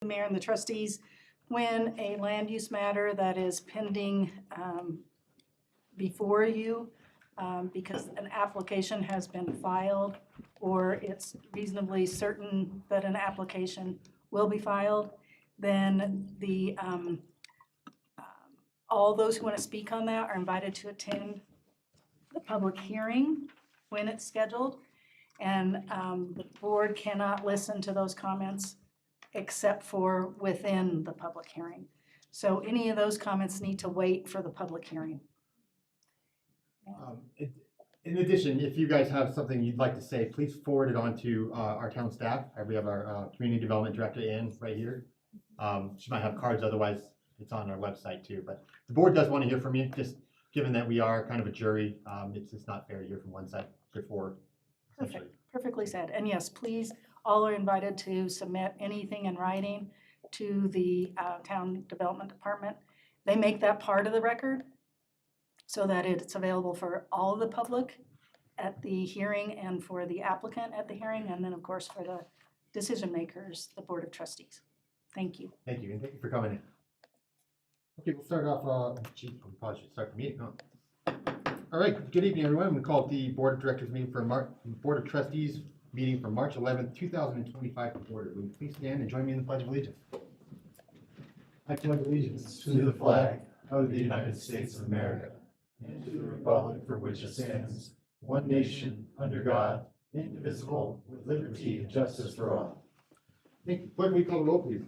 Mayor and the trustees, when a land use matter that is pending before you, because an application has been filed, or it's reasonably certain that an application will be filed, then all those who want to speak on that are invited to attend the public hearing when it's scheduled. And the board cannot listen to those comments except for within the public hearing. So any of those comments need to wait for the public hearing. In addition, if you guys have something you'd like to say, please forward it on to our town staff. We have our community development director, Ann, right here. She might have cards, otherwise it's on our website too. But the board does want to hear from you, just given that we are kind of a jury. It's just not fair to hear from one side before. Perfect, perfectly said. And yes, please, all are invited to submit anything in writing to the town development department. They make that part of the record so that it's available for all of the public at the hearing and for the applicant at the hearing, and then of course for the decision makers, the Board of Trustees. Thank you. Thank you, and thank you for coming in. Okay, we'll start off, we probably should start the meeting, huh? All right, good evening, everyone. We call the Board of Directors meeting for Board of Trustees meeting for March 11th, 2025 to order. Will you please stand and join me in the Pledge of Allegiance? I pledge allegiance to the flag of the United States of America and to the republic for which it stands, one nation, under God, indivisible, with liberty and justice for all. Thank you. Clerk, will you call the roll, please?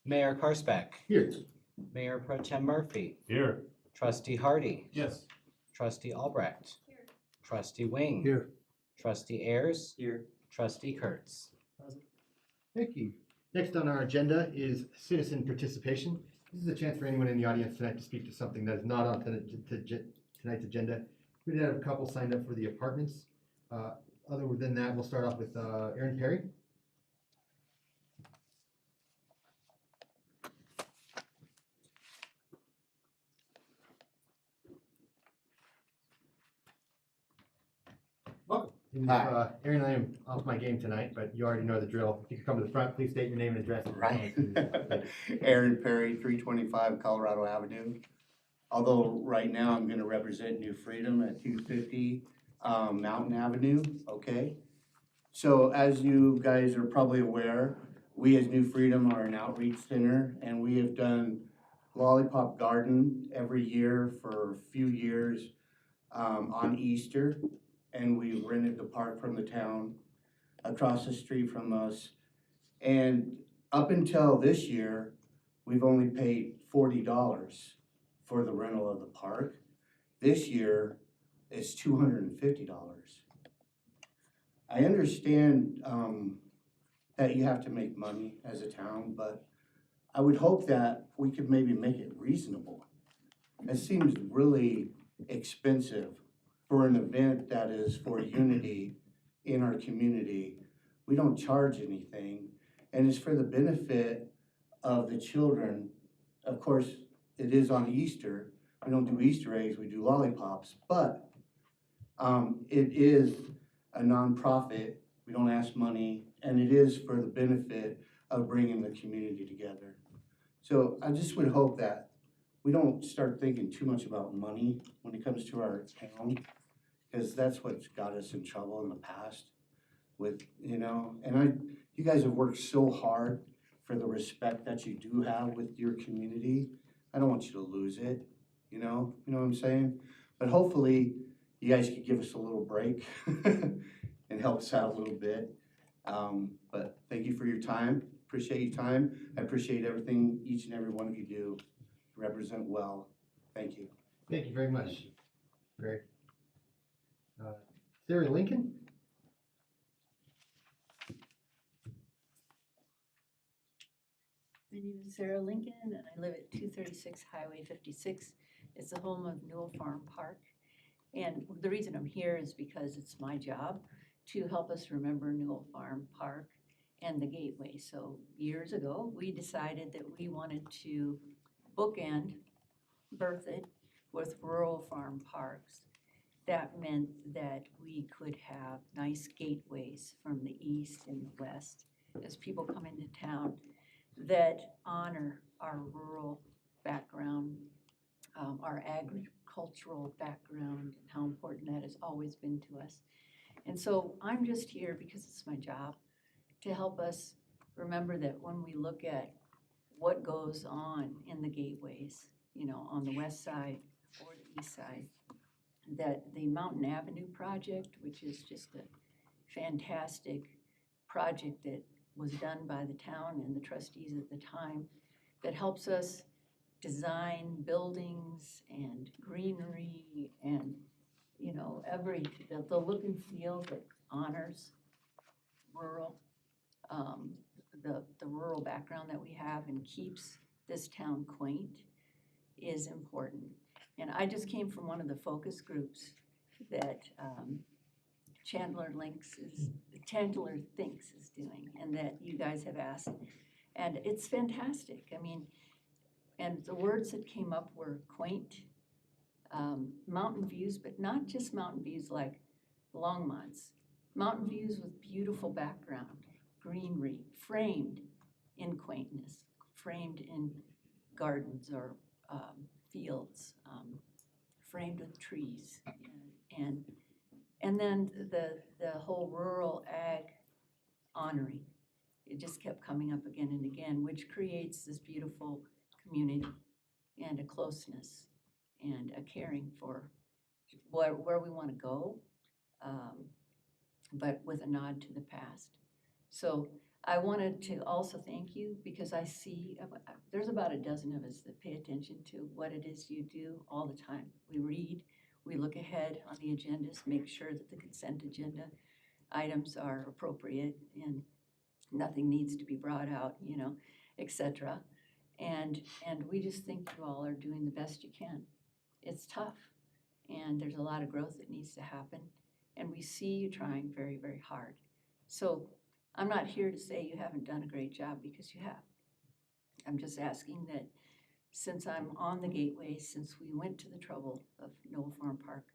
Mayor Karsbeck. Here. Mayor Pro Tem Murphy. Here. Trustee Hardy. Yes. Trustee Albrecht. Here. Trustee Wing. Here. Trustee Ayers. Here. Trustee Kurtz. Thank you. Next on our agenda is citizen participation. This is a chance for anyone in the audience tonight to speak to something that is not on tonight's agenda. We did have a couple signed up for the apartments. Other than that, we'll start off with Aaron Perry. Welcome. Hi. Aaron, I am off my game tonight, but you already know the drill. If you could come to the front, please state your name and address. Right. Aaron Perry, 325 Colorado Avenue. Although right now I'm gonna represent New Freedom at 250 Mountain Avenue, okay? So as you guys are probably aware, we as New Freedom are an outreach center, and we have done Lollipop Garden every year for a few years on Easter. And we rented the park from the town across the street from us. And up until this year, we've only paid $40 for the rental of the park. This year, it's $250. I understand that you have to make money as a town, but I would hope that we could maybe make it reasonable. It seems really expensive for an event that is for unity in our community. We don't charge anything, and it's for the benefit of the children. Of course, it is on Easter. We don't do Easter eggs, we do lollipops, but it is a nonprofit. We don't ask money, and it is for the benefit of bringing the community together. So I just would hope that we don't start thinking too much about money when it comes to our town, because that's what's got us in trouble in the past with, you know, and you guys have worked so hard for the respect that you do have with your community. I don't want you to lose it, you know what I'm saying? But hopefully you guys could give us a little break and help us out a little bit. But thank you for your time. Appreciate your time. I appreciate everything each and every one of you do to represent well. Thank you. Thank you very much. Great. Sarah Lincoln? My name is Sarah Lincoln, and I live at 236 Highway 56. It's the home of Newell Farm Park. And the reason I'm here is because it's my job to help us remember Newell Farm Park and the Gateway. So years ago, we decided that we wanted to bookend, birth it with rural farm parks that meant that we could have nice gateways from the east and the west as people come into town that honor our rural background, our agricultural background, and how important that has always been to us. And so I'm just here because it's my job to help us remember that when we look at what goes on in the gateways, you know, on the west side or the east side, that the Mountain Avenue project, which is just a fantastic project that was done by the town and the trustees at the time, that helps us design buildings and greenery and, you know, the look and feel that honors rural, the rural background that we have and keeps this town quaint is important. And I just came from one of the focus groups that Chandler Thinks is doing, and that you guys have asked. And it's fantastic. I mean, and the words that came up were quaint, mountain views, but not just mountain views like Longmont's. Mountain views with beautiful background, greenery, framed in quaintness, framed in gardens or fields, framed with trees. And then the whole rural ag honoring. It just kept coming up again and again, which creates this beautiful community and a closeness and a caring for where we want to go, but with a nod to the past. So I wanted to also thank you because I see there's about a dozen of us that pay attention to what it is you do all the time. We read, we look ahead on the agendas, make sure that the consent agenda items are appropriate and nothing needs to be brought out, you know, etc. And we just think you all are doing the best you can. It's tough, and there's a lot of growth that needs to happen, and we see you trying very, very hard. So I'm not here to say you haven't done a great job, because you have. I'm just asking that since I'm on the gateway, since we went to the trouble of Knoll Farm Park,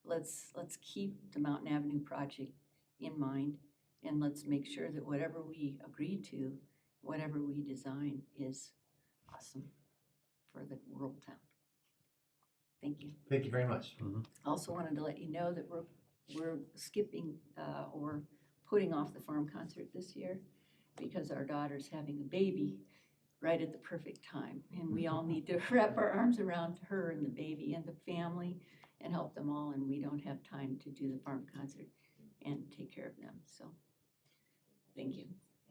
let's keep the Mountain Avenue project in mind, and let's make sure that whatever we agree to, whatever we design is awesome for the rural town. Thank you. Thank you very much. Also wanted to let you know that we're skipping or putting off the farm concert this year because our daughter's having a baby right at the perfect time. And we all need to wrap our arms around her and the baby and the family and help them all. And we don't have time to do the farm concert and take care of them. So thank you.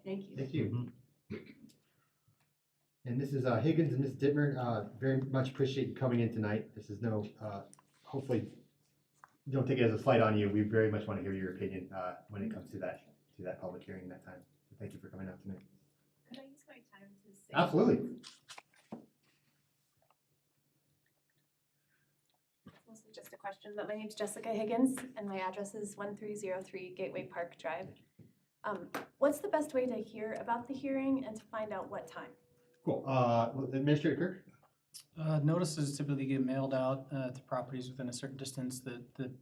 Thank you. Thank you. And Mrs. Higgins and Ms. Dittmer, very much appreciate you coming in tonight. This is no, hopefully, don't take it as a slight on you. We very much want to hear your opinion when it comes to that public hearing that time. So thank you for coming out tonight. Could I use my time to say? Absolutely. It's mostly just a question, but my name's Jessica Higgins and my address is 1303 Gateway Park Drive. What's the best way to hear about the hearing and to find out what time? Cool. Administrator Kirk? Notices typically get mailed out to properties within a certain distance that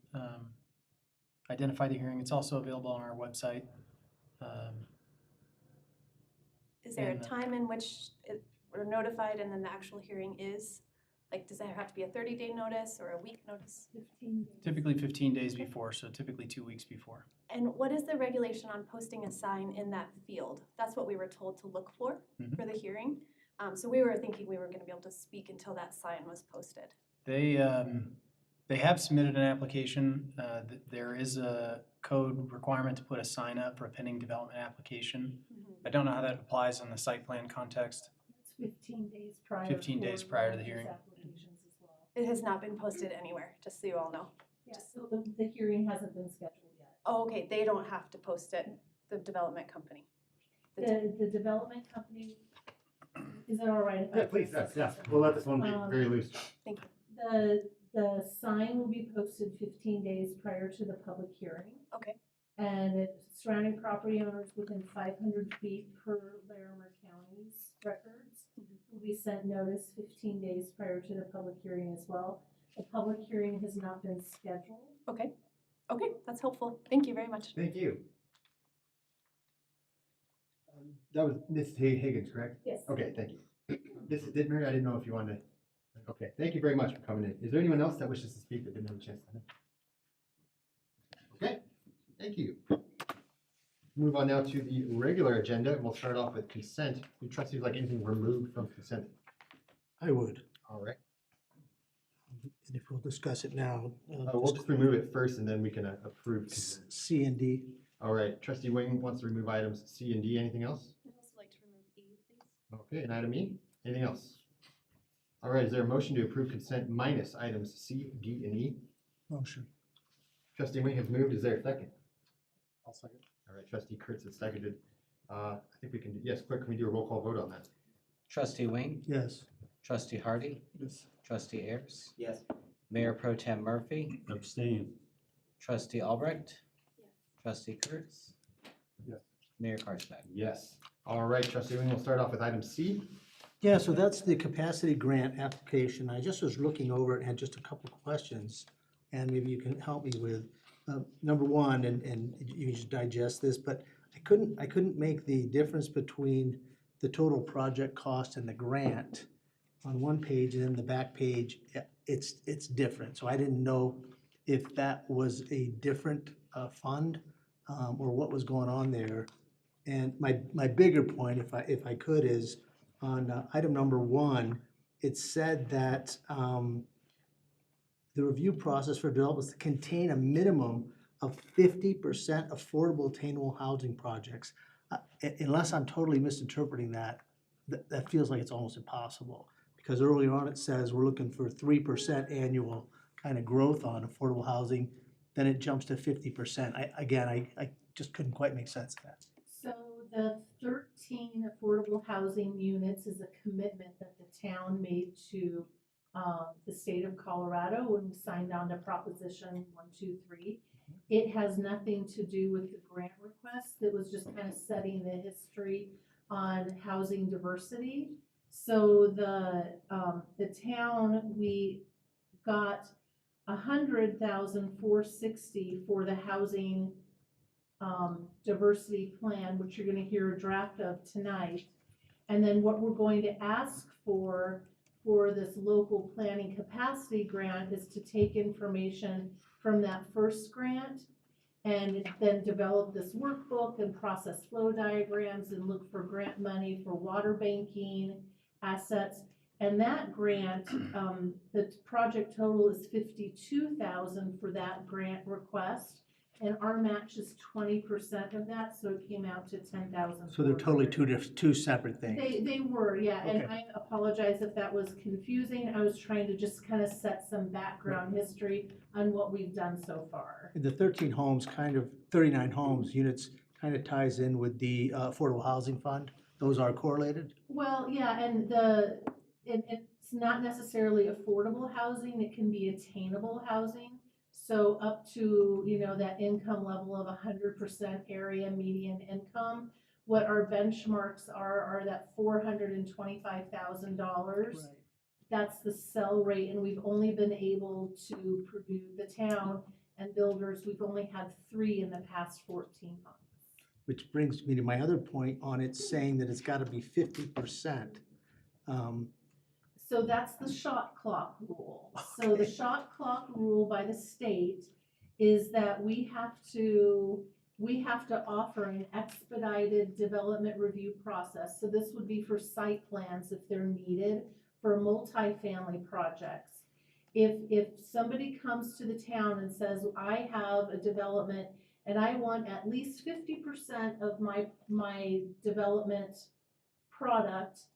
identify the hearing. It's also available on our website. Is there a And, time in which we're notified and then the actual hearing is? Like, does there have to be a 30-day notice or a week notice? 15 days. Typically 15 days before, so typically 2 weeks before. And what is the regulation on posting a sign in that field? That's what we were told to look for Mhm. for the hearing. So we were thinking we were going to be able to speak until that sign was posted. They have submitted an application. There is a code requirement to put a sign up for a pending development application. I don't know how that applies in the site plan context. It's 15 days prior. 15 days for prior to the these hearing. applications as well. It has not been posted anywhere, just so you all know. Yeah, so the hearing hasn't been scheduled yet. Oh, okay, they don't have to post it, the development company. The development company, is it all right if I? Yeah, please, yeah. We'll let this one be very loose. The sign will be posted 15 days prior to the public hearing. Okay. And surrounding property owners within 500 feet per Larimer County's records will be sent notice 15 days prior to the public hearing as well. The public hearing has not been scheduled. Okay, okay, that's helpful. Thank you very much. Thank you. That was Ms. Higgins, correct? Yes. Okay, thank you. Mrs. Dittmer, I didn't know if you wanted to, okay, thank you very much for coming in. Is there anyone else that wishes to speak that didn't have a chance to? Okay, thank you. Move on now to the regular agenda, and we'll start off with consent. Do trustees like anything removed from consent? I would, All right, and if we'll discuss it now. we'll just remove it first and then we can approve consent. C and D. All right, trustee Wing wants to remove items C and D. Anything else? I'd also like to remove E, please. Okay, and item E, anything else? All right, is there a motion to approve consent minus items C, D, and E? Motion. Trustee Wing has moved, is there a second? I'll second. All right, trustee Kurtz has seconded. I think we can, yes, quick, can we do a roll call vote on that? Trustee Wing, Yes. trustee Hardy, Yes. trustee Ayers, Yes. Mayor Pro Tem Murphy, Abstain. trustee Albrecht, trustee Kurtz. Yes. Mayor Karsbeck. Yes. All right, trustee Wing, we'll start off with item C. Yeah, so that's the capacity grant application. I just was looking over it and had just a couple of questions, and maybe you can help me with. Number one, and you should digest this, but I couldn't make the difference between the total project cost and the grant on one page, and then the back page, it's different. So I didn't know if that was a different fund or what was going on there. And my bigger point, if I could, is on item number one, it said that the review process for developments to contain a minimum of 50% affordable attainable housing projects. Unless I'm totally misinterpreting that, that feels like it's almost impossible. Because earlier on it says we're looking for 3% annual kind of growth on affordable housing, then it jumps to 50%. I just couldn't quite make sense of that. So the 13 affordable housing units is a commitment that the town made to the state of Colorado when we signed on to Proposition 123. It has nothing to do with the grant request. It was just kind of setting the history on housing diversity. So the town, we got $100,460 for the housing diversity plan, which you're going to hear a draft of tonight. And then what we're going to ask for this local planning capacity grant is to take information from that first grant and then develop this workbook and process flow diagrams and look for grant money for water banking assets. And that grant, the project total is $52,000 for that grant request. And our match is 20% of that, so it came out to $10,000. So they're totally two separate things. They were, yeah, and Okay. I apologize if that was confusing. I was trying to just kind of set some background history on what we've done so far. And the 13 homes, 39 homes, units, kind of ties in with the Affordable Housing Fund. Those are correlated? Well, yeah, and it's not necessarily affordable housing, it can be attainable housing. So up to, that income level of 100% area median income. What our benchmarks are that $425,000. That's the sell rate, and we've only been able to produce, the town and builders, we've only had 3 in the past 14 months. Which brings me to my other point on it saying that it's got to be 50%. So that's the shot clock rule. So the shot clock rule by the state is that we have to offer an expedited development review process. So this would be for site plans if they're needed for multifamily projects. If somebody comes to the town and says, I have a development and I want at least 50% of my development product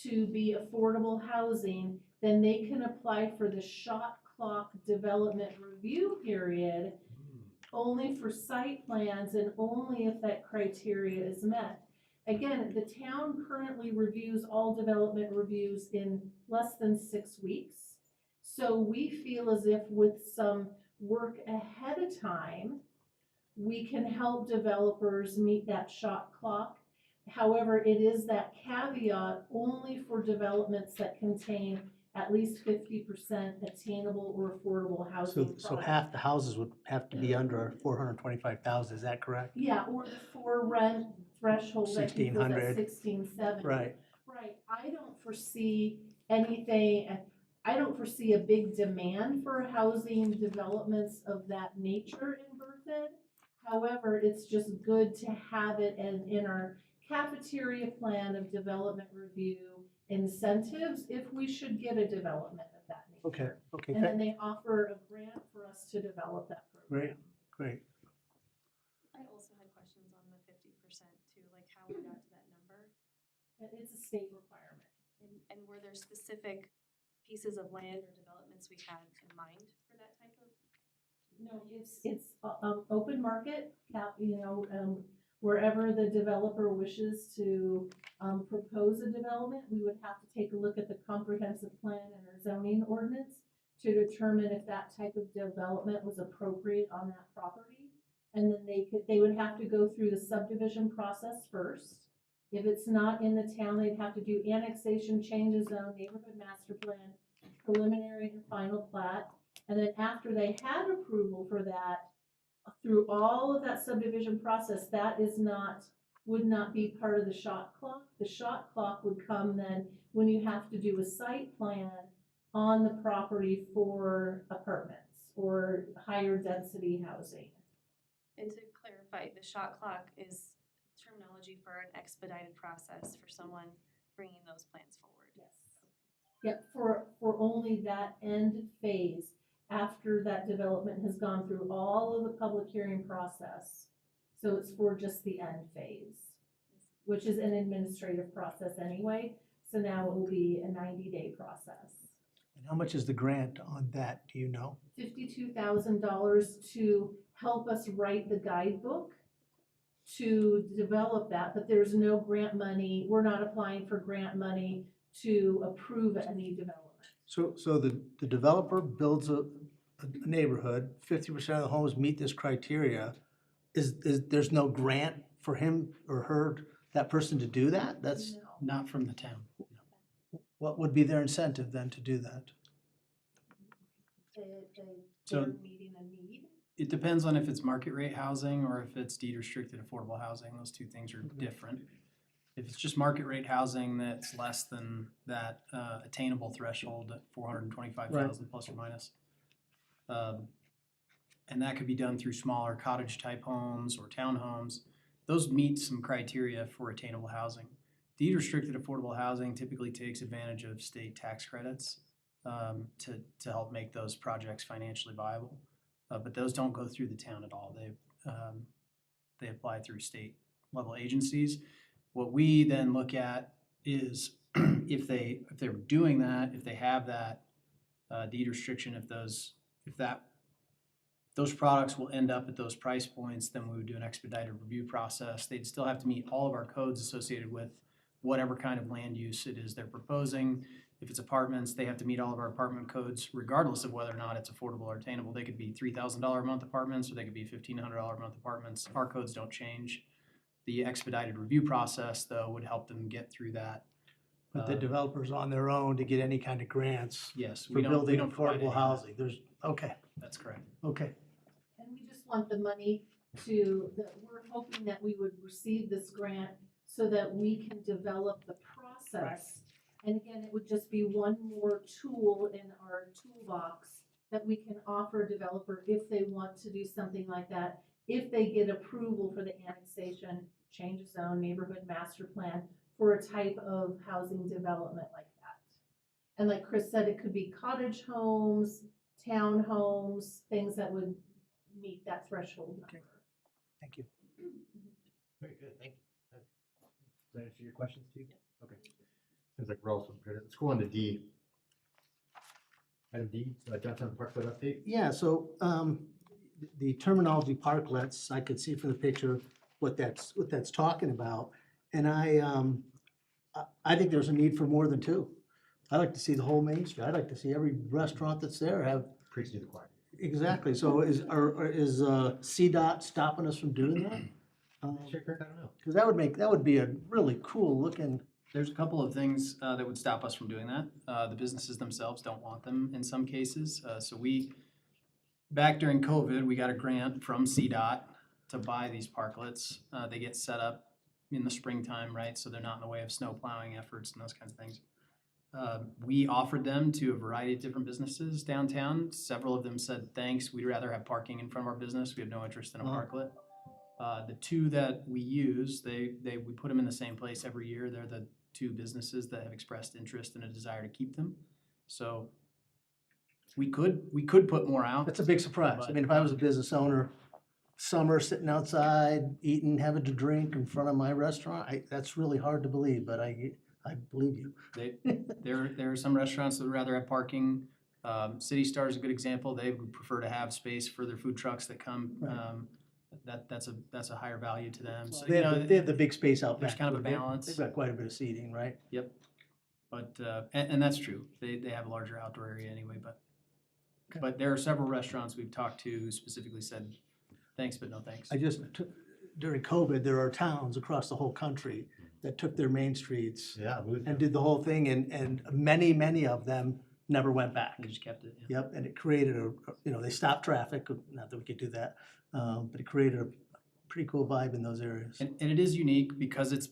to be affordable housing, then they can apply for the shot clock development review period only for site plans and only if that criteria is met. Again, the town currently reviews all development reviews in less than 6 weeks. So we feel as if with some work ahead of time, we can help developers meet that shot clock. However, it is that caveat only for developments that contain at least 50% attainable or affordable housing. So product. half the houses would have to be under 425,000, is that correct? Yeah, or the for rent threshold, I think was at 1,600. 1670. Right, Right, I don't foresee anything, I don't foresee a big demand for housing developments of that nature in Berthoud. However, it's just good to have it in our cafeteria plan of development review incentives if we should get a development of that nature. okay, okay, And then they offer a grant for us to develop that program. great. I also had questions on the 50% too, like how we got to that number. It's a state requirement. And were there specific pieces of land or developments we had in mind for that type of? No, it's open market, wherever the developer wishes to propose a development, we would have to take a look at the comprehensive plan and our zoning ordinance to determine if that type of development was appropriate on that property. And then they would have to go through the subdivision process first. If it's not in the town, they'd have to do annexation, change of zone, neighborhood master plan, preliminary and final plat. And then after they had approval for that, through all of that subdivision process, that would not be part of the shot clock. The shot clock would come then when you have to do a site plan on the property for apartments or higher density housing. And to clarify, the shot clock is terminology for an expedited process for someone bringing those plans forward. Yes. Yep, for only that end phase, after that development has gone through all of the public hearing process. So it's for just the end phase, which is an administrative process anyway. So now it will be a 90-day process. And how much is the grant on that, do you know? $52,000 to help us write the guidebook to develop that, but there's no grant money. We're not applying for grant money to approve any development. So the developer builds a neighborhood, 50% of the homes meet this criteria. There's no grant for him or her, that person to do that? That's, No. Not from the town. what would be their incentive then to do that? So- They're meeting a need. It depends on if it's market rate housing or if it's deed restricted affordable housing. Those two things are different. If it's just market rate housing that's less than that attainable threshold at 425,000 plus or minus. And that could be done through smaller cottage type homes or townhomes. Those meet some criteria for attainable housing. Deed restricted affordable housing typically takes advantage of state tax credits to help make those projects financially viable. But those don't go through the town at all. They apply through state level agencies. What we then look at is if they're doing that, if they have that deed restriction, if those products will end up at those price points, then we would do an expedited review process. They'd still have to meet all of our codes associated with whatever kind of land use it is they're proposing. If it's apartments, they have to meet all of our apartment codes, regardless of whether or not it's affordable or attainable. They could be $3,000 a month apartments, or they could be $1,500 a month apartments. Our codes don't change. The expedited review process, though, would help them get through that. But the developer's on their own to get any kind of grants Yes, for we building don't provide any affordable of that. housing. Okay, That's correct. okay. And we just want the money we're hoping that we would receive this grant so that we can develop the process. And again, it would just be one more tool in our toolbox that we can offer a developer if they want to do something like that. If they get approval for the annexation, change of zone, neighborhood master plan for a type of housing development like that. And like Chris said, it could be cottage homes, townhomes, things that would meet that threshold number. Thank you. Very good, thank you. Does that answer your questions too? Okay. Seems like we're also prepared. Let's go on to D. Item D, downtown parklet update. Yeah, so the terminology parklets, I could see from the picture what that's talking about. And I think there's a need for more than two. I'd like to see the whole Main Street. I'd like to see every restaurant that's there have. Preach to the choir. Exactly. So is CDOT stopping us from doing that? Sure, Kirk, I don't know. Because that would be a really cool looking There's a couple of things that would stop us from doing that. The businesses themselves don't want them in some cases. So back during COVID, we got a grant from CDOT to buy these parklets. They get set up in the springtime, right? So they're not in the way of snow plowing efforts and those kinds of things. We offered them to a variety of different businesses downtown. Several of them said, thanks, we'd rather have parking in front of our business. We have no interest in a parklet. The two that we use, we put them in the same place every year. They're the two businesses that have expressed interest and a desire to keep them. So we could put more out. That's a big surprise. I mean, if I was a business owner, summer, sitting outside, eating, having to drink in front of my restaurant, that's really hard to believe, but I believe you. There are some restaurants that would rather have parking. City Star is a good example. They would prefer to have space for their food trucks that come. Right. That's a higher value to them. So They have the big space out there's back. kind of a They- balance. They've got quite a bit of seating, right? Yep. But and that's true. They have a larger outdoor area anyway. Okay. But there are several restaurants we've talked to who specifically said thanks, but no thanks. During COVID, there are towns across the whole country that took their main streets Yeah, and did the whole thing, and many of them never went back. They just kept it. Yeah. Yep, and it created they stopped traffic, not that we could do that, but it created a pretty cool vibe in those areas. And it is unique because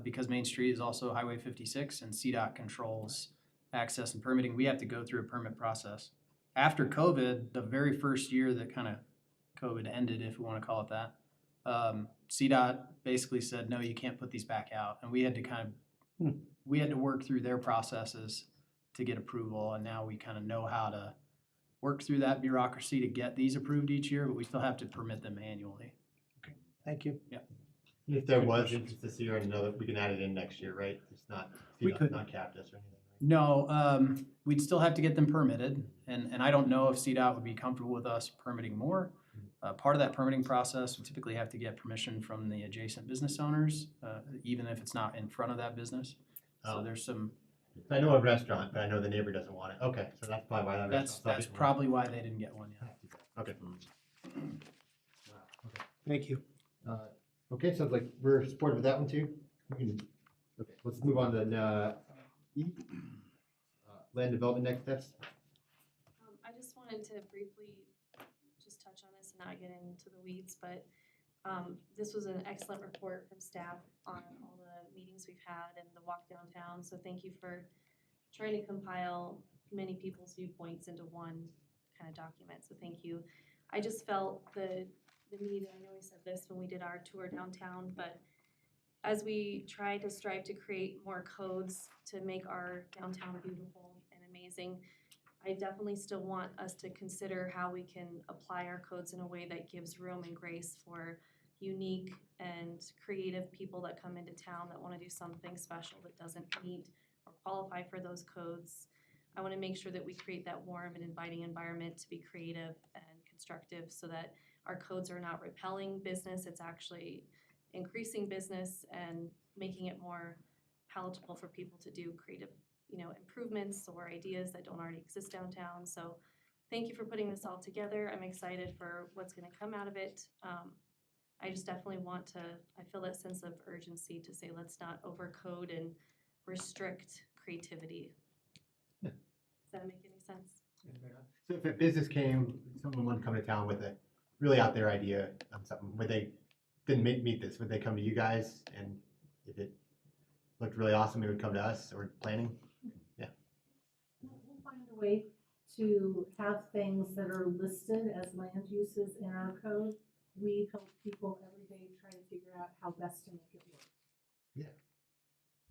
because Main Street is also Highway 56 and CDOT controls access and permitting. We have to go through a permit process. After COVID, the very first year that kind of COVID ended, if we want to call it that, CDOT basically said, no, you can't put these back out. And we had to we had to work through their processes to get approval. And now we kind of know how to work through that bureaucracy to get these approved each year, but we still have to permit them annually. Thank you. If there was interest this year, I know that we can add it in next year, right? It's not, We could. not capped us or anything, right? No, we'd still have to get them permitted, and I don't know if CDOT would be comfortable with us permitting more. Part of that permitting process, we typically have to get permission from the adjacent business owners, even if it's not in front of that business. So Oh. there's some, I know a restaurant, but I know the neighbor doesn't want it. Okay, so that's probably why that that's restaurant's probably why they didn't get one yet. Okay. Thank you. Okay, sounds like we're supportive of that one too. Okay, let's move on to E. Land development next steps. I just wanted to briefly just touch on this and not get into the weeds, but this was an excellent report from staff on all the meetings we've had and the walk downtown. So thank you for trying to compile many people's viewpoints into one kind of document. So thank you. I just felt the need, and I know we said this when we did our tour downtown, but as we try to strive to create more codes to make our downtown beautiful and amazing, I definitely still want us to consider how we can apply our codes in a way that gives room and grace for unique and creative people that come into town that want to do something special that doesn't meet or qualify for those codes. I want to make sure that we create that warm and inviting environment to be creative and constructive so that our codes are not repelling business, it's actually increasing business and making it more palatable for people to do creative, improvements or ideas that don't already exist downtown. So thank you for putting this all together. I'm excited for what's going to come out of it. I just definitely I feel that sense of urgency to say, let's not overcode and restrict creativity. Yeah. Does that make any sense? So if a business someone wanted to come to town with a really out there idea on something, would they didn't meet this, would they come to you guys? And if it looked really awesome, it would come to us or planning? Yeah. We'll find a way to have things that are listed as land uses in our code. We help people every day try to figure out how best to make it work.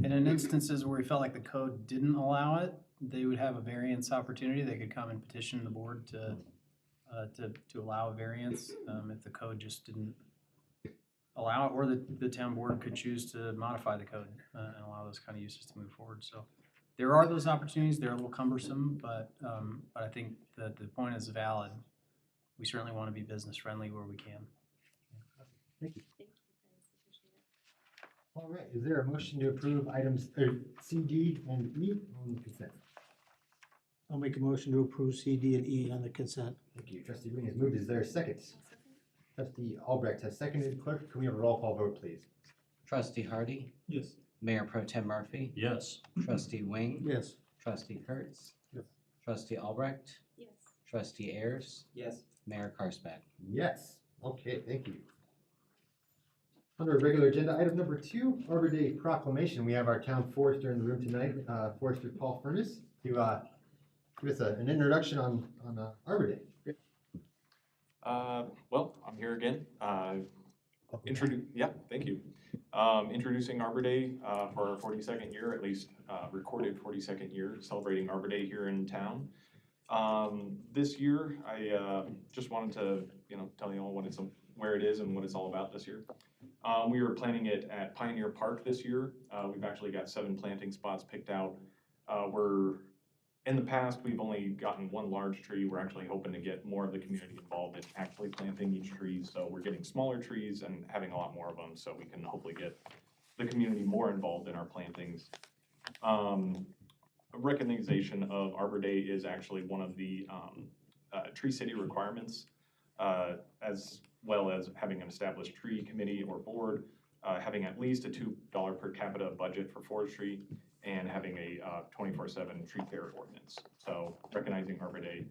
And in instances where we felt like the code didn't allow it, they would have a variance opportunity. They could come and petition the board to allow a variance if the code just didn't allow it, or the town board could choose to modify the code and allow those kind of uses to move forward. So there are those opportunities. They're a little cumbersome, but I think that the point is valid. We certainly want to be business friendly where we can. Thank you. Thank you guys, appreciate it. All right, is there a motion to approve items C, D, and E on consent? I'll make a motion to approve C, D, and E on the consent. Thank you. Trustee Wing has moved. Is there a second? Trustee Albrecht has seconded. Clerk, can we have a roll call vote, please? Trustee Hardy, Yes. Mayor Pro Tem Murphy, Yes. Trustee Wing, Yes. Trustee Kurtz, Yes. Trustee Albrecht, Yes. Trustee Ayers, Yes. Mayor Karspeck. Yes, okay, thank you. Under regular agenda, item number 2, Arbor Day proclamation. We have our town forester in the room tonight, Forester Paul Furnace, to give us an introduction on Arbor Day. Great. Well, I'm here again. Thank you. Introducing Arbor Day for our 42nd year, at least recorded 42nd year, celebrating Arbor Day here in town. This year, I just wanted to, tell you all where it is and what it's all about this year. We are planting it at Pioneer Park this year. We've actually got 7 planting spots picked out. In the past, we've only gotten 1 large tree. We're actually hoping to get more of the community involved in actually planting each tree. So we're getting smaller trees and having a lot more of them so we can hopefully get the community more involved in our plantings. Recognition of Arbor Day is actually one of the Tree City requirements, as well as having an established tree committee or board, having at least a $2 per capita budget for forestry, and having a 24/7 tree care ordinance. So recognizing Arbor Day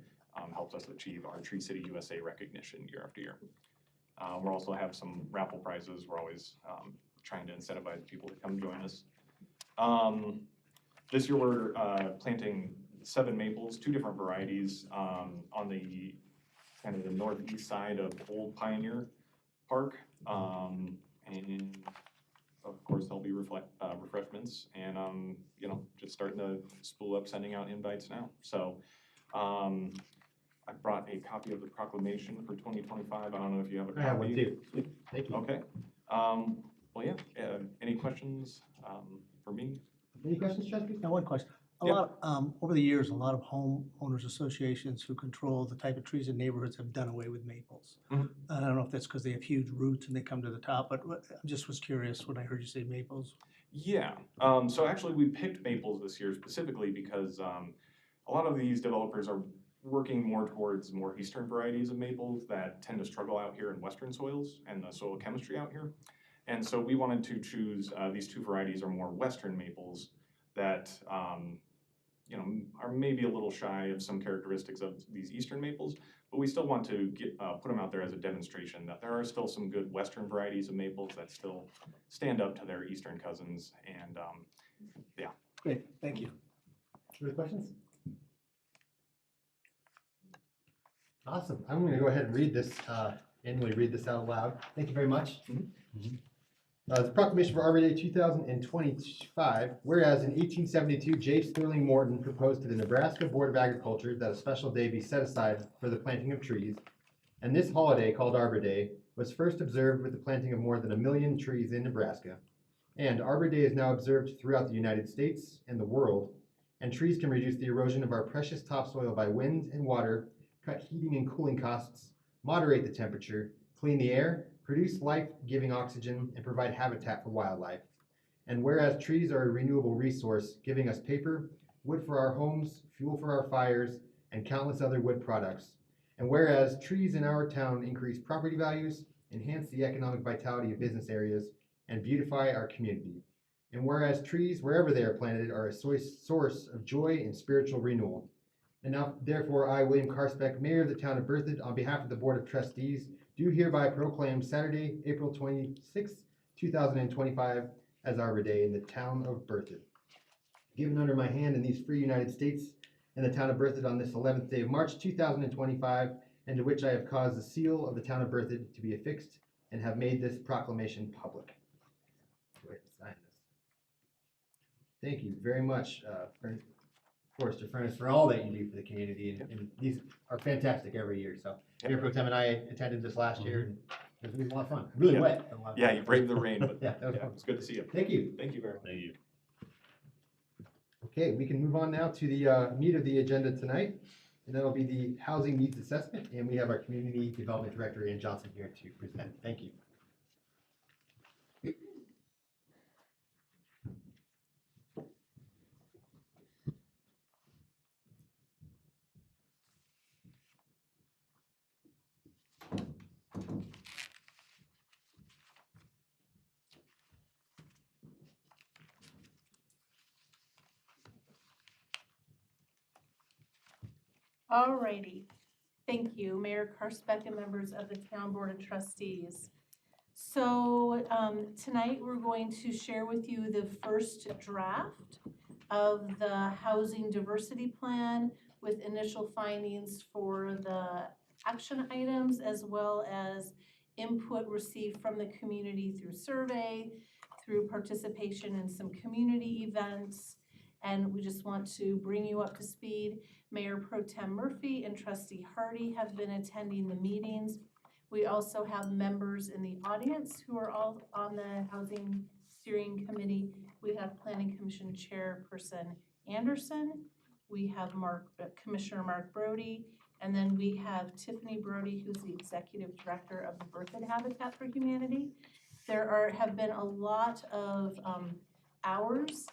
helps us achieve our Tree City USA recognition year after year. We'll also have some raffle prizes. We're always trying to incentivize people to come join us. This year we're planting 7 maples, 2 different varieties on the kind of the northeast side of Old Pioneer Park. And of course, there'll be refreshments, and just starting to spool up sending out invites now. So I brought a copy of the proclamation for 2025. I don't know if you have a copy. I have one too. Thank you. Okay. Well, yeah. Any questions for me? Any questions, Trustee? Now, one question. Yeah. Over the years, a lot of homeowners associations who control the type of trees in neighborhoods have done away with maples. Mhm. I don't know if that's because they have huge roots and they come to the top, but I just was curious when I heard you say maples. Yeah, so actually we picked maples this year specifically because a lot of these developers are working more towards more eastern varieties of maples that tend to struggle out here in western soils and the soil chemistry out here. And so we wanted to choose these 2 varieties are more western maples that are maybe a little shy of some characteristics of these eastern maples, but we still want to put them out there as a demonstration that there are still some good western varieties of maples that still stand up to their eastern cousins, and yeah. Great, thank you. Other questions? Awesome. I'm going to go ahead and read this, annually read this out loud. Thank you very much. The proclamation for Arbor Day 2025, whereas in 1872, J. Sterling Morton proposed to the Nebraska Board of Agriculture that a special day be set aside for the planting of trees, and this holiday, called Arbor Day, was first observed with the planting of more than 1 million trees in Nebraska. And Arbor Day is now observed throughout the United States and the world, and trees can reduce the erosion of our precious topsoil by wind and water, cut heating and cooling costs, moderate the temperature, clean the air, produce life-giving oxygen, and provide habitat for wildlife. And whereas trees are a renewable resource, giving us paper, wood for our homes, fuel for our fires, and countless other wood products. And whereas trees in our town increase property values, enhance the economic vitality of business areas, and beautify our community. And whereas trees, wherever they are planted, are a source of joy and spiritual renewal. And now, therefore, I, William Karspeck, Mayor of the Town of Berthoud, on behalf of the Board of Trustees, do hereby proclaim Saturday, April 26, 2025, as Arbor Day in the Town of Berthoud. Given under my hand in these free United States and the Town of Berthoud on this 11th day of March 2025, and to which I have caused the seal of the Town of Berthoud to be affixed and have made this proclamation public. Go ahead and sign this. Thank you very much, Forester Furnace, for all that you do for the community, and these are fantastic every year. So Mayor Pro Tem and I attended this last year, and it was a lot of fun. Really Yeah. wet. but a lot of Yeah, fun. you braved the rain, but Yeah, that was yeah, fun. it's good to see you. Thank you. Thank you very much. Thank you. Okay, we can move on now to the meat of the agenda tonight, and that'll be the housing needs assessment, and we have our Community Development Director, Ann Johnson, here to present. Thank you. Alrighty, thank you, Mayor Karspeck and members of the Town Board of Trustees. So tonight we're going to share with you the first draft of the Housing Diversity Plan with initial findings for the action items as well as input received from the community through survey, through participation in some community events. And we just want to bring you up to speed. Mayor Pro Tem Murphy and Trustee Hardy have been attending the meetings. We also have members in the audience who are all on the Housing Steering Committee. We have Planning Commission Chairperson Anderson. We have Commissioner Mark Brody, and then we have Tiffany Brody, who's the Executive Director of the Berthoud Habitat for Humanity. There have been a lot of hours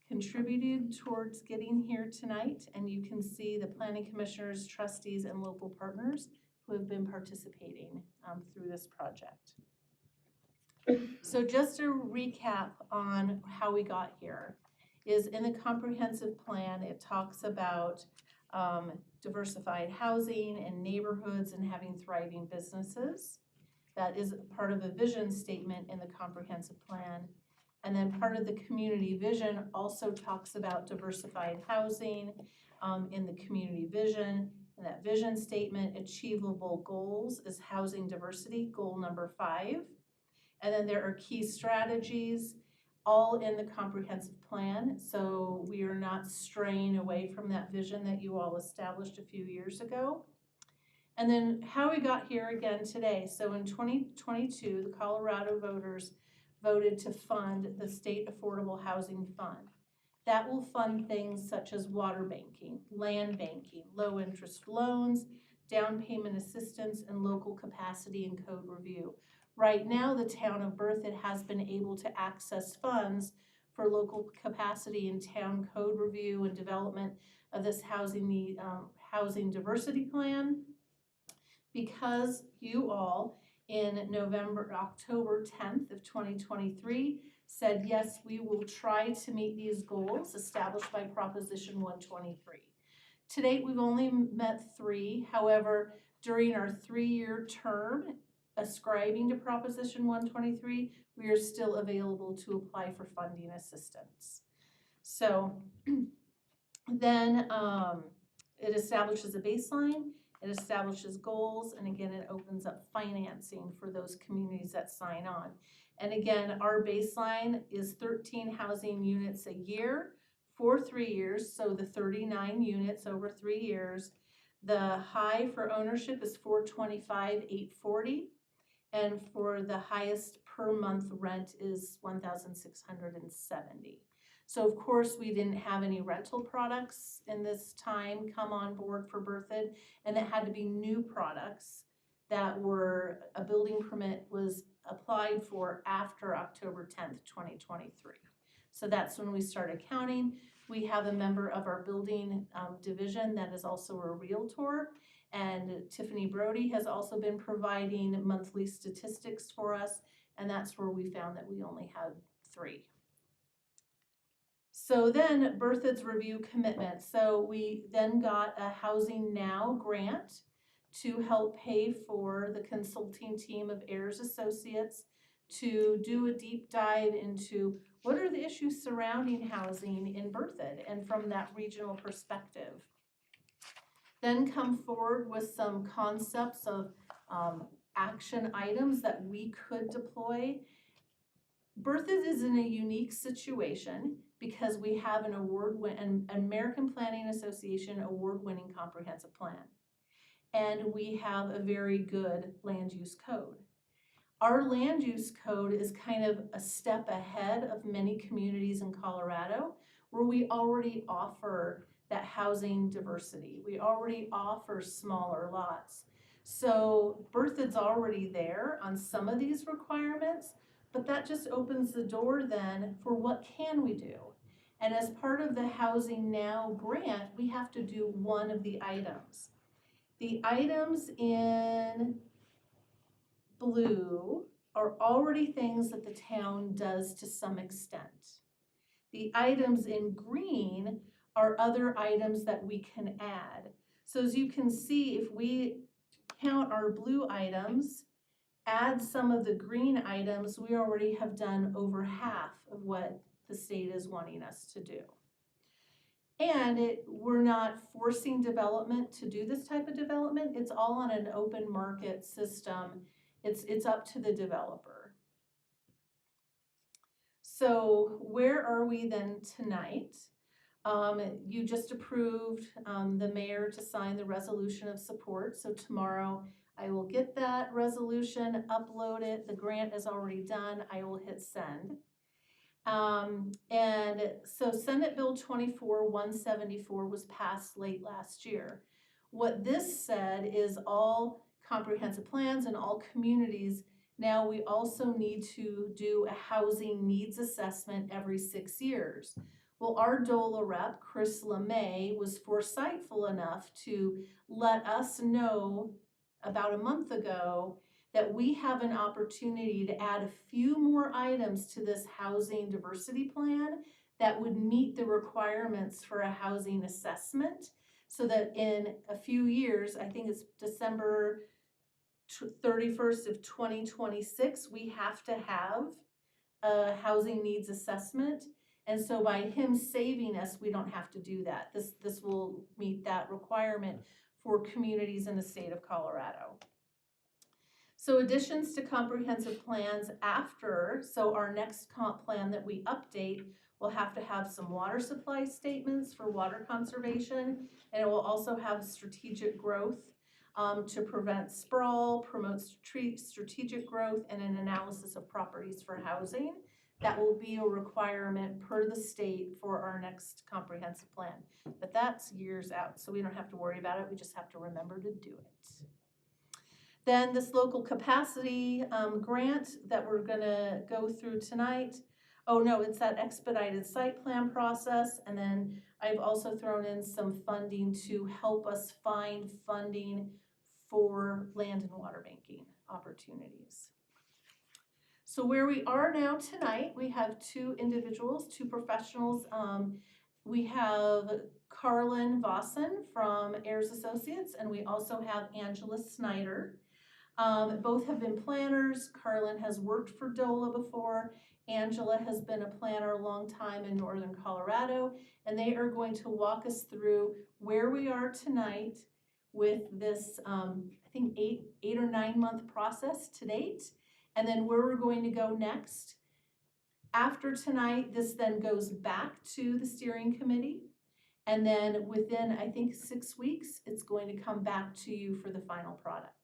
contributed towards getting here tonight, and you can see the planning commissioners, trustees, and local partners who have been participating through this project. So just a recap on how we got here is in the comprehensive plan, it talks about diversified housing and neighborhoods and having thriving businesses. That is part of a vision statement in the comprehensive plan. And then part of the community vision also talks about diversified housing in the community vision. In that vision statement, achievable goals is housing diversity, goal number 5. And then there are key strategies, all in the comprehensive plan. So we are not straying away from that vision that you all established a few years ago. And then how we got here again today. So in 2022, the Colorado voters voted to fund the State Affordable Housing Fund. That will fund things such as water banking, land banking, low interest loans, down payment assistance, and local capacity and code review. Right now, the town of Berthoud has been able to access funds for local capacity and town code review and development of this housing diversity plan because you all in October 10th of 2023 said, yes, we will try to meet these goals established by Proposition 123. To date, we've only met 3. However, during our 3-year term ascribing to Proposition 123, we are still available to apply for funding assistance. So then it establishes a baseline, it establishes goals, and again, it opens up financing for those communities that sign on. And again, our baseline is 13 housing units a year for 3 years, so the 39 units over 3 years. The high for ownership is $425,840, and for the highest per month rent is $1,670. So of course, we didn't have any rental products in this time come on board for Berthoud, and it had to be new products that were, a building permit was applied for after October 10th, 2023. So that's when we started counting. We have a member of our building division that is also a realtor, and Tiffany Brody has also been providing monthly statistics for us, and that's where we found that we only had 3. So then Berthoud's review commitment. So we then got a Housing Now grant to help pay for the consulting team of Ayers Associates to do a deep dive into what are the issues surrounding housing in Berthoud and from that regional perspective. Then come forward with some concepts of action items that we could deploy. Berthoud is in a unique situation because we have an American Planning Association award-winning comprehensive plan. And we have a very good land use code. Our land use code is kind of a step ahead of many communities in Colorado where we already offer that housing diversity. We already offer smaller lots. So Berthoud's already there on some of these requirements, but that just opens the door then for what can we do? And as part of the Housing Now grant, we have to do one of the items. The items in blue are already things that the town does to some extent. The items in green are other items that we can add. So as you can see, if we count our blue items, add some of the green items, we already have done over half of what the state is wanting us to do. And we're not forcing development to do this type of development. It's all on an open market system. It's up to the developer. So where are we then tonight? You just approved the mayor to sign the resolution of support. So tomorrow I will get that resolution, upload it. The grant is already done. I will hit send. And so Senate Bill 24-174 was passed late last year. What this said is all comprehensive plans and all communities, now we also need to do a housing needs assessment every 6 years. Well, our DOLA rep, Chris LeMay, was foresightful enough to let us know about a month ago that we have an opportunity to add a few more items to this housing diversity plan that would meet the requirements for a housing assessment, so that in a few years, I think it's December 31st of 2026, we have to have a housing needs assessment. And so by him saving us, we don't have to do that. This will meet that requirement for communities in the state of Colorado. So additions to comprehensive plans after, so our next comp plan that we update will have to have some water supply statements for water conservation, and it will also have strategic growth to prevent sprawl, promote strategic growth, and an analysis of properties for housing. That will be a requirement per the state for our next comprehensive plan. But that's years out, so we don't have to worry about it. We just have to remember to do it. Then this local capacity grant that we're gonna go through tonight. Oh no, it's that expedited site plan process. And then I've also thrown in some funding to help us find funding for land and water banking opportunities. So where we are now tonight, we have two individuals, two professionals. We have Carlin Vossen from Ayers Associates, and we also have Angela Snyder. Both have been planners. Carlin has worked for DOLA before. Angela has been a planner a long time in Northern Colorado, and they are going to walk us through where we are tonight with this, I think 8 or 9 month process to date, and then where we're going to go next. After tonight, this then goes back to the steering committee, and then within, I think, 6 weeks, it's going to come back to you for the final product.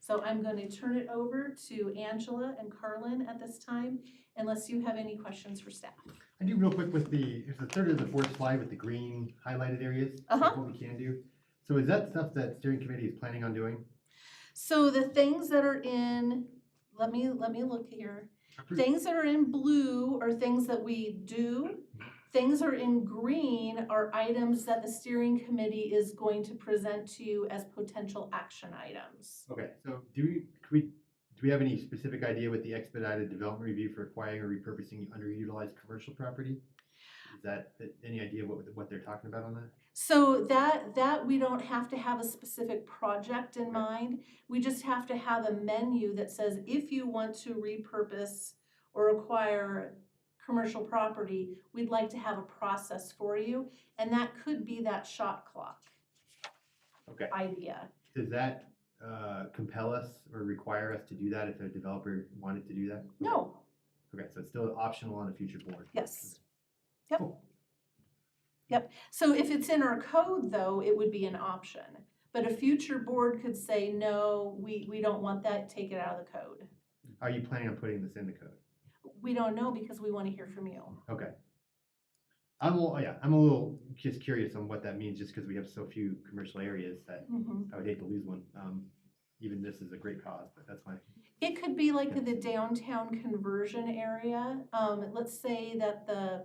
So I'm going to turn it over to Angela and Carlin at this time, unless you have any questions for staff. I do real quick with it's the third or the fourth slide with the green highlighted areas. What we can do. So is that stuff that steering committee is planning on doing? So the things that are in, let me look here. Things that are in blue are things that we do. Things that are in green are items that the steering committee is going to present to you as potential action items. Okay, so do we have any specific idea with the expedited development review for acquiring or repurposing underutilized commercial property? Is that any idea what they're talking about on that? So that we don't have to have a specific project in mind. We just have to have a menu that says if you want to repurpose or acquire commercial property, we'd like to have a process for you, and that could be that shot clock idea. Does that compel us or require us to do that if a developer wanted to do that? No. Okay, so it's still optional on a future board. Yes. Yep. Cool. Yep. So if it's in our code, though, it would be an option. But a future board could say, no, we don't want that, take it out of the code. Are you planning on putting this in the code? We don't know because we want to hear from you. Okay. I'm a little just curious on what that means, just because we have so few commercial areas that I would hate to lose one. Even this is a great cause, but that's fine. It could be like the downtown conversion area. Let's say that the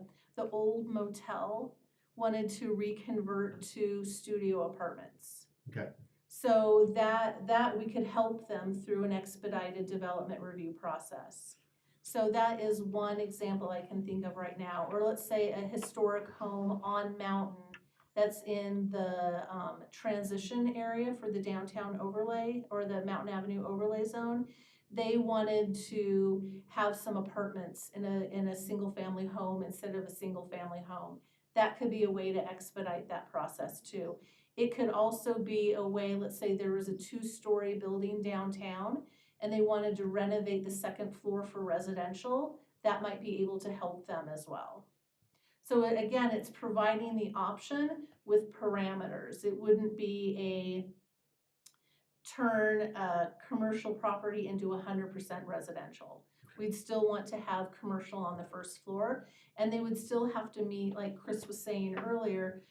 old motel wanted to reconvert to studio apartments. Okay. So that we could help them through an expedited development review process. So that is one example I can think of right now. Or let's say a historic home on mountain that's in the transition area for the downtown overlay or the Mountain Avenue overlay zone. They wanted to have some apartments in a single family home instead of a single family home. That could be a way to expedite that process too. It could also be a way, let's say there was a 2-story building downtown and they wanted to renovate the second floor for residential, that might be able to help them as well. So again, it's providing the option with parameters. It wouldn't be a turn a commercial property into 100% residential. We'd still want to have commercial on the first floor, and they would still have to meet, like Chris was saying earlier,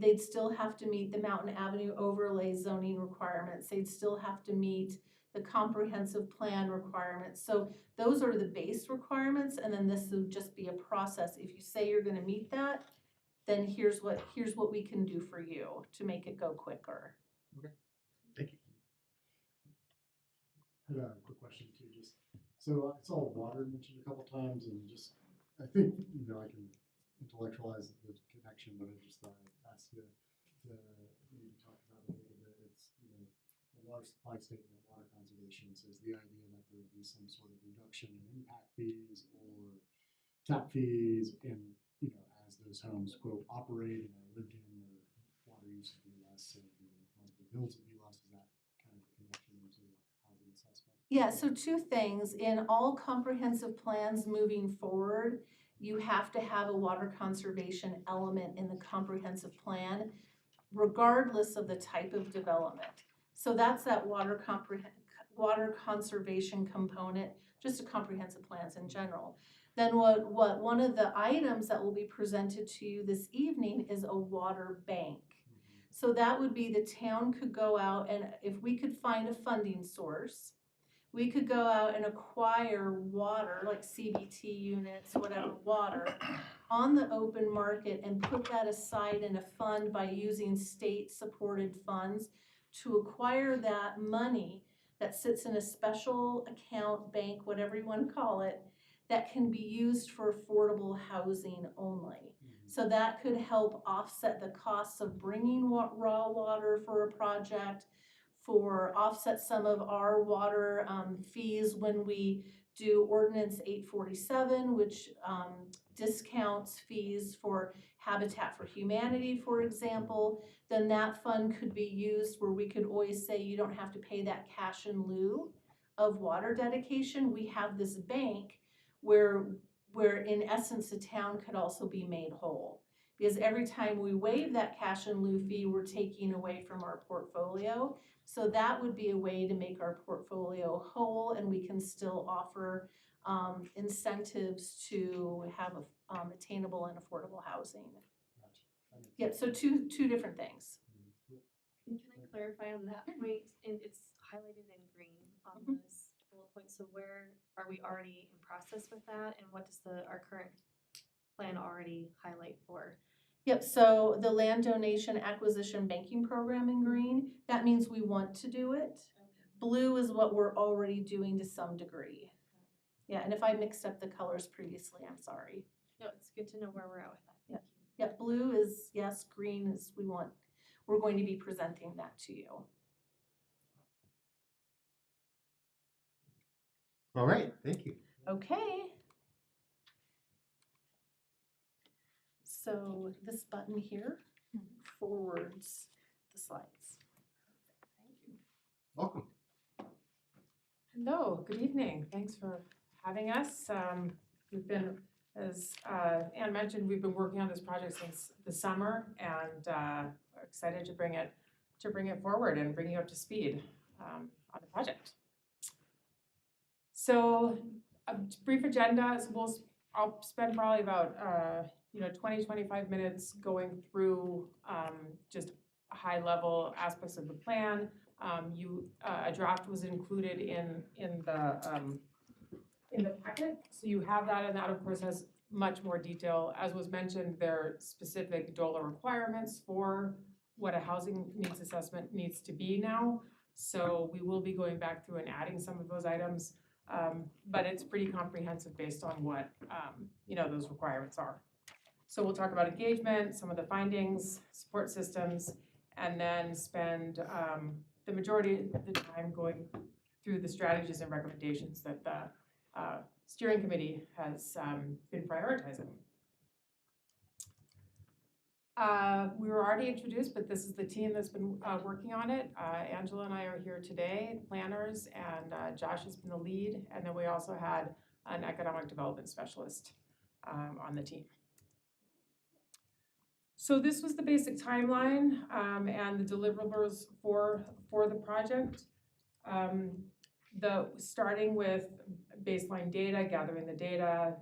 they'd still have to meet the Mountain Avenue overlay zoning requirements. They'd still have to meet the comprehensive plan requirements. So those are the base requirements, and then this would just be a process. If you say you're gonna meet that, then here's what we can do for you to make it go quicker. Thank you. I have a quick question too, just, so I saw water mentioned a couple times and just, I think, I can intellectualize the connection, but I just thought I'd ask you to maybe talk about it a little bit. It's, the water supply statement, water conservation says the idea that there would be some sort of reduction in impact fees or tap fees and, as those homes quote operate and are lived in, their water use would be less, so the monthly bills would be less. Is that kind of the connection into housing assessment? Yeah, so 2 things. In all comprehensive plans moving forward, you have to have a water conservation element in the comprehensive plan, regardless of the type of development. So that's that water conservation component, just to comprehensive plans in general. Then what one of the items that will be presented to you this evening is a water bank. So that would be the town could go out, and if we could find a funding source, we could go out and acquire water, like CBT units, whatever water, on the open market and put that aside in a fund by using state-supported funds to acquire that money that sits in a special account, bank, whatever you want to call it, that can be used for affordable housing only. So that could help offset the costs of bringing raw water for a project, for offset some of our water fees when we do Ordinance 847, which discounts fees for Habitat for Humanity, for example. Then that fund could be used where we could always say you don't have to pay that cash in lieu of water dedication. We have this bank where in essence the town could also be made whole. Because every time we waive that cash in lieu fee, we're taking away from our portfolio. So that would be a way to make our portfolio whole, and we can still offer incentives to have attainable and affordable housing. Yep, so two different things. And can I clarify on that point? And it's highlighted in green on this bullet point. So where are we already in process with that? And what does our current plan already highlight for? Yep, so the land donation acquisition banking program in green, that means we want to do it. Blue is what we're already doing to some degree. Yeah, and if I mixed up the colors previously, I'm sorry. No, it's good to know where we're at with that. Thank you. Yep, blue is yes, green is we're going to be presenting that to you. All right, thank you. Okay. So this button here forwards the slides. Thank you. Welcome. Hello, good evening. Thanks for having us. We've been, as Ann mentioned, we've been working on this project since the summer, and are excited to bring it forward and bring you up to speed on the project. So a brief agenda is I'll spend probably about 20-25 minutes going through just high-level aspects of the plan. A draft was included in the packet, so you have that, and that of course has much more detail. As was mentioned, there are specific DOLA requirements for what a housing needs assessment needs to be now. So we will be going back through and adding some of those items, but it's pretty comprehensive based on what those requirements are. So we'll talk about engagement, some of the findings, support systems, and then spend the majority of the time going through the strategies and recommendations that the steering committee has been prioritizing. We were already introduced, but this is the team that's been working on it. Angela and I are here today, planners, and Josh has been the lead. And then we also had an economic development specialist on the team. So this was the basic timeline and the deliverables for the project. Starting with baseline data, gathering the data,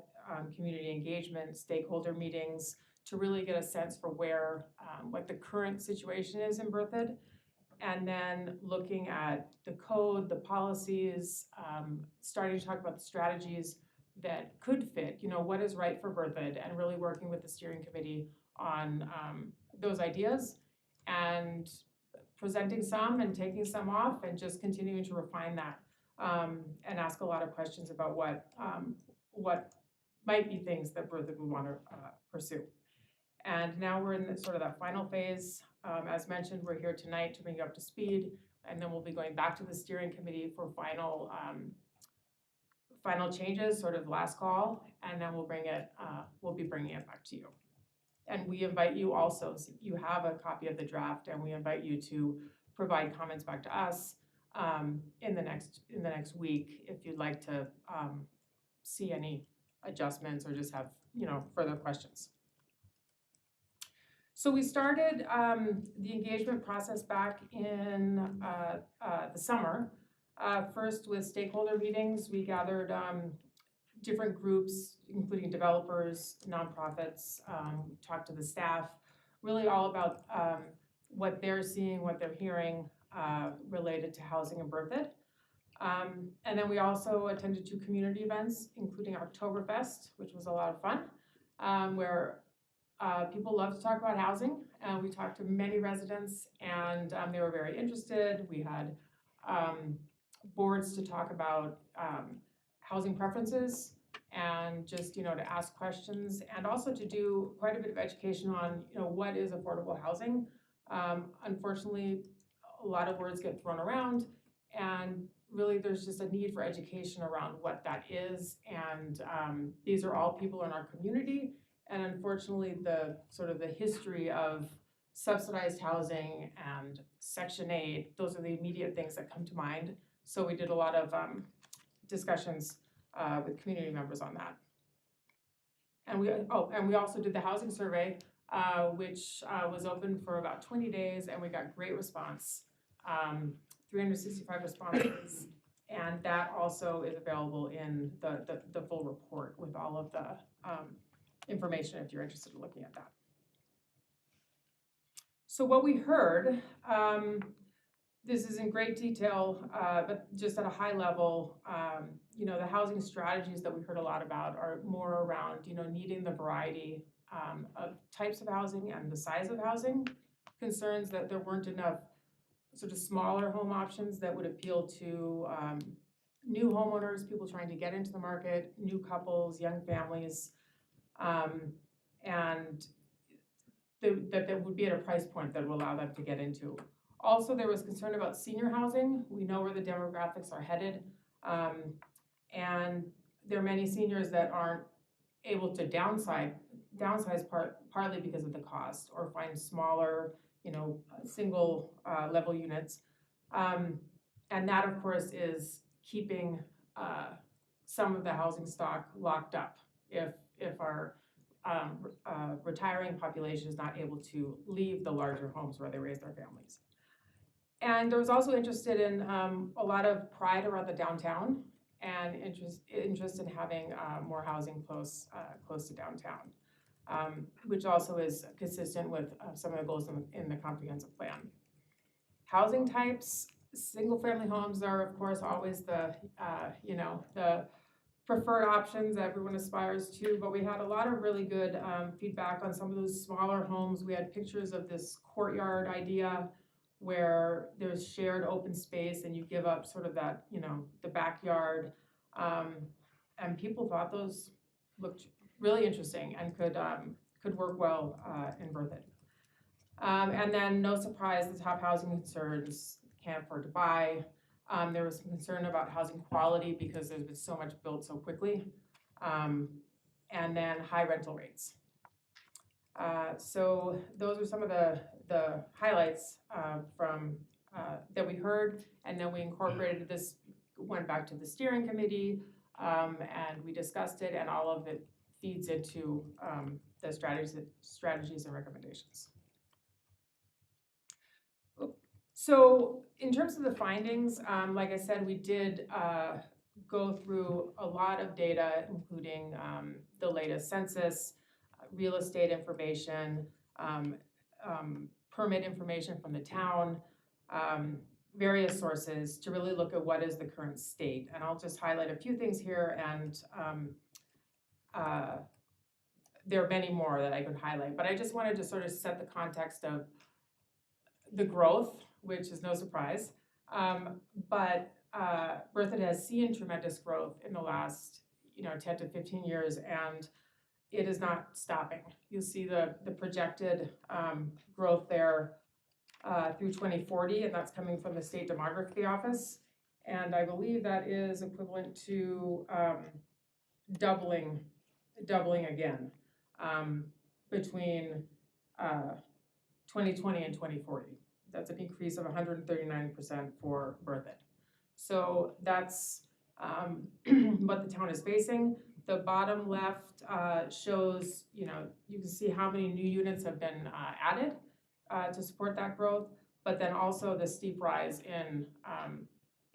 community engagement, stakeholder meetings, to really get a sense for where, what the current situation is in Berthoud. And then looking at the code, the policies, starting to talk about the strategies that could fit, what is right for Berthoud, and really working with the steering committee on those ideas and presenting some and taking some off and just continuing to refine that and ask a lot of questions about what might be things that Berthoud would want to pursue. And now we're in sort of that final phase. As mentioned, we're here tonight to bring you up to speed, and then we'll be going back to the steering committee for final changes, sort of last call, and then we'll be bringing it back to you. And we invite you also, so you have a copy of the draft, and we invite you to provide comments back to us in the next week if you'd like to see any adjustments or just have further questions. So we started the engagement process back in the summer. First with stakeholder meetings, we gathered different groups, including developers, nonprofits, talked to the staff, really all about what they're seeing, what they're hearing related to housing in Berthoud. And then we also attended 2 community events, including Oktoberfest, which was a lot of fun, where people love to talk about housing. We talked to many residents, and they were very interested. We had boards to talk about housing preferences and just, to ask questions, and also to do quite a bit of education on, what is affordable housing. Unfortunately, a lot of words get thrown around, and really there's just a need for education around what that is. And these are all people in our community. And unfortunately, the history of subsidized housing and Section 8, those are the immediate things that come to mind. So we did a lot of discussions with community members on that. And we also did the housing survey, which was open for about 20 days, and we got great response, 365 responses. And that also is available in the full report with all of the information if you're interested in looking at that. So what we heard, this is in great detail, but just at a high level, the housing strategies that we heard a lot about are more around, needing the variety of types of housing and the size of housing, concerns that there weren't enough sort of smaller home options that would appeal to new homeowners, people trying to get into the market, new couples, young families, and that would be at a price point that would allow them to get into. Also, there was concern about senior housing. We know where the demographics are headed, and there are many seniors that aren't able to downsize partly because of the cost, or find smaller, single level units, and that of course is keeping some of the housing stock locked up if our retiring population is not able to leave the larger homes where they raise their families. And there was also interested in a lot of pride around the downtown, and interest in having more housing close to downtown, which also is consistent with some of the goals in the comprehensive plan. Housing types, single-family homes are of course always the preferred options that everyone aspires to, but we had a lot of really good feedback on some of those smaller homes. We had pictures of this courtyard idea where there's shared open space and you give up sort of that, the backyard. And people thought those looked really interesting and could work well in Berthoud. And then, no surprise, the top housing concerns: can't afford to buy. There was some concern about housing quality because there's been so much built so quickly. And then high rental rates. So those are some of the highlights from that we heard, and then we incorporated this, went back to the steering committee, and we discussed it, and all of it feeds into the strategies and recommendations. So in terms of the findings, like I said, we did go through a lot of data, including the latest census, real estate information, permit information from the town, various sources to really look at what is the current state. And I'll just highlight a few things here, and there are many more that I could highlight, but I just wanted to sort of set the context of the growth, which is no surprise. But Berthoud has seen tremendous growth in the last 10 to 15 years, and it is not stopping. You'll see the projected growth there through 2040, and that's coming from the State Demography Office. And I believe that is equivalent to doubling again between 2020 and 2040. That's an increase of 139% for Berthoud. So that's what the town is facing. The bottom left shows, you can see how many new units have been added to support that growth, but then also the steep rise in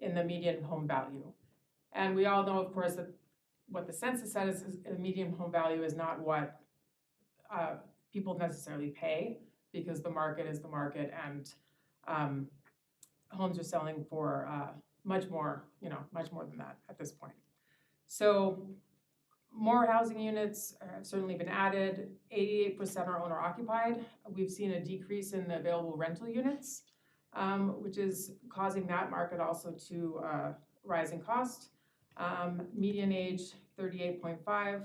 the median home value. And we all know, of course, that what the census says is the median home value is not what people necessarily pay, because the market is the market, and homes are selling for much more than that at this point. So more housing units have certainly been added. 88% are owner occupied. We've seen a decrease in the available rental units, which is causing that market also to rise in cost. Median age 38.5,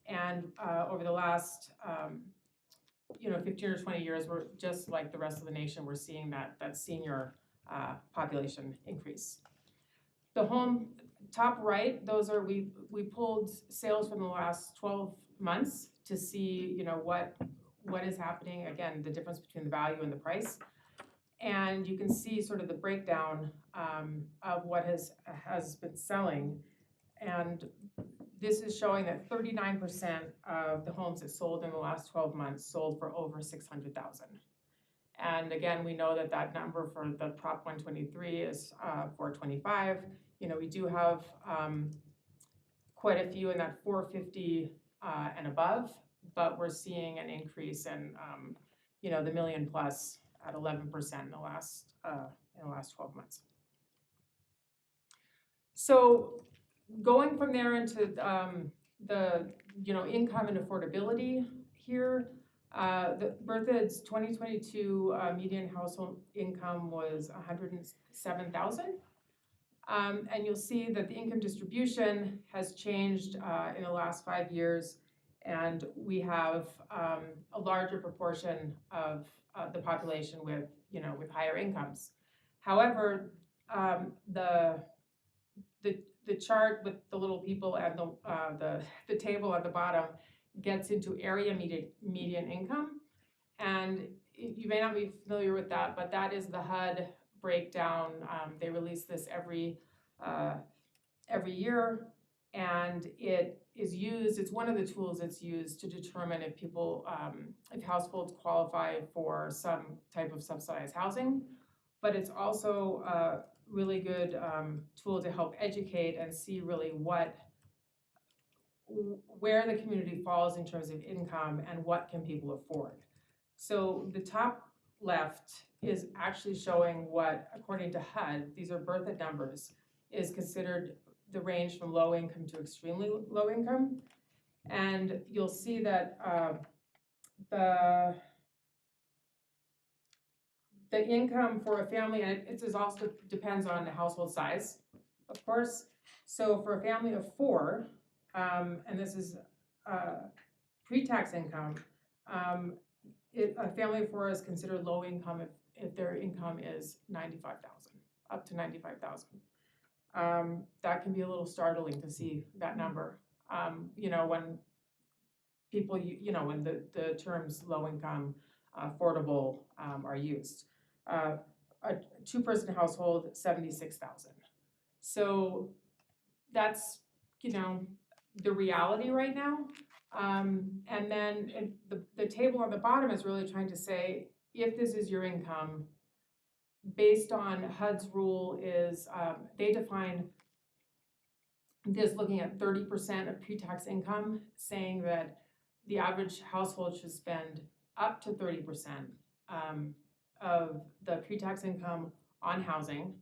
and over the last 15 or 20 years, we're just like the rest of the nation, we're seeing that senior population increase. The home top right, those are, we pulled sales from the last 12 months to see what is happening, again, the difference between the value and the price. And you can see sort of the breakdown of what has been selling. And this is showing that 39% of the homes that sold in the last 12 months sold for over $600,000. And again, we know that number for the Prop 123 is 425. We do have quite a few in that 450 and above, but we're seeing an increase in the million plus at 11% in the last 12 months. So going from there into the income and affordability here, the Berthoud's 2022 median household income was $107,000. And you'll see that the income distribution has changed in the last 5 years, and we have a larger proportion of the population with higher incomes. However, the chart with the little people and the table at the bottom gets into area median income, and you may not be familiar with that, but that is the HUD breakdown. They release this every year, and it is used. It's one of the tools that's used to determine if if households qualify for some type of subsidized housing. But it's also a really good tool to help educate and see really where the community falls in terms of income and what can people afford. So the top left is actually showing what, according to HUD, these are Berthoud numbers, is considered the range from low income to extremely low income. And you'll see that the income for a family, and it also depends on the household size, of course. So for a family of 4, and this is pre-tax income, a family of four is considered low income if their income is 95,000, up to 95,000. That can be a little startling to see that number. You know, when people, when the terms low income, affordable, are used. A two-person household, 76,000. So that's, the reality right now. And then the table on the bottom is really trying to say, if this is your income, based on HUD's rule is, they define this looking at 30% of pre-tax income, saying that the average household should spend up to 30% of the pre-tax income on housing.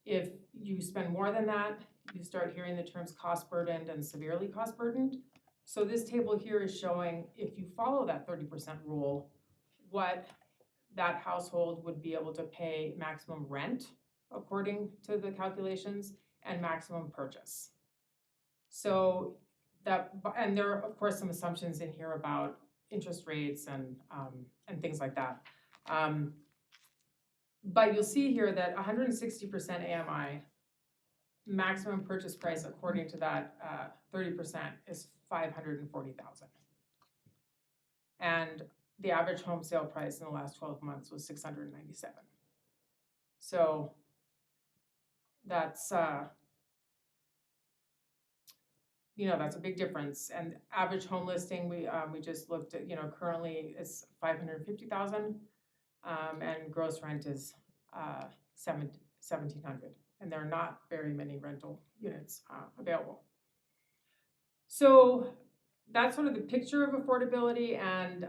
If you spend more than that, you start hearing the terms cost burdened and severely cost burdened. So this table here is showing, if you follow that 30% rule, what that household would be able to pay maximum rent according to the calculations and maximum purchase. So that, and there are of course some assumptions in here about interest rates and things like that. But you'll see here that 160% AMI, maximum purchase price according to that 30% is $540,000. And the average home sale price in the last 12 months was $697,000. So that's, that's a big difference. And average home listing, we just looked at, currently it's $550,000, and gross rent is $1,700. And there are not very many rental units available. So that's sort of the picture of affordability, and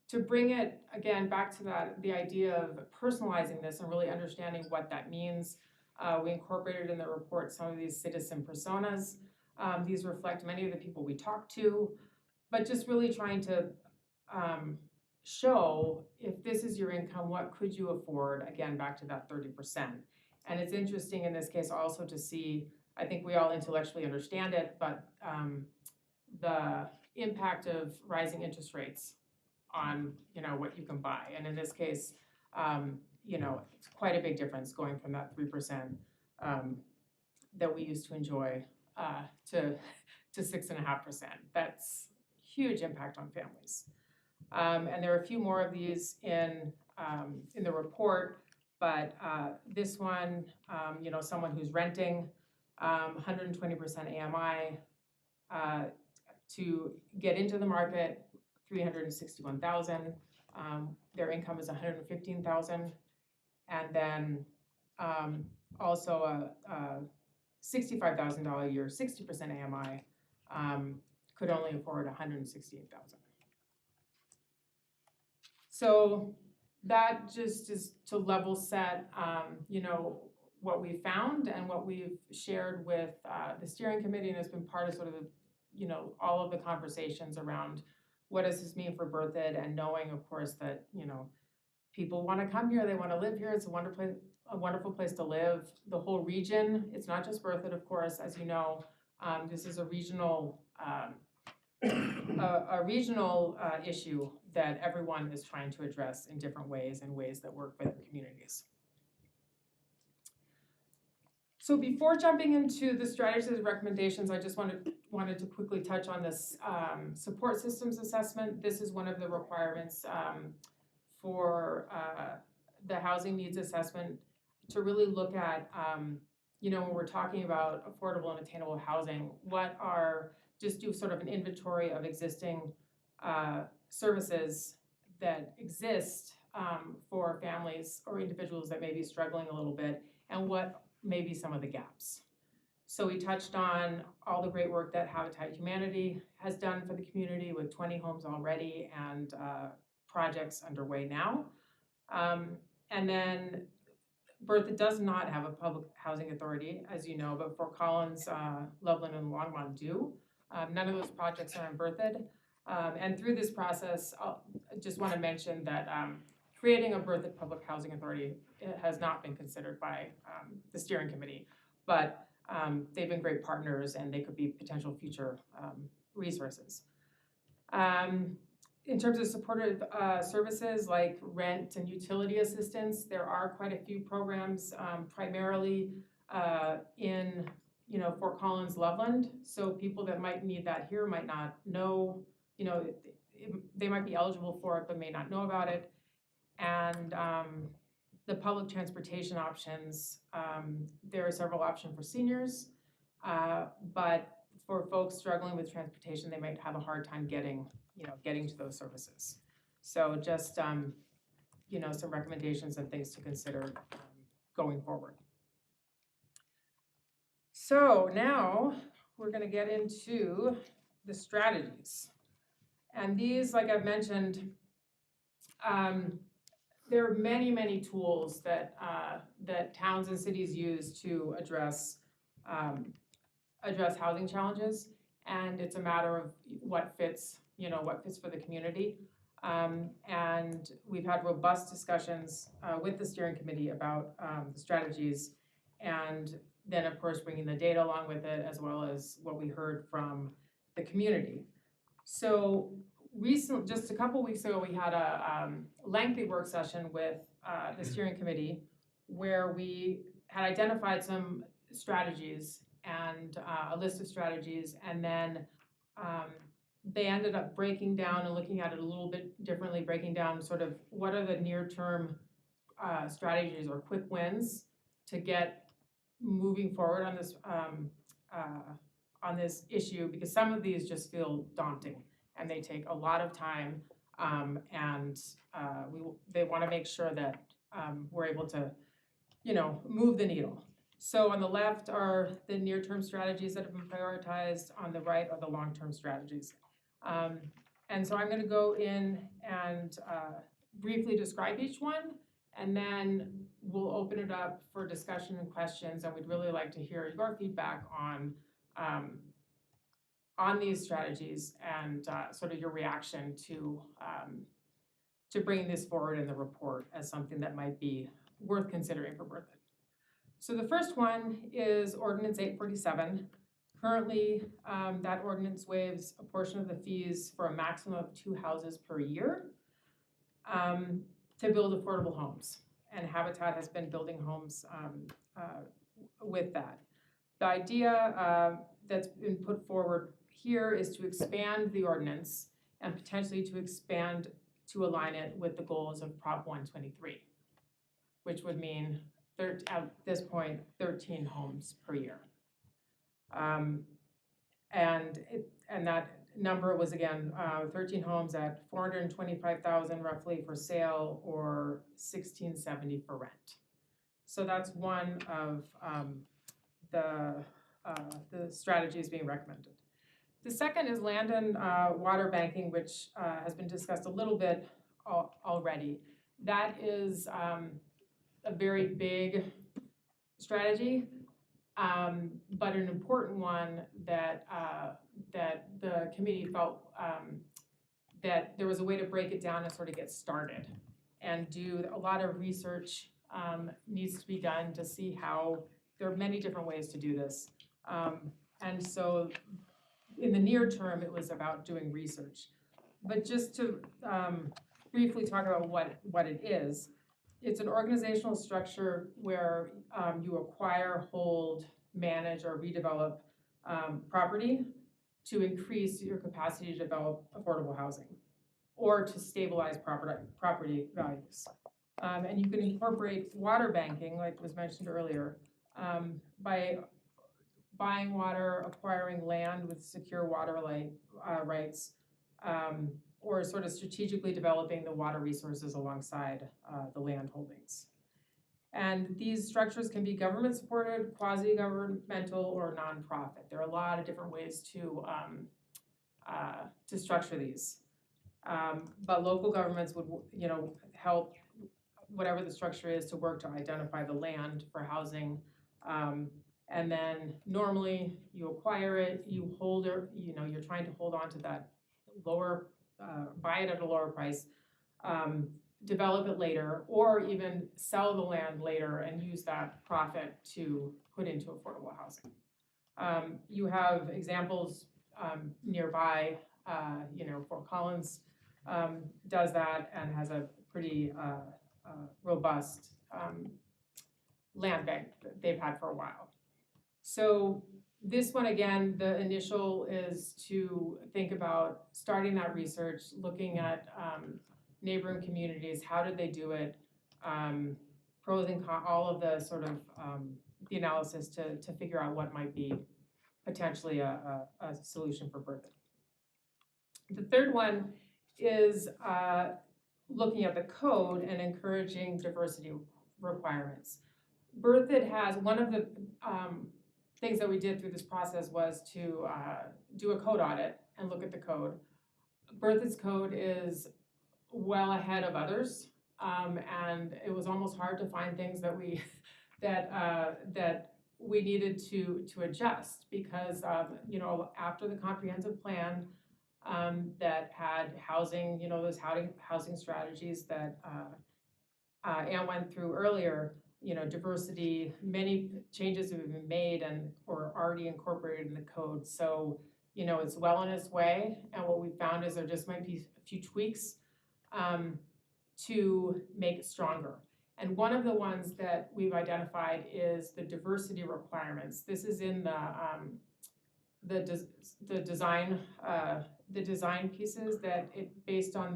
to bring it again back to the idea of personalizing this and really understanding what that means, we incorporated in the report some of these citizen personas. These reflect many of the people we talk to, but just really trying to show, if this is your income, what could you afford? Again, back to that 30%. And it's interesting in this case also to see, I think we all intellectually understand it, but the impact of rising interest rates on, what you can buy. And in this case, it's quite a big difference going from that 3% that we used to enjoy to 6.5%. That's huge impact on families. And there are a few more of these in the report, but this one, someone who's renting, 120% AMI, to get into the market, $361,000. Their income is $115,000, and then also a $65,000 a year, 60% AMI, could only afford $168,000. So that just is to level set, what we found and what we've shared with the steering committee, and it's been part of sort of all of the conversations around what does this mean for Berthoud, and knowing, of course, that people want to come here, they want to live here. It's a wonderful place to live. The whole region, it's not just Berthoud, of course, as you know. This is a regional issue that everyone is trying to address in different ways, in ways that work for their communities. So before jumping into the strategies and recommendations, I just wanted to quickly touch on this support systems assessment. This is one of the requirements for the housing needs assessment, to really look at, when we're talking about affordable and attainable housing, just do sort of an inventory of existing services that exist for families or individuals that may be struggling a little bit, and what may be some of the gaps. So we touched on all the great work that Habitat Humanity has done for the community, with 20 homes already and projects underway now. And then Berthoud does not have a public housing authority, as you know, but Fort Collins, Loveland, and Longmont do. None of those projects are in Berthoud. And through this process, I just want to mention that creating a Berthoud Public Housing Authority has not been considered by the steering committee, but they've been great partners, and they could be potential future resources. in terms of supportive services like rent and utility assistance, there are quite a few programs, primarily in, Fort Collins, Loveland. So people that might need that here might not know, they might be eligible for it but may not know about it. And the public transportation options, there are several options for seniors, but for folks struggling with transportation, they might have a hard time getting to those services. So just, some recommendations and things to consider going forward. So now we're gonna get into the strategies. And these, like I've mentioned, there are many, many tools that, that towns and cities use to address housing challenges. And it's a matter of what fits for the community. And we've had robust discussions with the steering committee about the strategies, and then of course bringing the data along with it, as well as what we heard from the community. So just a couple weeks ago, we had a lengthy work session with the steering committee where we had identified some strategies and a list of strategies, and then they ended up breaking down and looking at it a little bit differently, breaking down sort of what are the near-term strategies or quick wins to get moving forward on this issue, because some of these just feel daunting and they take a lot of time, and they want to make sure that we're able to, move the needle. So on the left are the near-term strategies that have been prioritized. On the right are the long-term strategies. And so I'm going to go in and briefly describe each one, and then we'll open it up for discussion and questions. And we'd really like to hear your feedback on these strategies and sort of your reaction to bringing this forward in the report as something that might be worth considering for Berthoud. So the first one is Ordinance 847. Currently, that ordinance waives a portion of the fees for a maximum of 2 houses per year to build affordable homes. And Habitat has been building homes with that. The idea that's been put forward here is to expand the ordinance and potentially to align it with the goals of Prop 123, which would mean at this point 13 homes per year. And that number was again 13 homes at $425,000 roughly for sale, or $1,670 for rent. So that's one of the strategies being recommended. The second is land and water banking, which has been discussed a little bit already. That is a very big strategy, but an important one that the committee felt that there was a way to break it down and sort of get started and do a lot of research needs to be done to see how there are many different ways to do this. And so in the near term, it was about doing research. But just to briefly talk about what it is, it's an organizational structure where you acquire, hold, manage, or redevelop property to increase your capacity to develop affordable housing or to stabilize property values. And you can incorporate water banking, like was mentioned earlier, by buying water, acquiring land with secure water rights, or sort of strategically developing the water resources alongside the land holdings. And these structures can be government-supported, quasi-governmental, or nonprofit. There are a lot of different ways to structure these. But local governments would, help, whatever the structure is, to work to identify the land for housing. And then normally you acquire it, you hold it, you're trying to hold on to that lower, buy it at a lower price, develop it later, or even sell the land later and use that profit to put into affordable housing. You have examples nearby, Fort Collins does that and has a pretty robust land bank that they've had for a while. So this one, again, the initial is to think about starting that research, looking at neighboring communities, how did they do it, pros and cons, all of the sort of the analysis to figure out what might be potentially a solution for Berthoud. The third one is looking at the code and encouraging diversity requirements. Berthoud has, one of the things that we did through this process was to do a code audit and look at the code. Berthoud's code is well ahead of others, and it was almost hard to find things that we that we needed to adjust because you know, after the comprehensive plan that had housing, you know, those housing strategies that Ann went through earlier, you know, diversity, many changes have been made and or already incorporated in the code. So, you know, it's well on its way. And what we found is there just might be a few tweaks to make it stronger. And one of the ones that we've identified is the diversity requirements. This is in the design pieces that it based on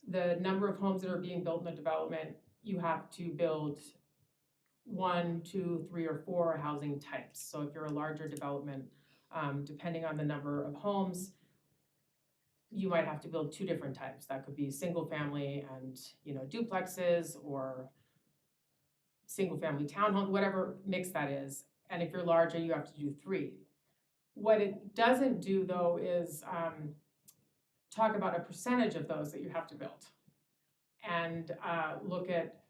the number of homes that are being built in the development. You have to build 1, 2, 3, or 4 housing types. So if you're a larger development, depending on the number of homes, you might have to build 2 different types. That could be single family and, you know, duplexes or single family townhome, whatever mix that is. And if you're larger, you have to do 3. What it doesn't do though is talk about a percentage of those that you have to build and look at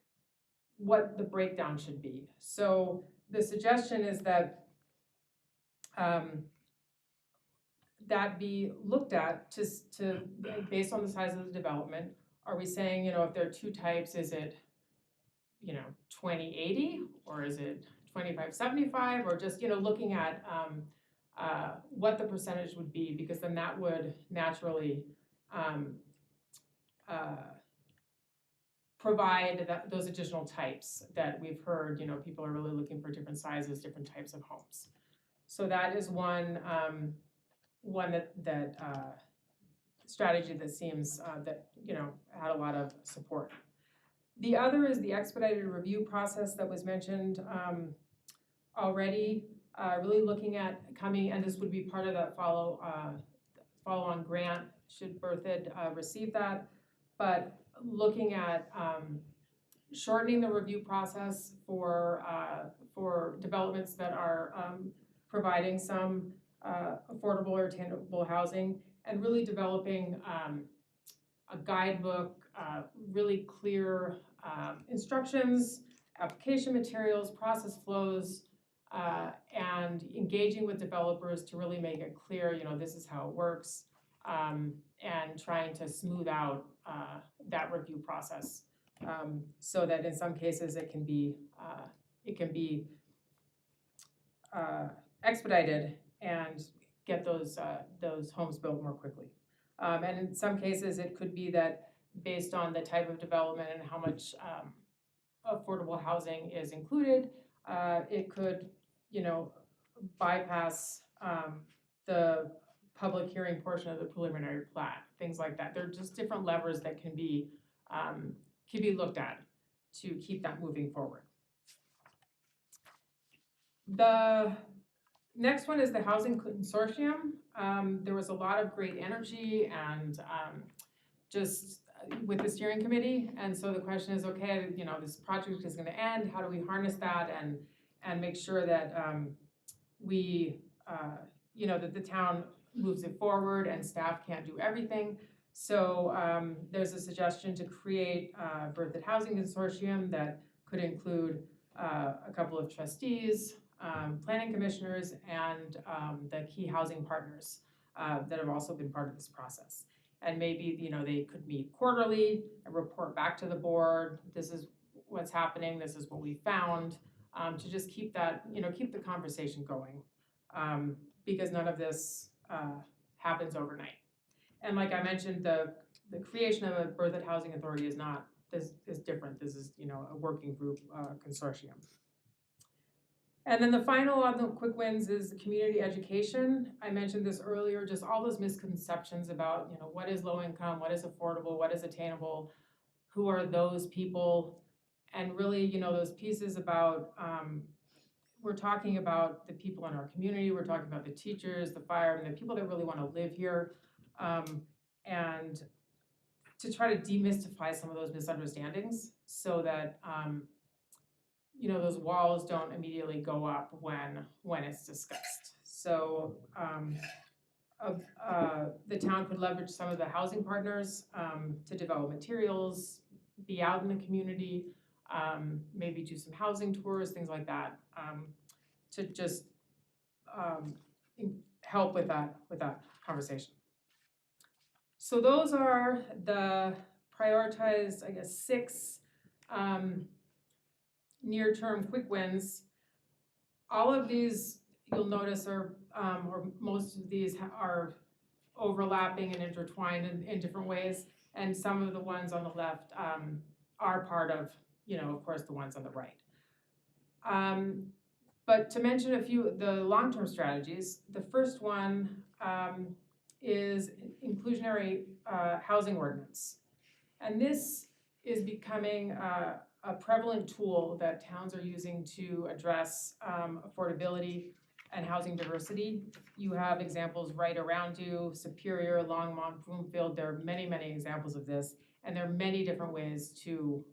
what the breakdown should be. So the suggestion is that that be looked at to based on the size of the development. Are we saying, you know, if there are 2 types, is it, you know, 20/80 or is it 25/75 or just, you know, looking at what the percentage would be, because then that would naturally provide those additional types that we've heard, you know, people are really looking for different sizes, different types of homes. So that is one strategy that seems that, you know, had a lot of support. The other is the expedited review process that was mentioned already, really looking at coming, and this would be part of that follow-on grant should Berthoud receive that, but looking at shortening the review process for developments that are providing some affordable or attainable housing, and really developing a guidebook, really clear instructions, application materials, process flows, and engaging with developers to really make it clear, you know, this is how it works, and trying to smooth out that review process, so that in some cases it can be expedited and get those homes built more quickly. And in some cases, it could be that based on the type of development and how much affordable housing is included, it could, you know, bypass the public hearing portion of the preliminary plat, things like that. There are just different levers that can be looked at to keep that moving forward. The next one is the Housing Consortium. There was a lot of great energy and just with the steering committee. And so the question is, okay, you know, this project is gonna end. How do we harness that and make sure that we, you know, that the town moves it forward and staff can't do everything. So there's a suggestion to create a Berthoud Housing Consortium that could include a couple of trustees, planning commissioners, and the key housing partners that have also been part of this process. And maybe, you know, they could meet quarterly and report back to the board. This is what's happening. This is what we found, to just keep that, you know, keep the conversation going, because none of this happens overnight. And like I mentioned, the creation of a Berthoud Housing Authority is not, this is different. This is, you know, a working group consortium. And then the final on the quick wins is community education. I mentioned this earlier, just all those misconceptions about, you know, what is low income, what is affordable, what is attainable, who are those people, and really, you know, those pieces about, we're talking about the people in our community, we're talking about the teachers, the firemen, the people that really want to live here, and to try to demystify some of those misunderstandings so that, you know, those walls don't immediately go up when it's discussed. So the town could leverage some of the housing partners to develop materials, be out in the community, maybe do some housing tours, things like that, to just help with that conversation. So those are the prioritized, I guess, 6 near-term quick wins. All of these, you'll notice, are, or most of these are overlapping and intertwined in different ways, and some of the ones on the left are part of, you know, of course, the ones on the right. But to mention a few, the long-term strategies, the first one is inclusionary housing ordinance. And this is becoming a prevalent tool that towns are using to address affordability and housing diversity. You have examples right around you, Superior, Longmont, Broomfield. There are many, many examples of this, and there are many different ways to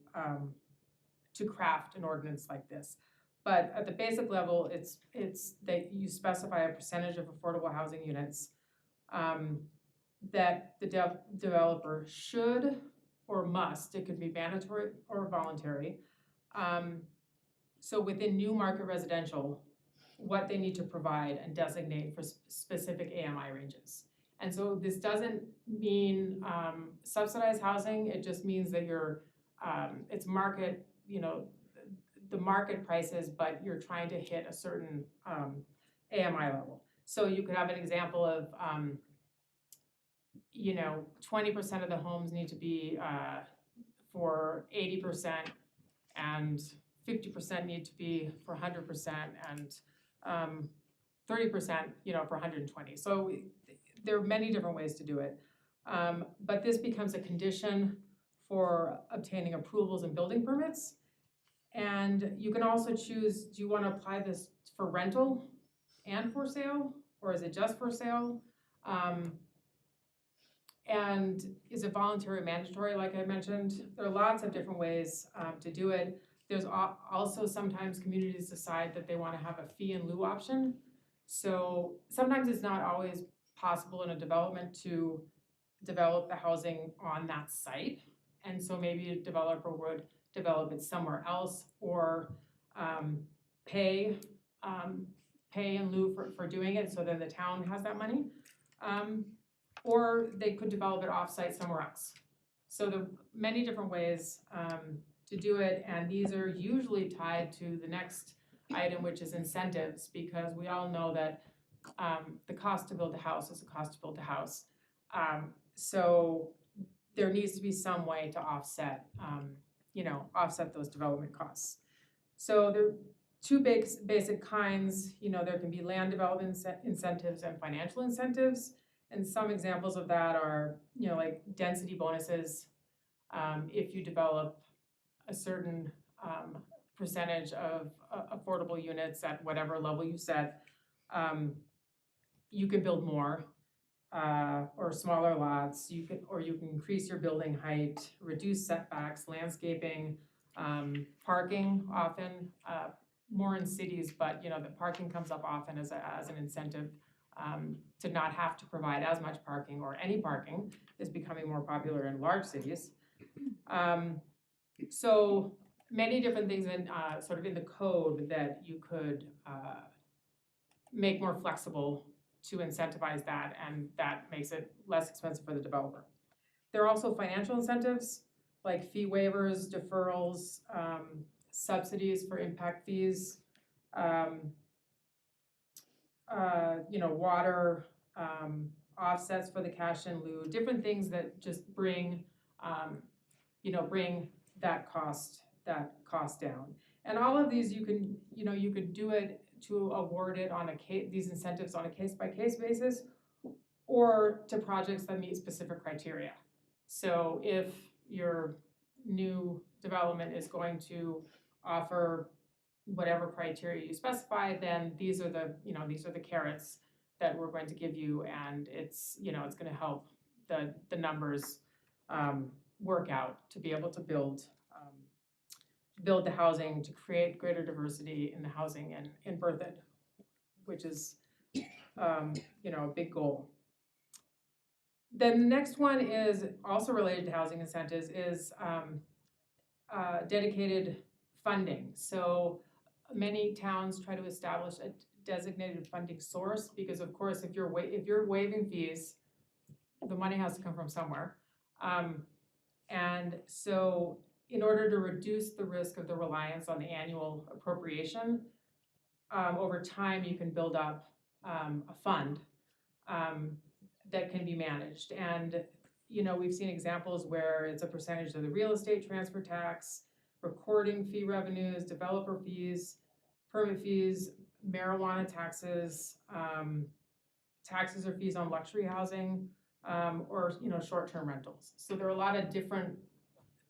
craft an ordinance like this. But at the basic level, it's that you specify a percentage of affordable housing units that the developer should or must, it could be mandatory or voluntary. So within new market residential, what they need to provide and designate for specific AMI ranges. And so this doesn't mean subsidized housing, it just means that you're, it's market, you know, the market prices, but you're trying to hit a certain AMI level. So you could have an example of, you know, 20% of the homes need to be for 80%, and 50% need to be for 100%, and 30%, you know, for 120. So there are many different ways to do it. But this becomes a condition for obtaining approvals and building permits. And you can also choose, do you want to apply this for rental and for sale, or is it just for sale? And is it voluntary or mandatory, like I mentioned? There are lots of different ways to do it. There's also sometimes communities decide that they want to have a fee in lieu option. So sometimes it's not always possible in a development to develop the housing on that site. And so maybe a developer would develop it somewhere else, or pay in lieu for doing it, so then the town has that money. Or they could develop it offsite somewhere else. So there are many different ways to do it, and these are usually tied to the next item, which is incentives, because we all know that the cost to build a house is the cost to build a house. So there needs to be some way to offset, you know, offset those development costs. So there are 2 basic kinds. You know, there can be land development incentives and financial incentives. And some examples of that are, you know, like density bonuses. If you develop a certain percentage of affordable units at whatever level you set, you can build more or smaller lots. You can increase your building height, reduce setbacks, landscaping, parking often, more in cities, but you know, the parking comes up often as an incentive. To not have to provide as much parking, or any parking, is becoming more popular in large cities. So many different things in sort of in the code that you could make more flexible to incentivize that, and that makes it less expensive for the developer. There are also financial incentives like fee waivers, deferrals, subsidies for impact fees, you know, water, offsets for the cash in lieu, different things that just bring, bring that cost down. And all of these, you could do it to award it on these incentives on a case-by-case basis, or to projects that meet specific criteria. So if your new development is going to offer whatever criteria you specify, then these are the carrots that we're going to give you, and it's gonna help the numbers work out to be able to build the housing, to create greater diversity in the housing in Berthoud, which is a big goal. Then the next one is also related to housing incentives, is dedicated funding. So many towns try to establish a designated funding source, because of course, if you're waiving fees, the money has to come from somewhere. And so in order to reduce the risk of the reliance on the annual appropriation, over time, you can build up a fund that can be managed. And, we've seen examples where it's a percentage of the real estate transfer tax, recording fee revenues, developer fees, permit fees, marijuana taxes, taxes or fees on luxury housing, or, short-term rentals. So there are a lot of different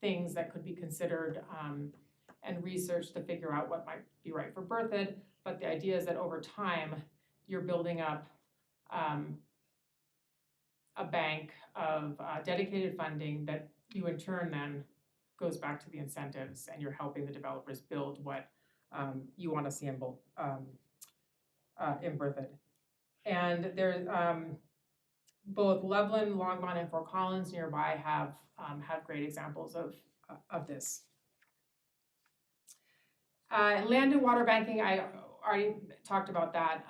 things that could be considered and researched to figure out what might be right for Berthoud. But the idea is that over time, you're building up a bank of dedicated funding that you in turn then goes back to the incentives, and you're helping the developers build what you want to see in Berthoud. And there's both Loveland, Longmont, and Fort Collins nearby have great examples of this. Land and water banking, I already talked about that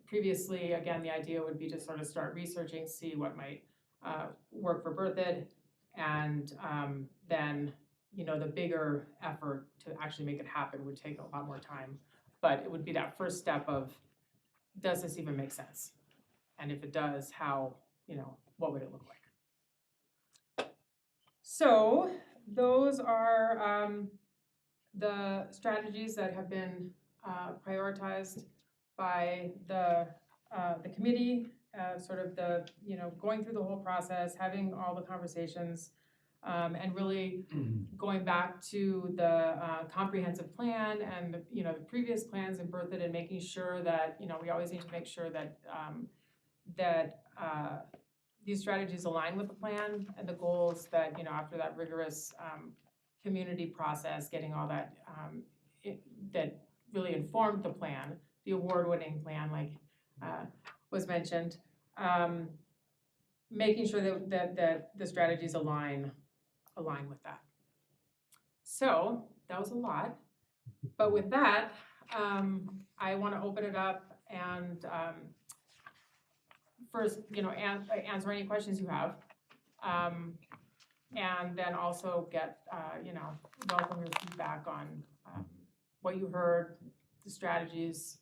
previously. Again, the idea would be to sort of start researching, see what might work for Berthoud, and then the bigger effort to actually make it happen would take a lot more time. But it would be that first step of, does this even make sense? And if it does, how, what would it look like? So those are the strategies that have been prioritized by the committee, sort of going through the whole process, having all the conversations, and really going back to the comprehensive plan and the previous plans in Berthoud, and making sure that we always need to make sure that these strategies align with the plan and the goals, that after that rigorous community process, getting all that that really informed the plan, the award-winning plan, like was mentioned, making sure that the strategies align with that. So that was a lot, but with that, I want to open it up and first, answer any questions you have, and then also get, welcome your feedback on what you heard, the strategies,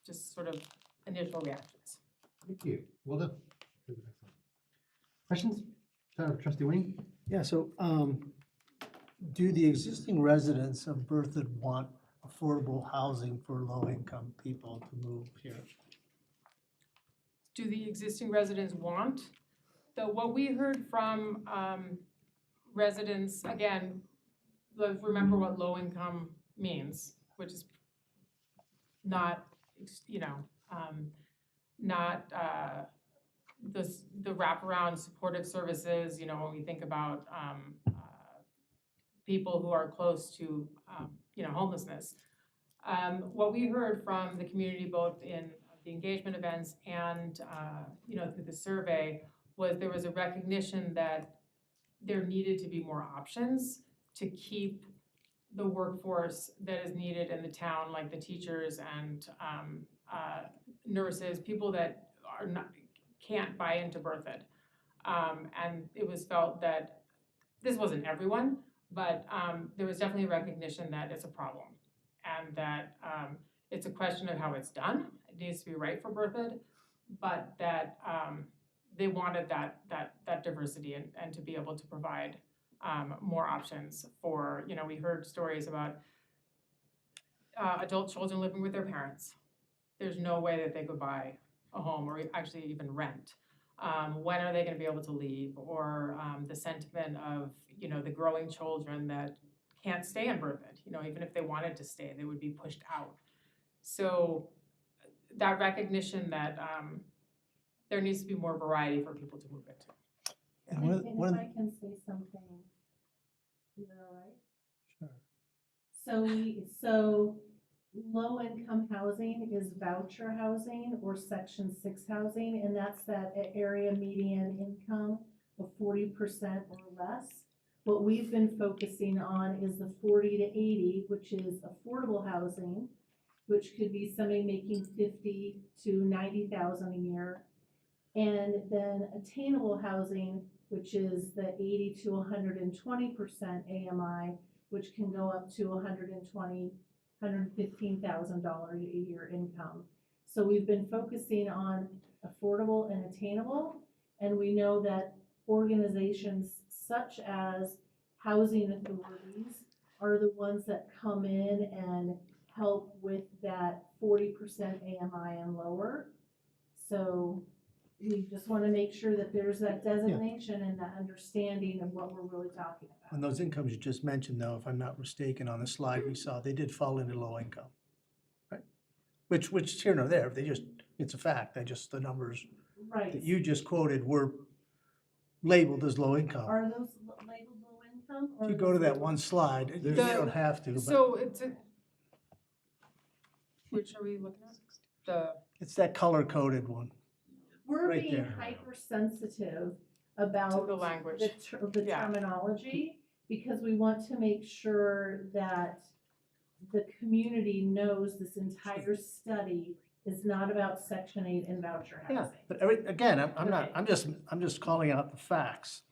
just sort of initial reactions. Thank you. Well done. Questions? Trustee Wing? Yeah, so, do the existing residents of Berthoud want affordable housing for low-income people to move here? Do the existing residents want? What we heard from residents, again, let's remember what low income means, which is not, not the wraparound supportive services, when we think about people who are close to, homelessness. What we heard from the community, both in the engagement events and, through the survey, was there was a recognition that there needed to be more options to keep the workforce that is needed in the town, like the teachers and nurses, people that can't buy into Berthoud. And it was felt that this wasn't everyone, but there was definitely a recognition that it's a problem, and that it's a question of how it's done. It needs to be right for Berthoud, but that, they wanted that diversity and to be able to provide, more options for, we heard stories about, adult children living with their parents. There's no way that they could buy a home or actually even rent. When are they gonna be able to leave? Or, the sentiment of, the growing children that can't stay in Berthoud, even if they wanted to stay, they would be pushed out. So that recognition that, there needs to be more variety for people to move into. And And one of- and one if of I the- can say something, is that all right? Sure. So low-income housing is voucher housing or section 6 housing, and that's that area median income of 40% or less. What we've been focusing on is the 40 to 80, which is affordable housing, which could be somebody making 50 to 90,000 a year. And then attainable housing, which is the 80 to 120% AMI, which can go up to $115,000 a year income. So we've been focusing on affordable and attainable, and we know that organizations such as housing authorities are the ones that come in and help with that 40% AMI and lower. So we just want to make sure that there's that designation and that understanding of what we're really talking about. And those incomes you just mentioned, though, if I'm not mistaken, on the slide we saw, they did fall into low income, right? Which here nor there, it's a fact, the numbers Right. that you just quoted were labeled as low income. Are those labeled low income? If or you are go to those that labeled- one slide, you The- don't have to, but So which are we looking at? it's that color-coded one. We're right being there. hypersensitive about To the language. the Yeah. terminology, because we want to make sure that the community knows this entire study is not about Section 8 and voucher Yeah, housing. but again, I'm not, Okay. I'm just calling out the facts.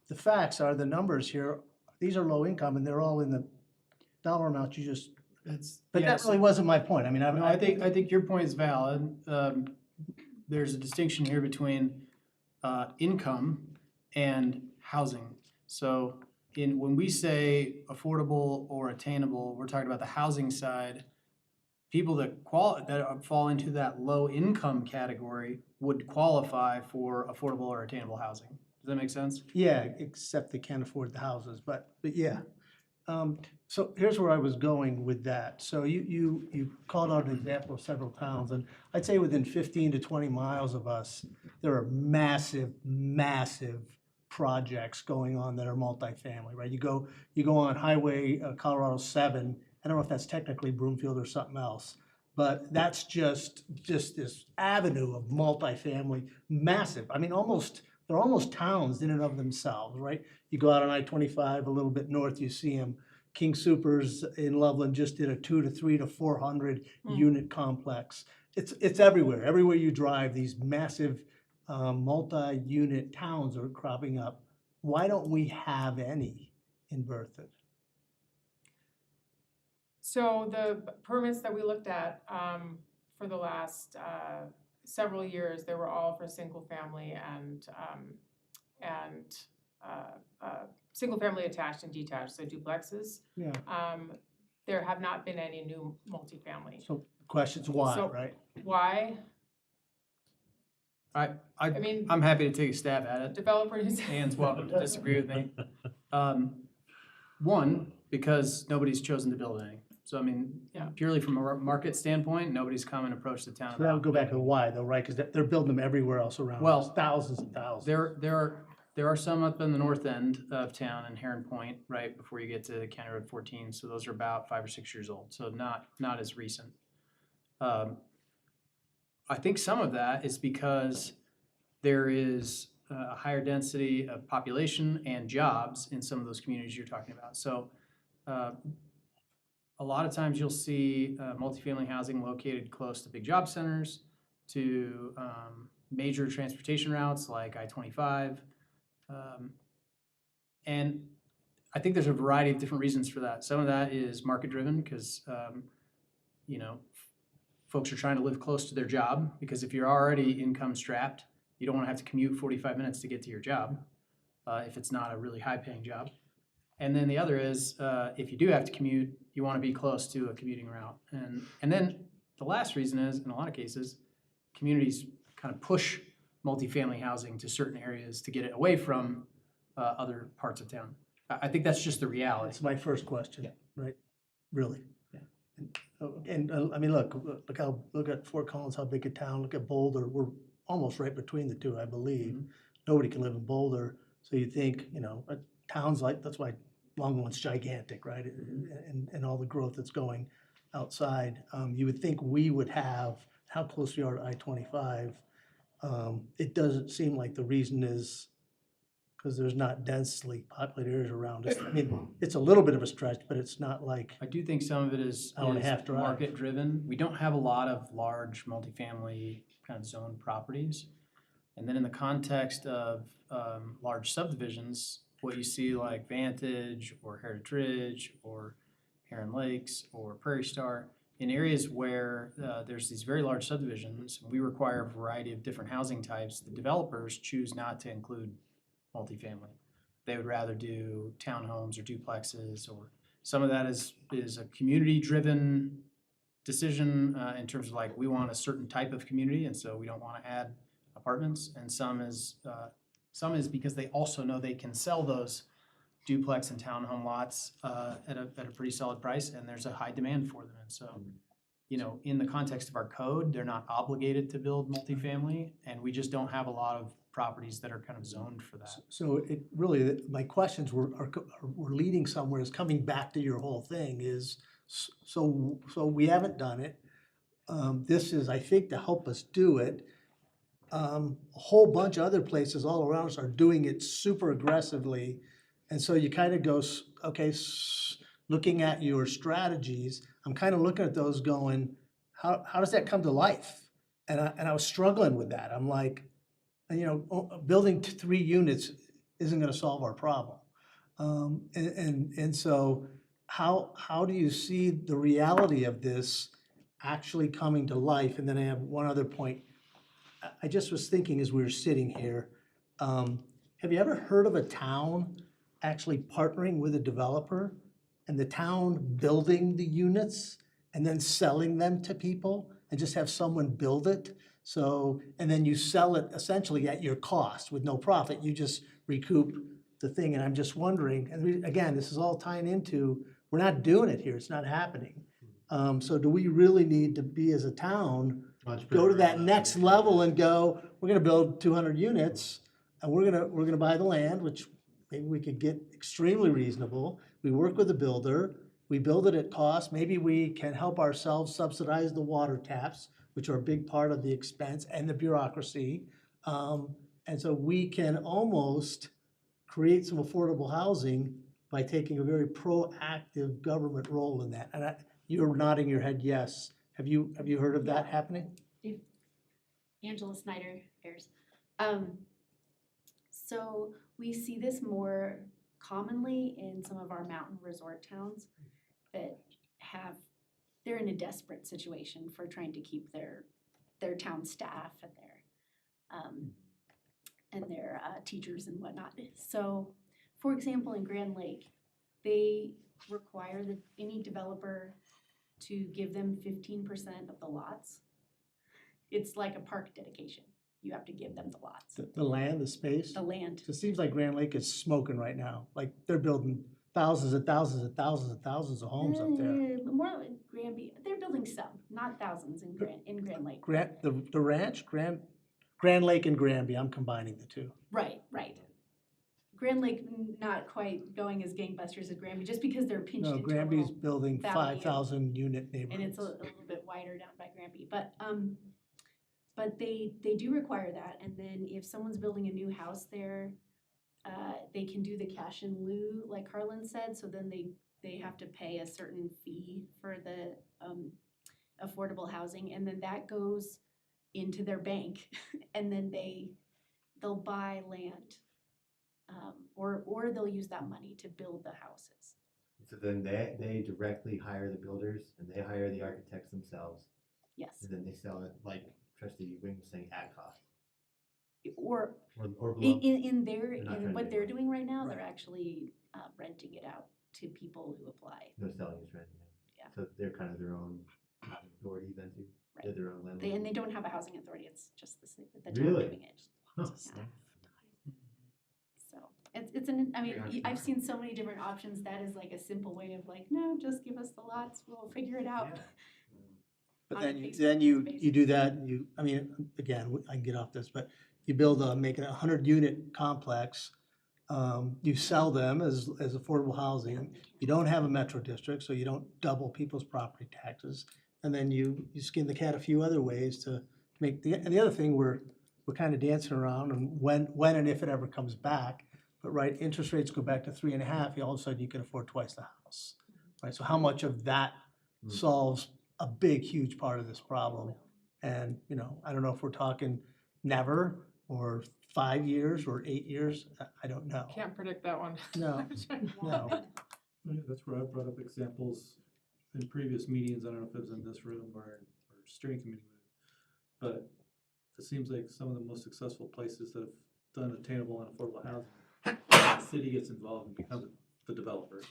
The facts are the numbers here, these are low income and they're all in the dollar amount you just, but that really wasn't my point. I mean, No, I think your point is valid. There's a distinction here between income and housing. So when we say affordable or attainable, we're talking about the housing side. People that fall into that low income category would qualify for affordable or attainable housing. Does that make sense? yeah, except they can't afford the houses, but yeah. So here's where I was going with that. So you called out an example of several towns, and I'd say within 15 to 20 miles of us, there are massive projects going on that are multifamily, right? You go on Highway Colorado 7, I don't know if that's technically Broomfield or something else, but that's just this avenue of multifamily, massive. I mean, they're almost towns in and of themselves, right? You go out on I-25 a little bit north, you see them. King Soopers in Loveland just did a 200 to 300 to 400 unit complex. It's everywhere. Everywhere you drive, these massive multi-unit towns are cropping up. Why don't we have any in Berthoud? So the permits that we looked at, for the last, several years, they were all for single family and single family attached and detached, so duplexes. Yeah. There have not been any new multifamily. So the question's why, So- right? Why? I mean, I'm happy to take a stab at it. developers. Ann's welcome to disagree with me. One, because nobody's chosen to build any. So I mean, Yeah. purely from a market standpoint, nobody's come and approached the town. So that would go about back to the why though, right? Because they're building them everywhere else around Well, us, thousands and thousands. There are some up in the north end of town in Heron Point, right before you get to County Road 14. So those are about 5 or 6 years old, so not as recent. I think some of that is because there is a higher density of population and jobs in some of those communities you're talking about. So a lot of times you'll see multifamily housing located close to big job centers, to major transportation routes like I-25. And I think there's a variety of different reasons for that. Some of that is market driven because, folks are trying to live close to their job, because if you're already income strapped, you don't want to have to commute 45 minutes to get to your job, if it's not a really high-paying job. And then the other is, if you do have to commute, you want to be close to a commuting route. And then the last reason is, in a lot of cases, communities kind of push multifamily housing to certain areas to get it away from other parts of town. I think that's just the reality. That's my first question, Yeah. right? Really? Yeah. I mean, look at Fort Collins, how big a town, look at Boulder, we're almost right between the two, I believe. Mhm. Nobody can live in Boulder, so you think, towns like, that's why Longmort's gigantic, right? And all the growth that's going outside. You would think we would have, how close we are to I-25. It doesn't seem like the reason is because there's not densely populated areas around us. I mean, it's a little bit of a stretch, but it's not like, I do think some of it is Hour and a half drive. market driven. We don't have a lot of large multifamily kind of zone properties. And then in the context of large subdivisions, what you see like Vantage or Heritage Ridge or Heron Lakes or Prairie Star, in areas where there's these very large subdivisions, we require a variety of different housing types. The developers choose not to include multifamily. They would rather do townhomes or duplexes, or some of that is a community-driven decision in terms of like, we want a certain type of community, and so we don't want to add apartments. And some is because they also know they can sell those duplex and townhome lots at a pretty solid price, and there's a high demand for them. And so, in the context of our code, they're not obligated to build multifamily, and we just don't have a lot of properties that are kind of zoned for that. so it really, my questions were leading somewhere, is coming back to your whole thing is, so we haven't done it. This is, I think, to help us do it. A whole bunch of other places all around us are doing it super aggressively. And so you kind of go, okay, looking at your strategies, I'm kind of looking at those going, how does that come to life? And I was struggling with that. I'm like, building 3 units isn't going to solve our problem. And so how do you see the reality of this actually coming to life? And then I have one other point. I just was thinking as we were sitting here, have you ever heard of a town actually partnering with a developer and the town building the units and then selling them to people and just have someone build it? So, and then you sell it essentially at your cost with no profit. You just recoup the thing. And I'm just wondering, and again, this is all tying into, we're not doing it here. It's not happening. So do we really need to be, as a town, go to that next level and go, we're gonna build 200 units and we're gonna buy the land, which maybe we could get extremely reasonable. We work with the builder, we build it at cost. Maybe we can help ourselves subsidize the water taps, which are a big part of the expense and the bureaucracy. And so we can almost create some affordable housing by taking a very proactive government role in that. And you're nodding your head yes. Have you heard of that happening? Angela Snyder Ayers. So we see this more commonly in some of our mountain resort towns that they're in a desperate situation for trying to keep their town staff and their teachers and whatnot. So, for example, in Grand Lake, they require that any developer to give them 15% of the lots. It's like a park dedication. You have to give them the lots, The land, the space? the land. So it seems like Grand Lake is smoking right now. Like they're building thousands and thousands and thousands and thousands of homes up there. More like Granby, they're building some, not thousands in Grand Lake. The ranch, Grand Lake and Granby, I'm combining the two. Right. Grand Lake not quite going as gangbusters as Granby, just because they're pinched No, into a Granby's little building valley 5,000 unit and it's neighborhoods. a little bit wider down by Granby, but they do require that, and then if someone's building a new house there, they can do the cash in lieu, like Harlan said, so then they have to pay a certain fee for the affordable housing, and then that goes into their bank, and then they'll buy land, or they'll use that money to build the houses. So then they directly hire the builders and they hire the architects themselves. Yes. And then they sell it like Trustee Wing was saying at cost. Or Or below. in their, They're not trying in to what make they're money. doing right now, they're Right. actually renting it out to people who apply. No selling is renting it. Yeah. So they're kind of their own housing authority then too. They're Right. their own landlord. And they don't have a housing authority, it's just the town Really? doing it. Huh. Yeah. So it's an, I mean, Very I've seen so many different options. That is like a simple way of like, no, just give us the lots, we'll figure it out. But On a then case-by-case you basis. do that, and you, I mean, again, I can get off this, but you build make it a 100-unit complex. You sell them as affordable housing. You don't have a metro district, so you don't double people's property taxes. And then you skin the cat a few other ways to make and the other thing we're kind of dancing around, and when and if it ever comes back. But right, interest rates go back to 3.5, all of a sudden you can afford twice the house. Right, so how much of that solves a big, huge part of this problem? And, you know, I don't know if we're talking never or 5 years or 8 years, I don't know. Can't predict that one. No, no. Yeah, that's where I brought up examples in previous meetings. I don't know if it was in this room or steering committee meeting. But it seems like some of the most successful places that have done attainable and affordable housing, the city gets involved and becomes the developer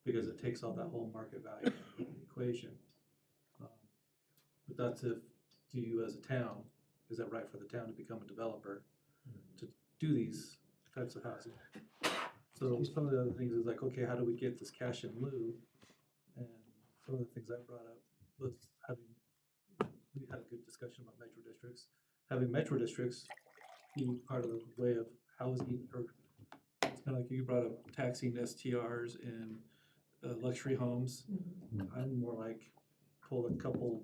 because it takes all that whole market value out of the equation. But that's if, do you as a town, is that right for the town to become a developer to do these types of housing? So some of the other things is like, okay, how do we get this cash in lieu? And some of the things I brought up was we had a good discussion about metro districts. Having metro districts be part of the way of housing, or it's kind of like you brought up taxing STRs and luxury homes. I'm more like pull a couple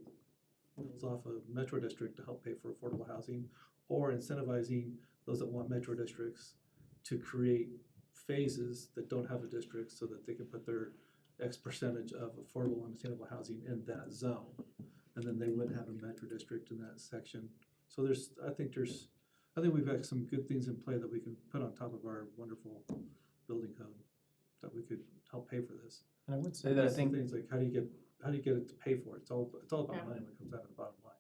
wheels off a metro district to help pay for affordable housing, or incentivizing those that want metro districts to create phases that don't have a district so that they can put their X percentage of affordable and attainable housing in that zone. And then they wouldn't have a metro district in that section. So I think we've got some good things in play that we can put on top of our wonderful building code that we could help pay for this. And I would say that I That's the think things like how do you get it to pay for it? It's all about Yeah. money when it comes out of the bottom line.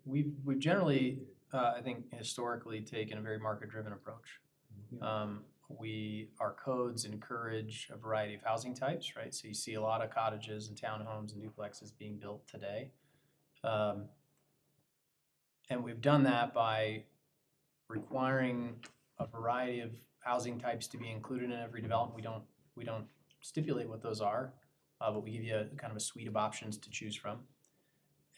we've generally, I think historically taken a very market-driven approach. Our codes encourage a variety of housing types, right? So you see a lot of cottages and townhomes and duplexes being built today. And we've done that by requiring a variety of housing types to be included in every development. We don't stipulate what those are, but we give you kind of a suite of options to choose from.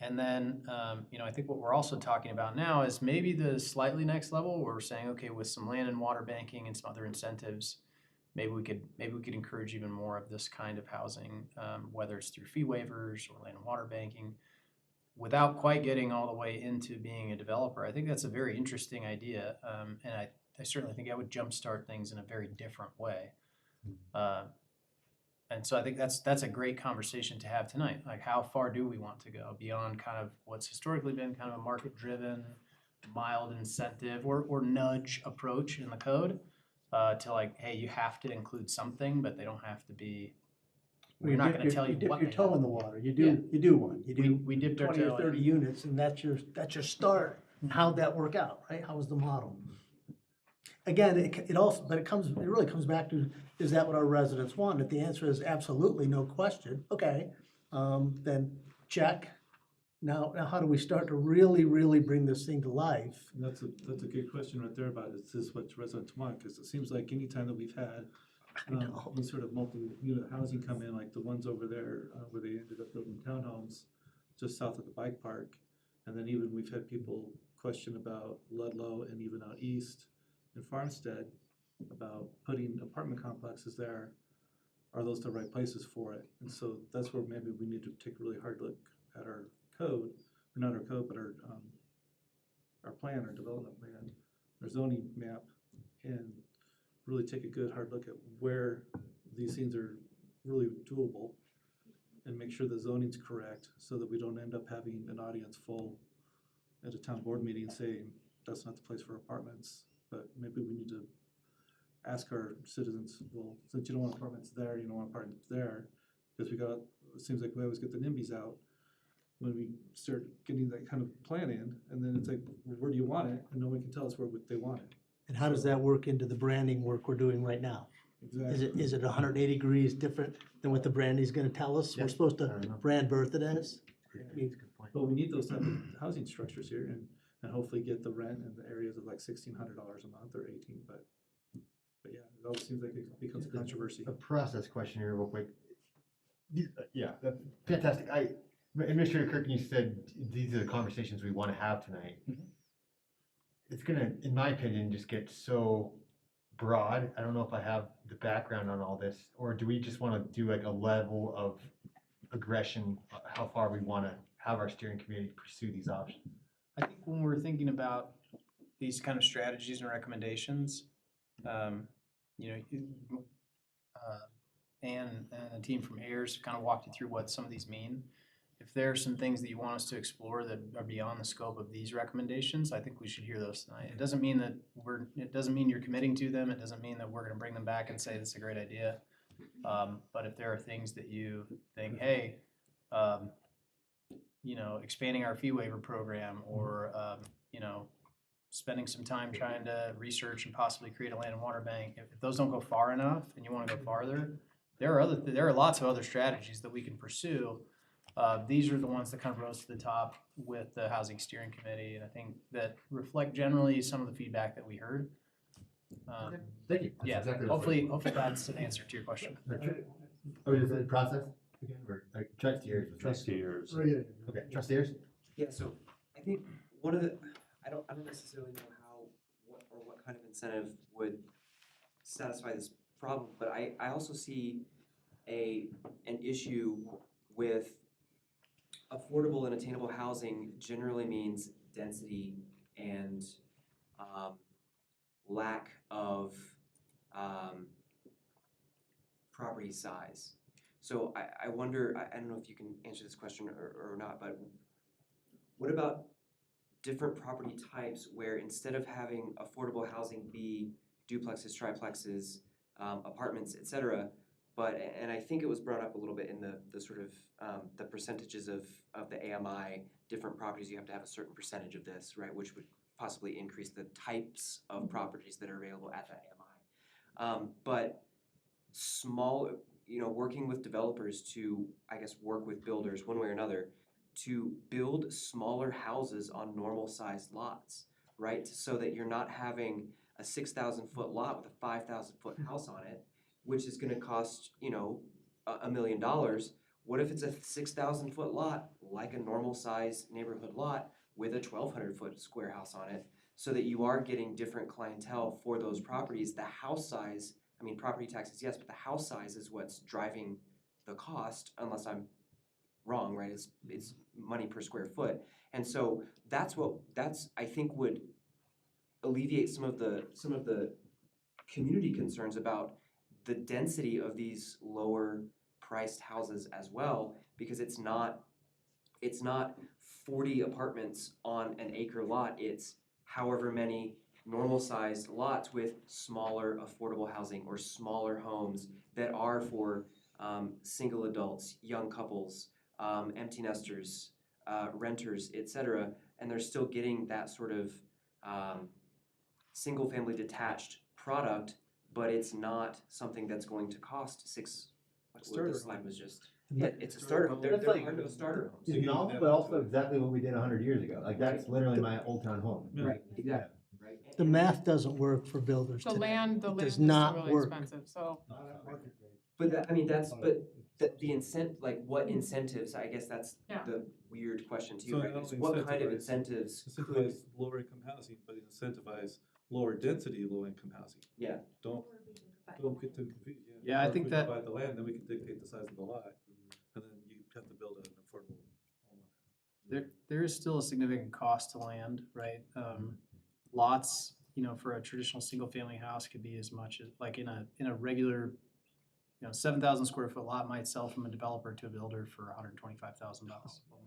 And then, I think what we're also talking about now is maybe the slightly next level where we're saying, okay, with some land and water banking and some other incentives, maybe we could encourage even more of this kind of housing, whether it's through fee waivers or land and water banking, without quite getting all the way into being a developer. I think that's a very interesting idea, and I certainly think I would jumpstart things in a very different way. And so I think that's a great conversation to have tonight. Like, how far do we want to go beyond kind of what's historically been kind of a market-driven, mild incentive or nudge approach in the code, to like, hey, you have to include something, but they don't have to be. We're not going to tell you dip what your they toe have in the to be. water. You do one. You do We dipped our 20 or toe in 30 it. units, and that's your start. And how'd that work out, right? How was the model? Again, it really comes back to, is that what our residents want? If the answer is absolutely, no question, okay, then check. Now how do we start to really, really bring this thing to life? And that's a good question right there about is this what residents want? Because it seems like any time that we've had any sort of multi-unit housing come in, like the ones over there where they ended up building townhomes just south of the bike park, and then even we've had people question about Ludlow and even out east in Farmstead about putting apartment complexes there. Are those the right places for it? And so that's where maybe we need to take a really hard look at our code, or not our code, but our plan, our development plan, our zoning map, and really take a good hard look at where these things are really doable and make sure the zoning's correct so that we don't end up having an audience full at a town board meeting saying that's not the place for apartments. But maybe we need to ask our citizens, well, since you don't want apartments there, you don't want apartments there, because it seems like we always get the NIMBYs out. when we start getting that kind of plan in, and then it's like, well, where do you want it? And no one can tell us where they want it. And how does that work into the branding work we're doing right now? Exactly. Is it 180 degrees different than what the branding's gonna tell us? We're Yeah. supposed to brand Berthoud as? But we need those type of housing structures here and hopefully get the rent in the areas of like $1,600 a month or 18, but yeah, it always seems like it becomes a controversy. A process question here real quick. Yeah, that's fantastic. Administrator Kirk, you said these are the conversations we want to have tonight. It's gonna, in my opinion, just get so broad. I don't know if I have the background on all this, or do we just want to do like a level of aggression, how far we want to have our steering committee pursue these options? I think when we're thinking about these kind of strategies and recommendations, you know, Ann and the team from AIRS kind of walked you through what some of these mean. If there are some things that you want us to explore that are beyond the scope of these recommendations, I think we should hear those tonight. It doesn't mean that it doesn't mean you're committing to them. It doesn't mean that we're gonna bring them back and say this is a great idea. But if there are things that you think, hey, you know, expanding our fee waiver program or, you know, spending some time trying to research and possibly create a land and water bank, if those don't go far enough and you wanna go farther, there are lots of other strategies that we can pursue. These are the ones that kind of rose to the top with the Housing Steering Committee, and I think that reflect generally some of the feedback that we heard. Thank you. That's Yeah, exactly what I was hopefully looking that's an answer to your question. Oh, is it process again, or trustees? Trustees. Okay, trustees? Yeah, so I think one of the, I don't necessarily know what kind of incentive would satisfy this problem, but I also see an issue with affordable and attainable housing generally means density and lack of property size. So I wonder, I don't know if you can answer this question or not, but what about different property types where instead of having affordable housing be duplexes, triplexes, apartments, et cetera, but, and I think it was brought up a little bit in the sort of, the percentages of the AMI, different properties, you have to have a certain percentage of this, right, which would possibly increase the types of properties that are available at that AMI. But small, you know, working with developers to, I guess, work with builders one way or another to build smaller houses on normal sized lots, right? So that you're not having a 6,000 foot lot with a 5,000 foot house on it, which is gonna cost, you know, $1 million. What if it's a 6,000 foot lot, like a normal size neighborhood lot with a 1,200 foot square house on it, so that you are getting different clientele for those properties? The house size, I mean, property taxes, yes, but the house size is what's driving the cost, unless I'm wrong, right? It's money per square foot. And so that's I think would alleviate some of the community concerns about the density of these lower priced houses as well, because it's not 40 apartments on an acre lot, it's however many normal sized lots with smaller affordable housing or smaller homes that are for single adults, young couples, empty nesters, renters, etc. And they're still getting that sort of single family detached product, but it's not something that's going to cost what the slide was just. Yeah, it's a starter home. There are no starter homes. It's novel, but also exactly what we did 100 years ago. Like, that's literally my old town home. Right, exactly, right. The math doesn't work for builders The today. land It does is not really work. expensive, so. But the incent, like what incentives, I guess that's Yeah. the weird question too, So right? not Is only what kind of incentivize- incentives could, Incentivize lower income housing, but incentivize lower density low income housing. yeah, Don't get them confused, yeah. Yeah, I Or if think we that- provide the land, then we can dictate the size of the lot, and then you have to build an affordable home. There is still a significant cost to land, right? Lots, you know, for a traditional single-family house could be as much as, like in a regular, you know, 7,000 square foot lot might sell from a developer to a builder for $125,000 or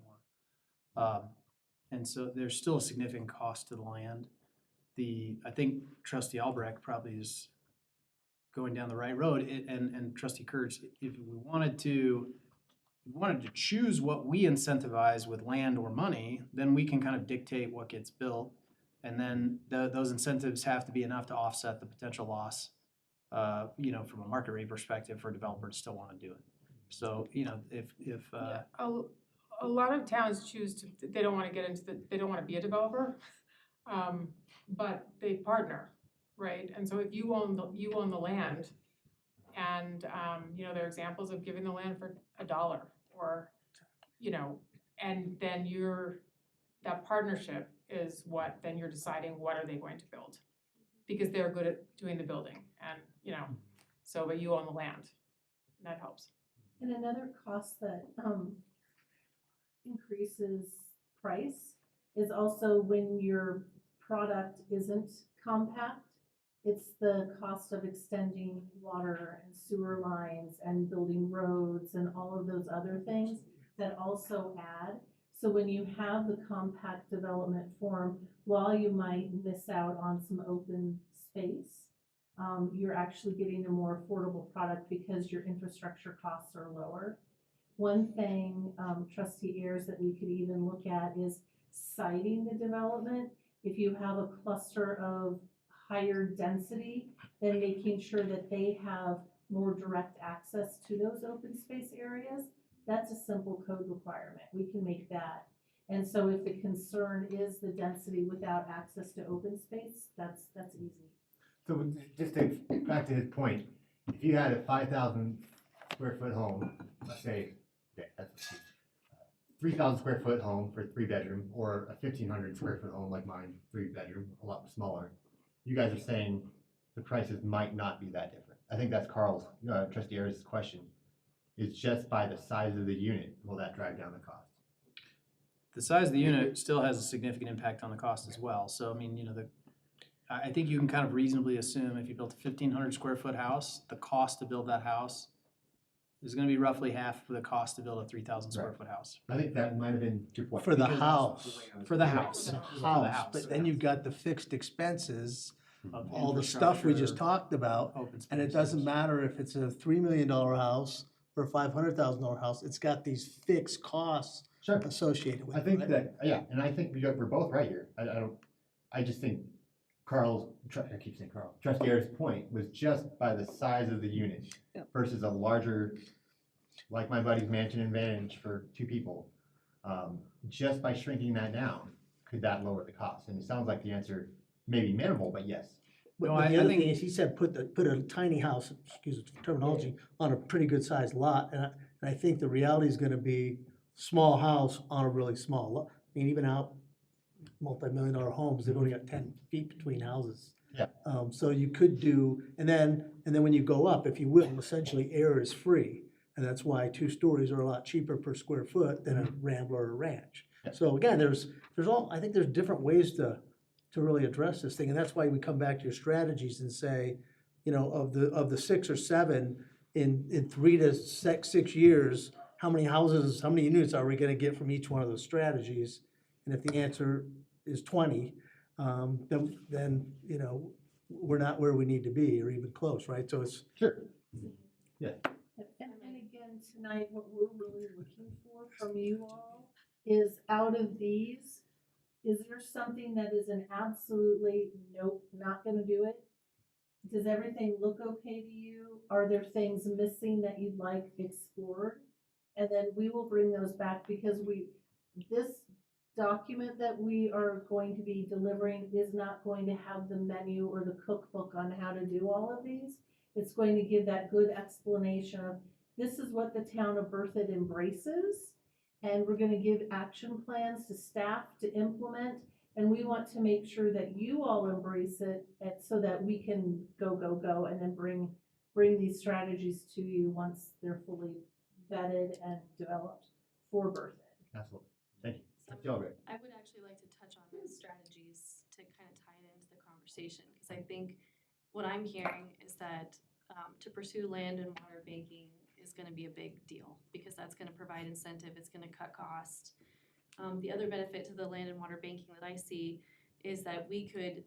more. And so there's still a significant cost to the land. I think Trustee Albrecht probably is going down the right road, and Trustee Kurtz, if we wanted to we wanted to choose what we incentivize with land or money, then we can kind of dictate what gets built. And then those incentives have to be enough to offset the potential loss, from a market rate perspective for a developer to still want to do it. So, if A lot of towns choose to, they don't wanna get into they don't wanna be a developer, but they partner, right? And so if you own the land, and, there are examples of giving the land for $1, or, and then that partnership is what, then you're deciding what are they going to build? Because they're good at doing the building, and, but you own the land, and that helps. And another cost that increases price is also when your product isn't compact. It's the cost of extending water and sewer lines and building roads and all of those other things that also add. So when you have the compact development form, while you might miss out on some open space, you're actually getting a more affordable product because your infrastructure costs are lower. One thing, Trustee Ayers, that we could even look at is siting the development. If you have a cluster of higher density, then making sure that they have more direct access to those open space areas, that's a simple code requirement. We can make that. And so if the concern is the density without access to open space, that's easy. So just to, back to his point, if you had a 5,000 square foot home, let's say, okay, that's 3,000 square foot home for 3-bedroom, or a 1,500 square foot home like mine, 3-bedroom, a lot smaller, you guys are saying the prices might not be that different. I think that's Carl's, Trustee Ayers' question. It's just by the size of the unit, will that drive down the cost? the size of the unit still has a significant impact on the cost as well. So, I mean, I think you can kind of reasonably assume if you built a 1,500 square foot house, the cost to build that house is gonna be roughly half of the cost to build a 3,000 square foot house. I think that might have been 2 points. For the house. For the house. But then you've got the fixed expenses, Of all the stuff we just infrastructure, talked about, open and it spaces. doesn't matter if it's a $3 million house or a $500,000 house, it's got these fixed costs Sure. associated with it. I think right? that, yeah, and I think we're both right here. I just think I keep saying Carl, Trustee Ayers' point was just by the size of the unit Yep. versus a larger, like my buddy's mansion advantage for 2 people. Just by shrinking that down, could that lower the cost? And it sounds like the answer may be minimal, but yes. But No, but I the other think- thing is, he said, put a tiny house, excuse the terminology, on a pretty good sized lot, and I think the reality is gonna be small house on a really small lot. I mean, even out multi-million-dollar homes, they've only got 10 feet between houses. Yeah. So you could do, and then when you go up, if you will, essentially air is free. And that's why 2 stories are a lot cheaper per square foot than a Rambler or a ranch. Yeah. So again, I think there's different ways to really address this thing, and that's why we come back to your strategies and say, of the 6 or 7, in 3 to 6 years, how many units are we gonna get from each one of those strategies? And if the answer is 20, then, we're not where we need to be, or even close, right? So it's. Sure. Yeah. And again, tonight, what we're really looking for from you all is, out of these, is there something that is an absolutely nope, not gonna do it? Does everything look okay to you? Are there things missing that you'd like explored? And then we will bring those back, because this document that we are going to be delivering is not going to have the menu or the cookbook on how to do all of these. It's going to give that good explanation of, this is what the town of Berthoud embraces, and we're gonna give action plans to staff to implement, and we want to make sure that you all embrace it, and so that we can go, and then bring these strategies to you once they're fully vetted and developed for Berthoud. Absolutely. Thank you. Trustee Albright. I would actually like to touch on those strategies to kind of tie it into the conversation, because I think what I'm hearing is that to pursue land and water banking is gonna be a big deal, because that's gonna provide incentive, it's gonna cut cost. The other benefit to the land and water banking that I see is that we could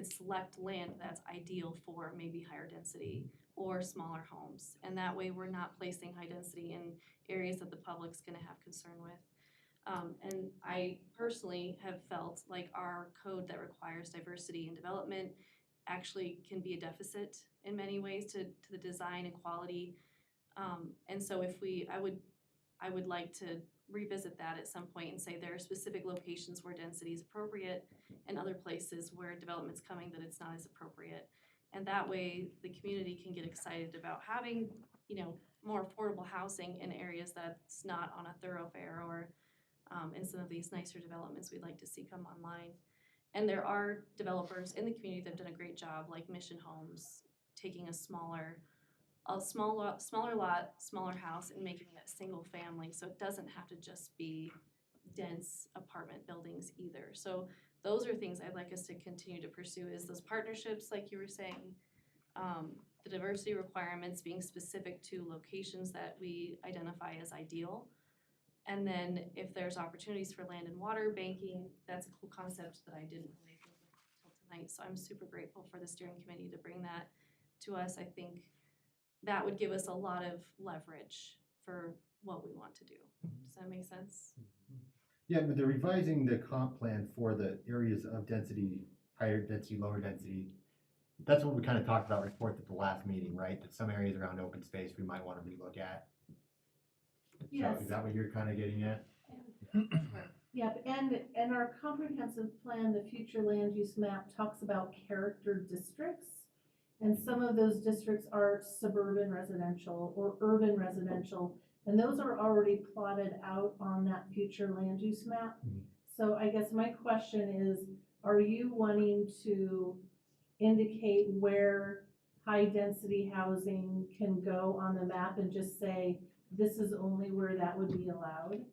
select land that's ideal for maybe higher density or smaller homes. And that way we're not placing high density in areas that the public's gonna have concern with. And I personally have felt like our code that requires diversity and development actually can be a deficit in many ways to the design and quality. And so I would like to revisit that at some point and say there are specific locations where density is appropriate and other places where development's coming that it's not as appropriate. And that way the community can get excited about having, more affordable housing in areas that's not on a thoroughfare or in some of these nicer developments we'd like to see come online. And there are developers in the community that have done a great job, like Mission Homes, taking a smaller lot, smaller house and making it a single family, so it doesn't have to just be dense apartment buildings either. So those are things I'd like us to continue to pursue, is those partnerships, like you were saying, the diversity requirements being specific to locations that we identify as ideal. And then if there's opportunities for land and water banking, that's a cool concept that I didn't really think of until tonight. So I'm super grateful for the steering committee to bring that to us. I think that would give us a lot of leverage for what we want to do. Does that make sense? Yeah, but they're revising the comp plan for the areas of density, higher density, lower density. That's what we kind of talked about report at the last meeting, right? That some areas around open space we might want to relook at. Yes. So is that what you're kind of getting at? Yep, and our comprehensive plan, the future land use map, talks about character districts. And some of those districts are suburban residential or urban residential, and those are already plotted out on that future land use map. So I guess my question is, are you wanting to indicate where high density housing can go on the map and just say, this is only where that would be allowed?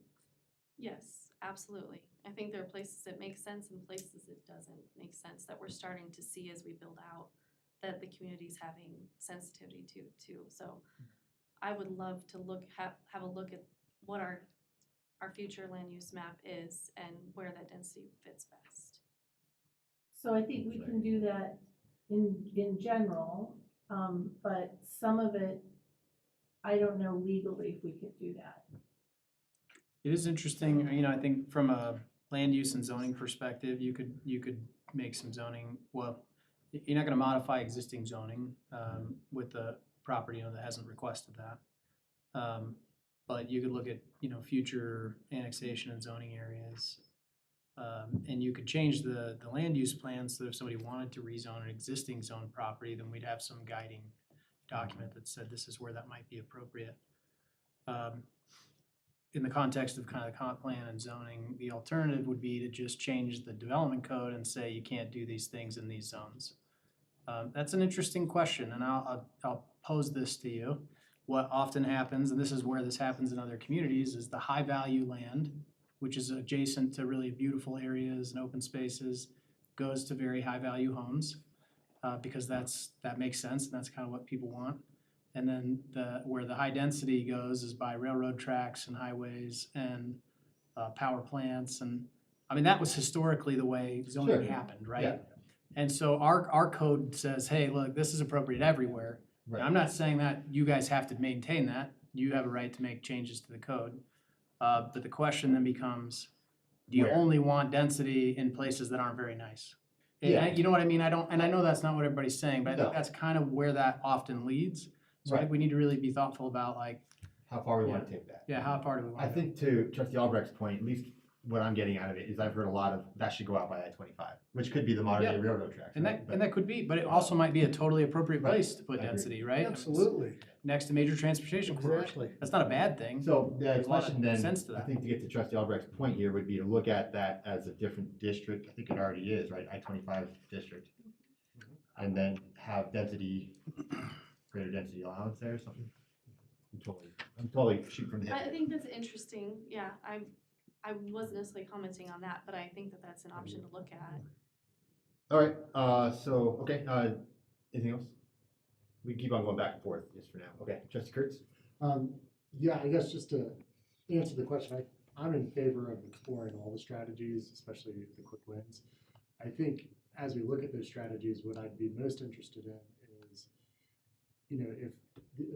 Yes, absolutely. I think there are places that make sense and places it doesn't make sense that we're starting to see as we build out, that the community's having sensitivity to too. So I would love to have a look at what our future land use map is and where that density fits best. So I think we can do that in general, but some of it, I don't know legally if we could do that. It is interesting, I think from a land use and zoning perspective, you could make some zoning, well, you're not gonna modify existing zoning, with the property owner that hasn't requested that. But you could look at, future annexation and zoning areas. And you could change the land use plan so that if somebody wanted to rezone an existing zone property, then we'd have some guiding document that said this is where that might be appropriate. In the context of kind of the comp plan and zoning, the alternative would be to just change the development code and say you can't do these things in these zones. That's an interesting question, and I'll pose this to you. What often happens, and this is where this happens in other communities, is the high value land, which is adjacent to really beautiful areas and open spaces, goes to very high value homes, because that makes sense and that's kind of what people want. And then where the high density goes is by railroad tracks and highways and power plants. And I mean, that was historically the way zoning happened, right? Yeah. And so our code says, hey, look, this is appropriate everywhere. Right. I'm not saying that you guys have to maintain that. You have a right to make changes to the code. But the question then becomes, do you Where? only want density in places that aren't very nice? Yeah. You know what I mean? And I know that's not what everybody's saying, but I think No. that's kind of where that often leads. So I think we need to really be thoughtful about how far we want to take that. Yeah, how far do we want I to go? think to Trustee Albrecht's point, at least what I'm getting out of it is I've heard a lot of that should go out by I-25, which could be the modern day railroad tracks. And right? that could be, but it also might be a totally appropriate place to put I agree. density, right? Absolutely. Next to major transportation corridors. Exactly. That's not a bad thing. So the There's a lot of question then, sense to I that. think to get to Trustee Albrecht's point here would be to look at that as a different district. I think it already is, right? I-25 district. And then have density, greater density allowance there or something. I'm totally shooting from the hip. I think that's interesting. Yeah, I wasn't necessarily commenting on that, but I think that that's an option to look at. All right, okay, anything else? We can keep on going back and forth just for now. Okay, Trustee Kurtz? Yeah, I guess just to answer the question, I'm in favor of exploring all the strategies, especially the quick wins. I think as we look at those strategies, what I'd be most interested in is you know, if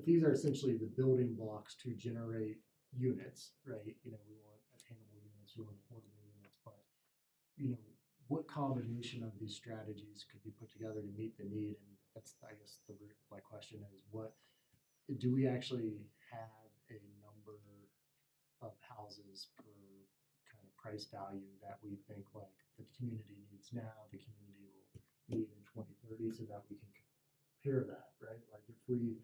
these are essentially the building blocks to generate units, right? You know, we want attainable units, we want affordable units, but, you know, what combination of these strategies could be put together to meet the need? And that's, I guess, the root of my question is, what, do we actually have a number of houses per kind of price value that we think like the community needs now, the community will need in 2030, so that we can compare that, right? Like if we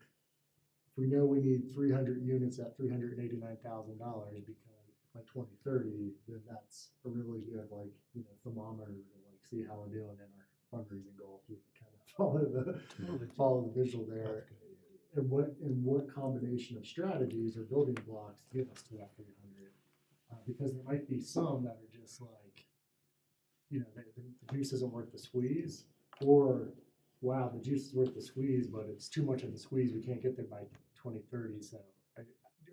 know we need 300 units at $389,000 because by 2030, then that's a really good like, you know, thermometer to like see how we're doing in our fundraising goal. If you can kind of follow the visual there. And what combination of strategies or building blocks get us to that 300? Because there might be some that are just like, you know, the juice isn't worth the squeeze, or wow, the juice is worth the squeeze, but it's too much of the squeeze. We can't get there by 2030. So, are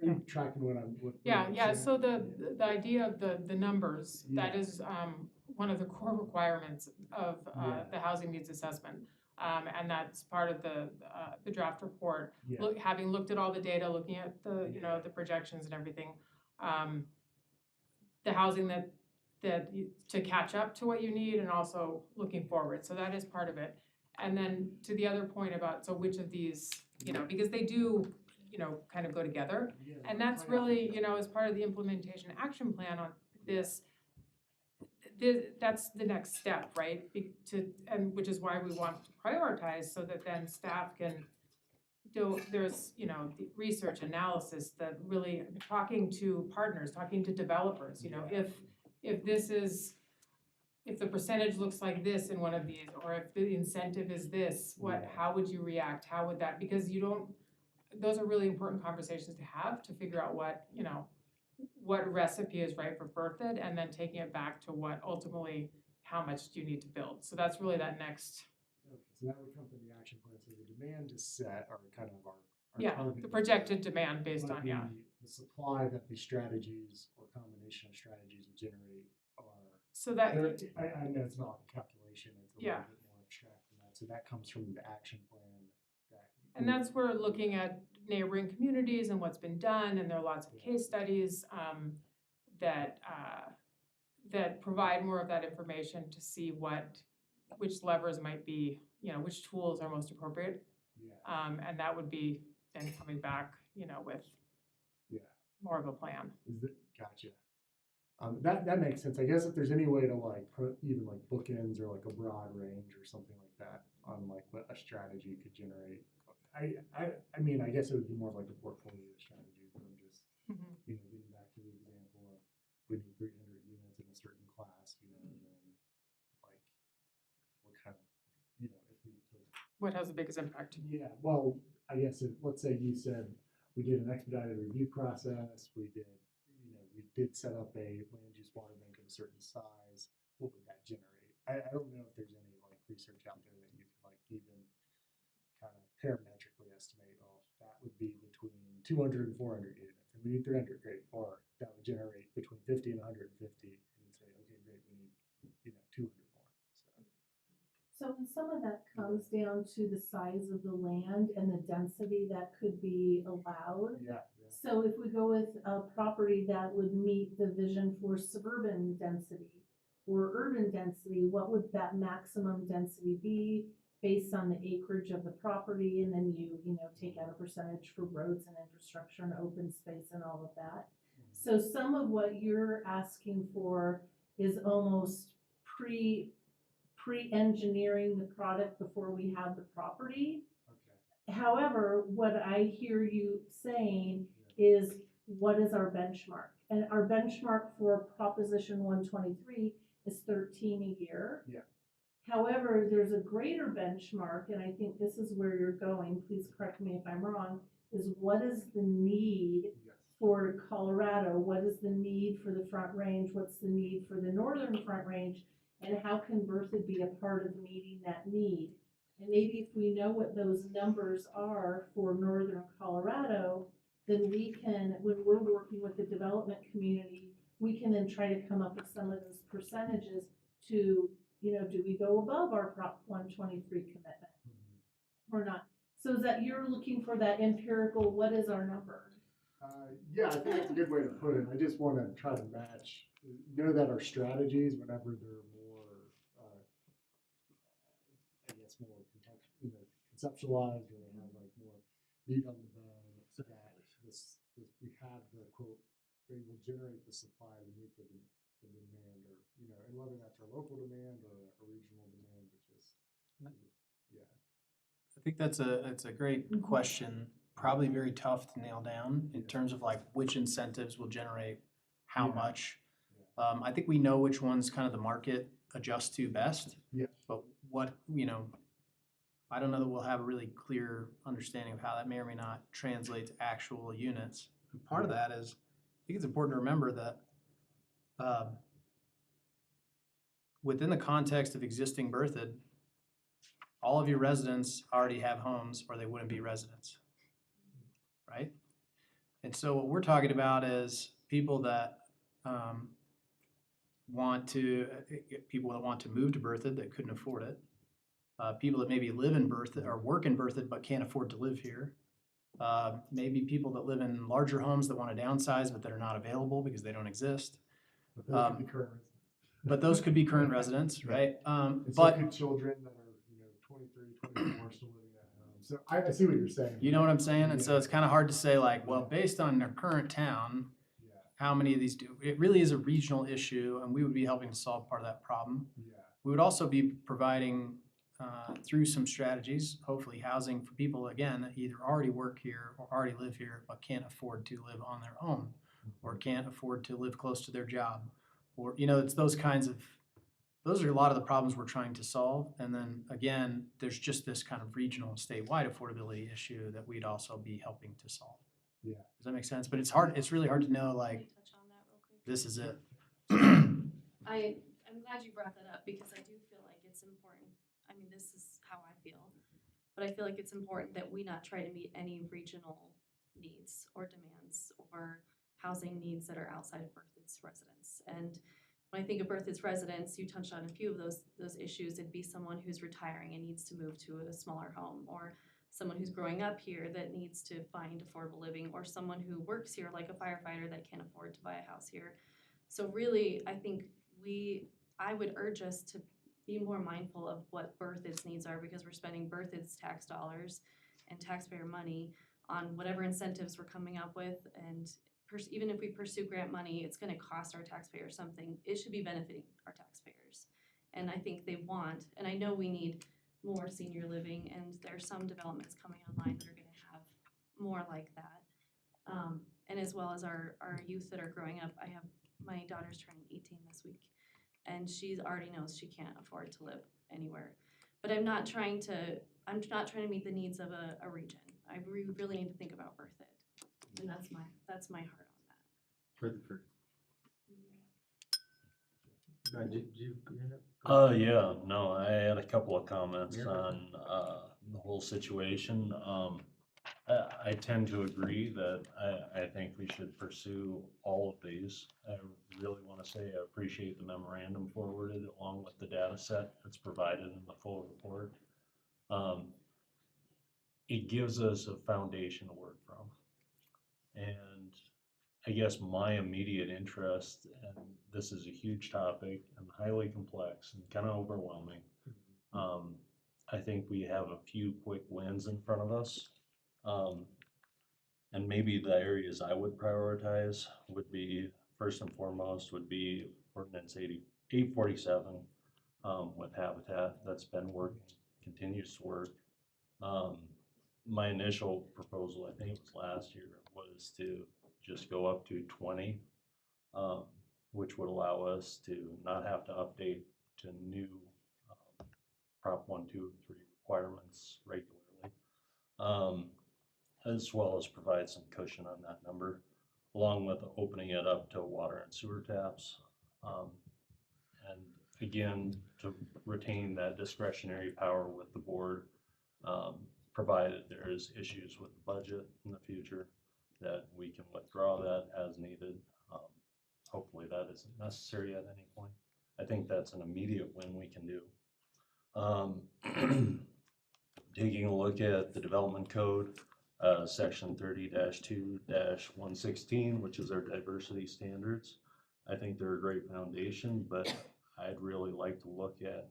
you tracking what I'm? Yeah. So the idea of the numbers, that is one of the core requirements of the housing needs assessment. And that's part of the draft report. Having looked at all the data, looking at the, you know, the projections and everything, the housing that to catch up to what you need, and also looking forward. So that is part of it. And then to the other point about, so which of these, you know, because they do, you know, kind of go together. And that's really, you know, as part of the implementation action plan on this, that's the next step, right? And which is why we want to prioritize, so that then staff can do, there's, you know, the research analysis, that really talking to partners, talking to developers, you know, if this is, if the percentage looks like this in one of these, or if the incentive is this, how would you react? How would that, because you don't, those are really important conversations to have, to figure out what, you know, what recipe is right for Berthoud, and then taking it back to what ultimately, how much do you need to build? So that's really that next. Okay, so that would come from the action plan. So the demand is set, or kind of our the projected demand based on, the supply that these strategies or combination of strategies would generate are. So that, I know it's not a calculation, it's a little bit more abstract than that. So that comes from the action plan. And that's where looking at neighboring communities and what's been done, and there are lots of case studies that provide more of that information to see which levers might be, you know, which tools are most appropriate. And that would be then coming back, you know, with more of a plan. Gotcha. That makes sense. I guess if there's any way to like put even like bookends or like a broad range or something like that on like what a strategy could generate. I mean, I guess it would be more of like a portfolio strategy than just, you know, getting back to the example of we need 300 units in a certain class, you know, and then like what kind of, you know, if we. What has the biggest impact? Yeah, well, I guess let's say you said we did an expedited review process, we did set up a land use water bank of a certain size, what would that generate? I don't know if there's any like research out there that you could like even kind of parametrically estimate, well, that would be between 200 and 400 units, and we need 300, great, or that would generate between 50 and 150, and you'd say, okay, great, we need, you know, 200 more. So some of that comes down to the size of the land and the density that could be allowed. So if we go with a property that would meet the vision for suburban density or urban density, what would that maximum density be based on the acreage of the property? And then you know, take out a percentage for roads and infrastructure and open space and all of that. So some of what you're asking for is almost pre-engineering the product before we have the property. However, what I hear you saying is, what is our benchmark? And our benchmark for Proposition 123 is 13 a year. However, there's a greater benchmark, and I think this is where you're going, please correct me if I'm wrong, is what is the need for Colorado? What is the need for the Front Range? What's the need for the Northern Front Range? And how can Berthoud be a part of meeting that need? And maybe if we know what those numbers are for Northern Colorado, then we can, when we're working with the development community, we can then try to come up with some of those percentages to, you know, do we go above our Prop 123 commitment or not? So is that you're looking for that empirical, what is our number? Yeah, I think that's a good way to put it. I just want to try to match, know that our strategies, whenever they're more, I guess, more conceptualized, or they have like more meat on the bone, that we have the quote, they will generate the supply to meet the demand, or, and whether that's a local demand or a regional demand, which is, yeah. I think that's a great question, probably very tough to nail down in terms of like which incentives will generate how Yeah. much. I think we know which ones kind of the market adjusts to best. Yeah. But what, I don't know that we'll have a really clear understanding of how that may or may not translate to actual units. And part of that is, I think it's important to remember that within the context of existing Berthoud, all of your residents already have homes or they wouldn't be residents, right? And so what we're talking about is people that want to move to Berthoud that couldn't afford it. People that maybe live in Berthoud or work in Berthoud but can't afford to live here. Maybe people that live in larger homes that want to downsize but that are not available because they don't exist. But those could be current residents. But those could be current residents, right? And so But could children that are, 23, 24 still living at home. So I see what you're saying. you know what I'm saying? And so it's kind of hard to say like, well, based on their current town, Yeah, how many of these do? It really is a regional issue, and we would be helping to solve part of that problem. yeah, We would also be providing, through some strategies, hopefully housing for people, again, that either already work here or already live here, but can't afford to live on their own, or can't afford to live close to their job. Or, it's those are a lot of the problems we're trying to solve. And then again, there's just this kind of regional and statewide affordability issue that we'd also be helping to solve. yeah. Does that make sense? But it's really hard to know, like, Touch on that real quick. this is it. I'm glad you brought that up because I do feel like it's important. I mean, this is how I feel. But I feel like it's important that we not try to meet any regional needs or demands or housing needs that are outside of Berthoud's residents. And when I think of Berthoud's residents, you touched on a few of those issues. It'd be someone who's retiring and needs to move to a smaller home, or someone who's growing up here that needs to find affordable living, or someone who works here like a firefighter that can't afford to buy a house here. So really, I think I would urge us to be more mindful of what Berthoud's needs are, because we're spending Berthoud's tax dollars and taxpayer money on whatever incentives we're coming up with. And even if we pursue grant money, it's gonna cost our taxpayers something. It should be benefiting our taxpayers. And I think they want, and I know we need more senior living, and there are some developments coming online that are gonna have more like that. And as well as our youth that are growing up. My daughter's turning 18 this week, and she already knows she can't afford to live anywhere. But I'm not trying to meet the needs of a region. We really need to think about Berthoud, and that's my heart on that. For did you? Yeah, no, I had a couple of comments on, the whole situation. I tend to agree that I think we should pursue all of these. I really want to say I appreciate the memorandum forwarded along with the data set that's provided in the full report. It gives us a foundation to work from. And I guess my immediate interest, and this is a huge topic and highly complex and kind of overwhelming. I think we have a few quick wins in front of us. And maybe the areas I would prioritize would be, first and foremost, would be ordinance 847 with Habitat. That's been working, continues to work. My initial proposal, I think it was last year, was to just go up to 20, which would allow us to not have to update to new Prop 1, 2, 3 requirements regularly, as well as provide some cushion on that number, along with opening it up to water and sewer taps. And again, to retain that discretionary power with the board, provided there is issues with the budget in the future, that we can withdraw that as needed. Hopefully that isn't necessary at any point. I think that's an immediate win we can do. taking a look at the development code, section 30-2-116, which is our diversity standards. I think they're a great foundation, but I'd really like to look at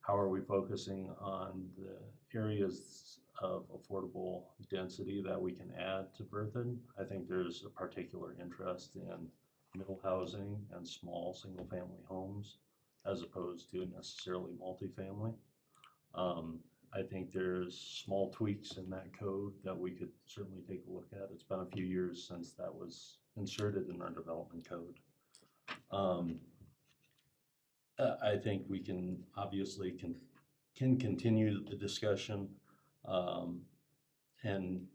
how are we focusing on the areas of affordable density that we can add to Berthoud. I think there's a particular interest in middle housing and small single-family homes as opposed to necessarily multifamily. I think there's small tweaks in that code that we could certainly take a look at. It's been a few years since that was inserted in our development code. I think we can obviously can continue the discussion and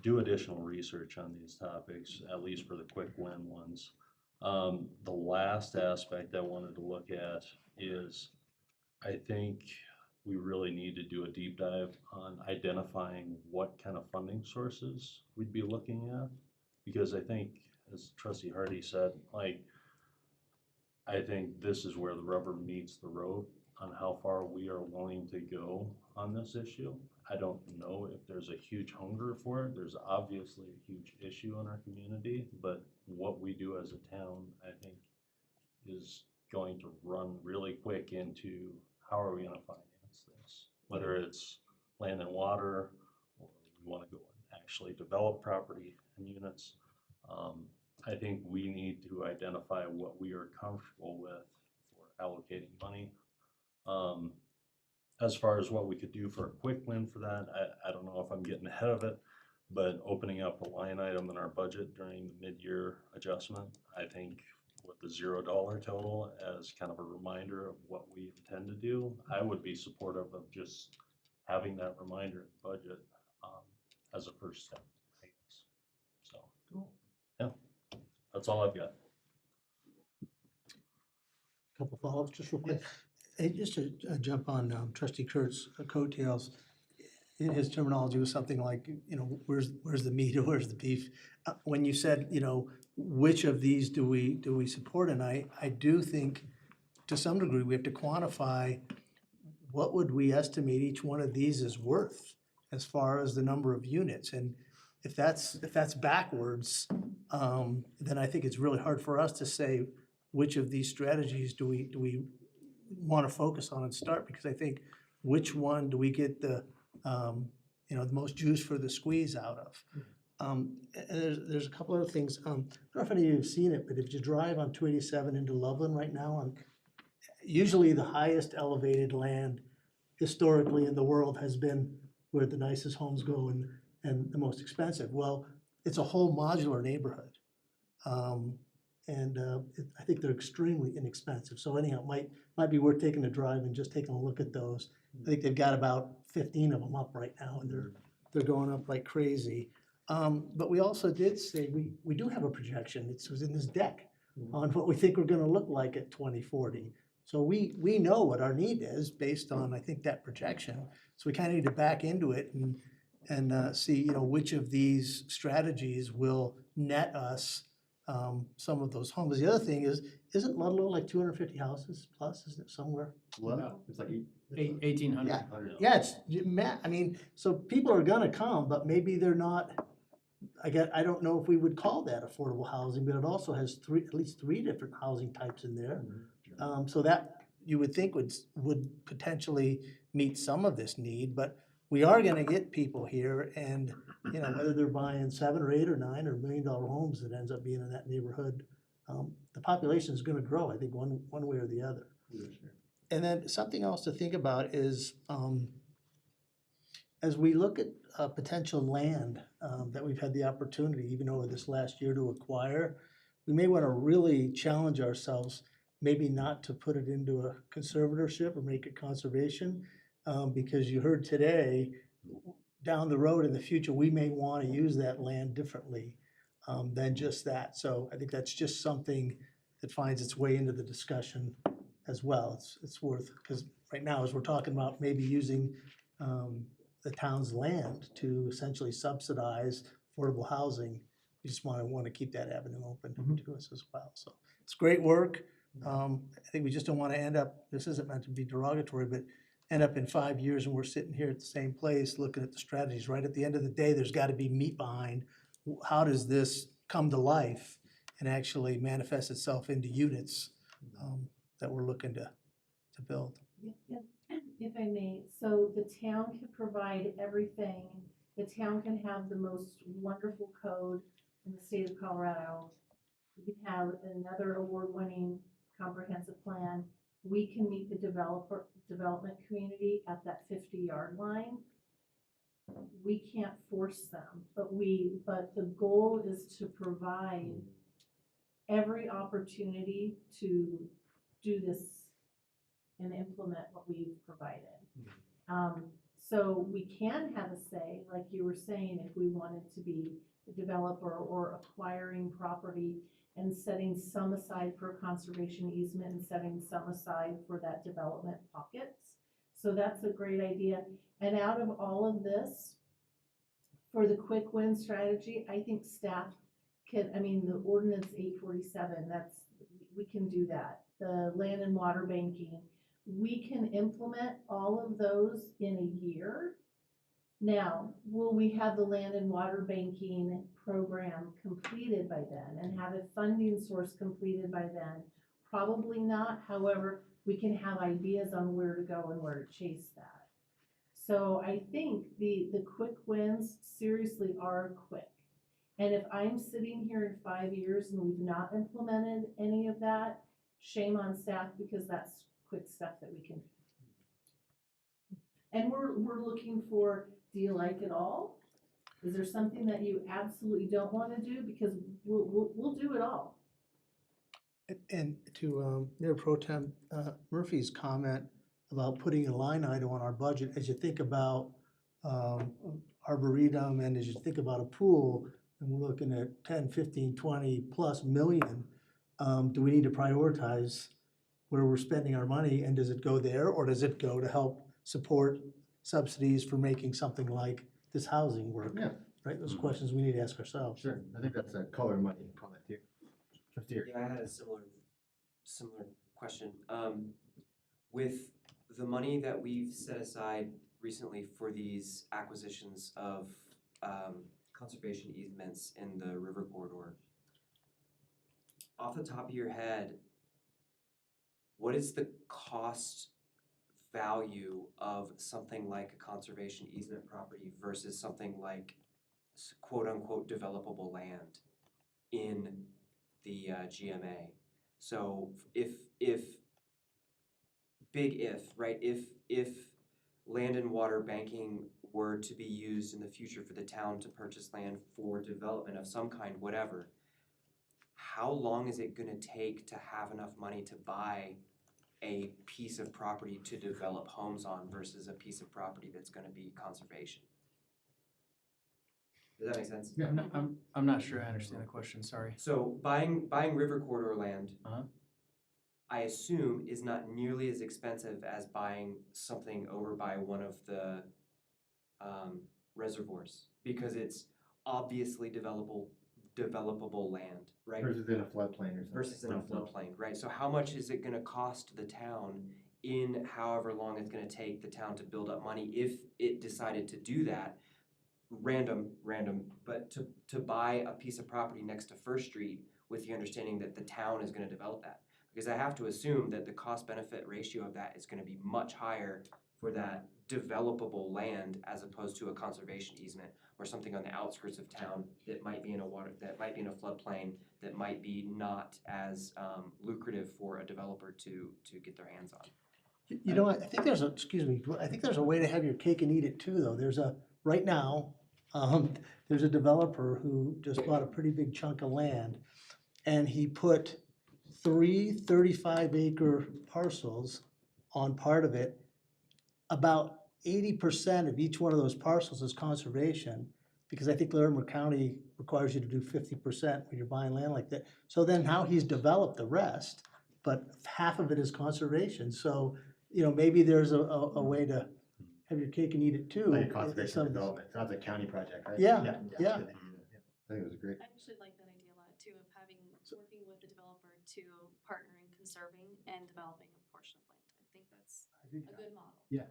do additional research on these topics, at least for the quick win ones. The last aspect I wanted to look at is I think we really need to do a deep dive on identifying what kind of funding sources we'd be looking at. Because I think, as Trustee Hardy said, I think this is where the rubber meets the road on how far we are willing to go on this issue. I don't know if there's a huge hunger for it. There's obviously a huge issue in our community, but what we do as a town, I think, is going to run really quick into how are we gonna finance this? Whether it's land and water, or we wanna go and actually develop property and units. I think we need to identify what we are comfortable with for allocating money. As far as what we could do for a quick win for that, I don't know if I'm getting ahead of it, but opening up a line item in our budget during the mid-year adjustment, I think with the $0 total as kind of a reminder of what we intend to do, I would be supportive of just having that reminder in the budget as a first step, I guess. So, yeah, that's all I've got. Couple follow-ups, just real quick. Hey, just to jump on Trustee Kurt's coattails, in his terminology was something like, where's the meat or where's the beef? When you said, which of these do we support? And I do think, to some degree, we have to quantify what would we estimate each one of these is worth as far as the number of units. And if that's backwards, then I think it's really hard for us to say which of these strategies do we want to focus on and start, because I think which one do we get the most juice for the squeeze out of. And there's a couple other things. I don't know if any of you have seen it, but if you drive on 287 into Loveland right now, usually the highest elevated land historically in the world has been where the nicest homes go and the most expensive. Well, it's a whole modular neighborhood. I think they're extremely inexpensive. So anyhow, it might be worth taking a drive and just taking a look at those. I think they've got about 15 of them up right now, and they're going up like crazy. But we also did say we do have a projection. It was in this deck on what we think we're going to look like at 2040. So we know what our need is based on, I think, that projection. So we kind of need to back into it and see which of these strategies will net us some of those homes. The other thing is, isn't Ludlow like 250 houses plus, isn't it, somewhere? What? It's like 1,800. Yeah, so people are gonna come, but maybe they're not, I don't know if we would call that affordable housing, but it also has at least three different housing types in there. So that you would think would potentially meet some of this need, but we are gonna get people here, and whether they're buying 7 or 8 or 9 or $1 million homes that ends up being in that neighborhood, the population is gonna grow, I think, one way or the other. And then something else to think about is, as we look at potential land that we've had the opportunity, even over this last year, to acquire, we may wanna really challenge ourselves, maybe not to put it into a conservatorship or make it conservation, because you heard today, down the road in the future, we may want to use that land differently than just that. So I think that's just something that finds its way into the discussion as well. It's worth, because right now, as we're talking about maybe using the town's land to essentially subsidize affordable housing, we just want to keep that avenue open to us as well. So it's great work. I think we just don't want to end up, this isn't meant to be derogatory, but end up in 5 years and we're sitting here at the same place looking at the strategies, right? At the end of the day, there's got to be meat behind. How does this come to life and actually manifest itself into units that we're looking to build? If I may, so the town can provide everything. The town can have the most wonderful code in the state of Colorado. We can have another award-winning comprehensive plan. We can meet the development community at that 50-yard line. We can't force them, but the goal is to provide every opportunity to do this and implement what we've provided. So we can have a say, like you were saying, if we wanted to be a developer or acquiring property and setting some aside for conservation easement and setting some aside for that development pockets. So that's a great idea. And out of all of this, for the quick win strategy, I think staff can, I mean, the ordinance 847, we can do that. The land and water banking, we can implement all of those in a year. Now, will we have the land and water banking program completed by then and have a funding source completed by then? Probably not. However, we can have ideas on where to go and where to chase that. So I think the quick wins seriously are quick. And if I'm sitting here in 5 years and we've not implemented any of that, shame on staff, because that's quick stuff that we can do. And we're looking for, do you like it all? Is there something that you absolutely don't want to do? Because we'll do it all. And to Mayor Pro Tem Murphy's comment about putting a line item on our budget, as you think about Arboretum and as you think about a pool, and we're looking at 10, 15, 20 plus million, do we need to prioritize where we're spending our money, and does it go there, or does it go to help support subsidies for making something like this housing work? Yeah. Right, those questions we need to ask ourselves. Sure, I think that's a color money comment too. Trustee Erie. Yeah, I had a similar question. With the money that we've set aside recently for these acquisitions of conservation easements in the river corridor, off the top of your head, what is the cost value of something like a conservation easement property versus something like quote-unquote developable land in the GMA? So right, if land and water banking were to be used in the future for the town to purchase land for development of some kind, whatever, how long is it gonna take to have enough money to buy a piece of property to develop homes on versus a piece of property that's gonna be conservation? Does that make sense? Yeah. I'm not sure I understand the question, sorry. So buying river corridor land, Uh-huh. I assume is not nearly as expensive as buying something over by one of the reservoirs, because it's obviously developable land, right? Versus in a floodplain or something. Versus in a floodplain, right? So how much is it gonna cost the town in however long it's gonna take the town to build up money if it decided to do that? Random, but to buy a piece of property next to First Street with the understanding that the town is gonna develop that. Because I have to assume that the cost-benefit ratio of that is gonna be much higher for that developable land as opposed to a conservation easement or something on the outskirts of town that might be in a floodplain, that might be not as lucrative for a developer to get their hands on. You know, I think there's I think there's a way to have your cake and eat it too, though. Right now, there's a developer who just bought a pretty big chunk of land, and he put 3 35-acre parcels on part of it. About 80% of each one of those parcels is conservation, because I think Larimer County requires you to do 50% when you're buying land like that. So then now he's developed the rest, but half of it is conservation. So, you know, maybe there's a way to have your cake and eat it too. Like a conservation development, so that's a county project, right? Yeah. I think it was great. I actually like that idea a lot too, of working with the developer to partner in conserving and developing a portion of land. I think that's good model.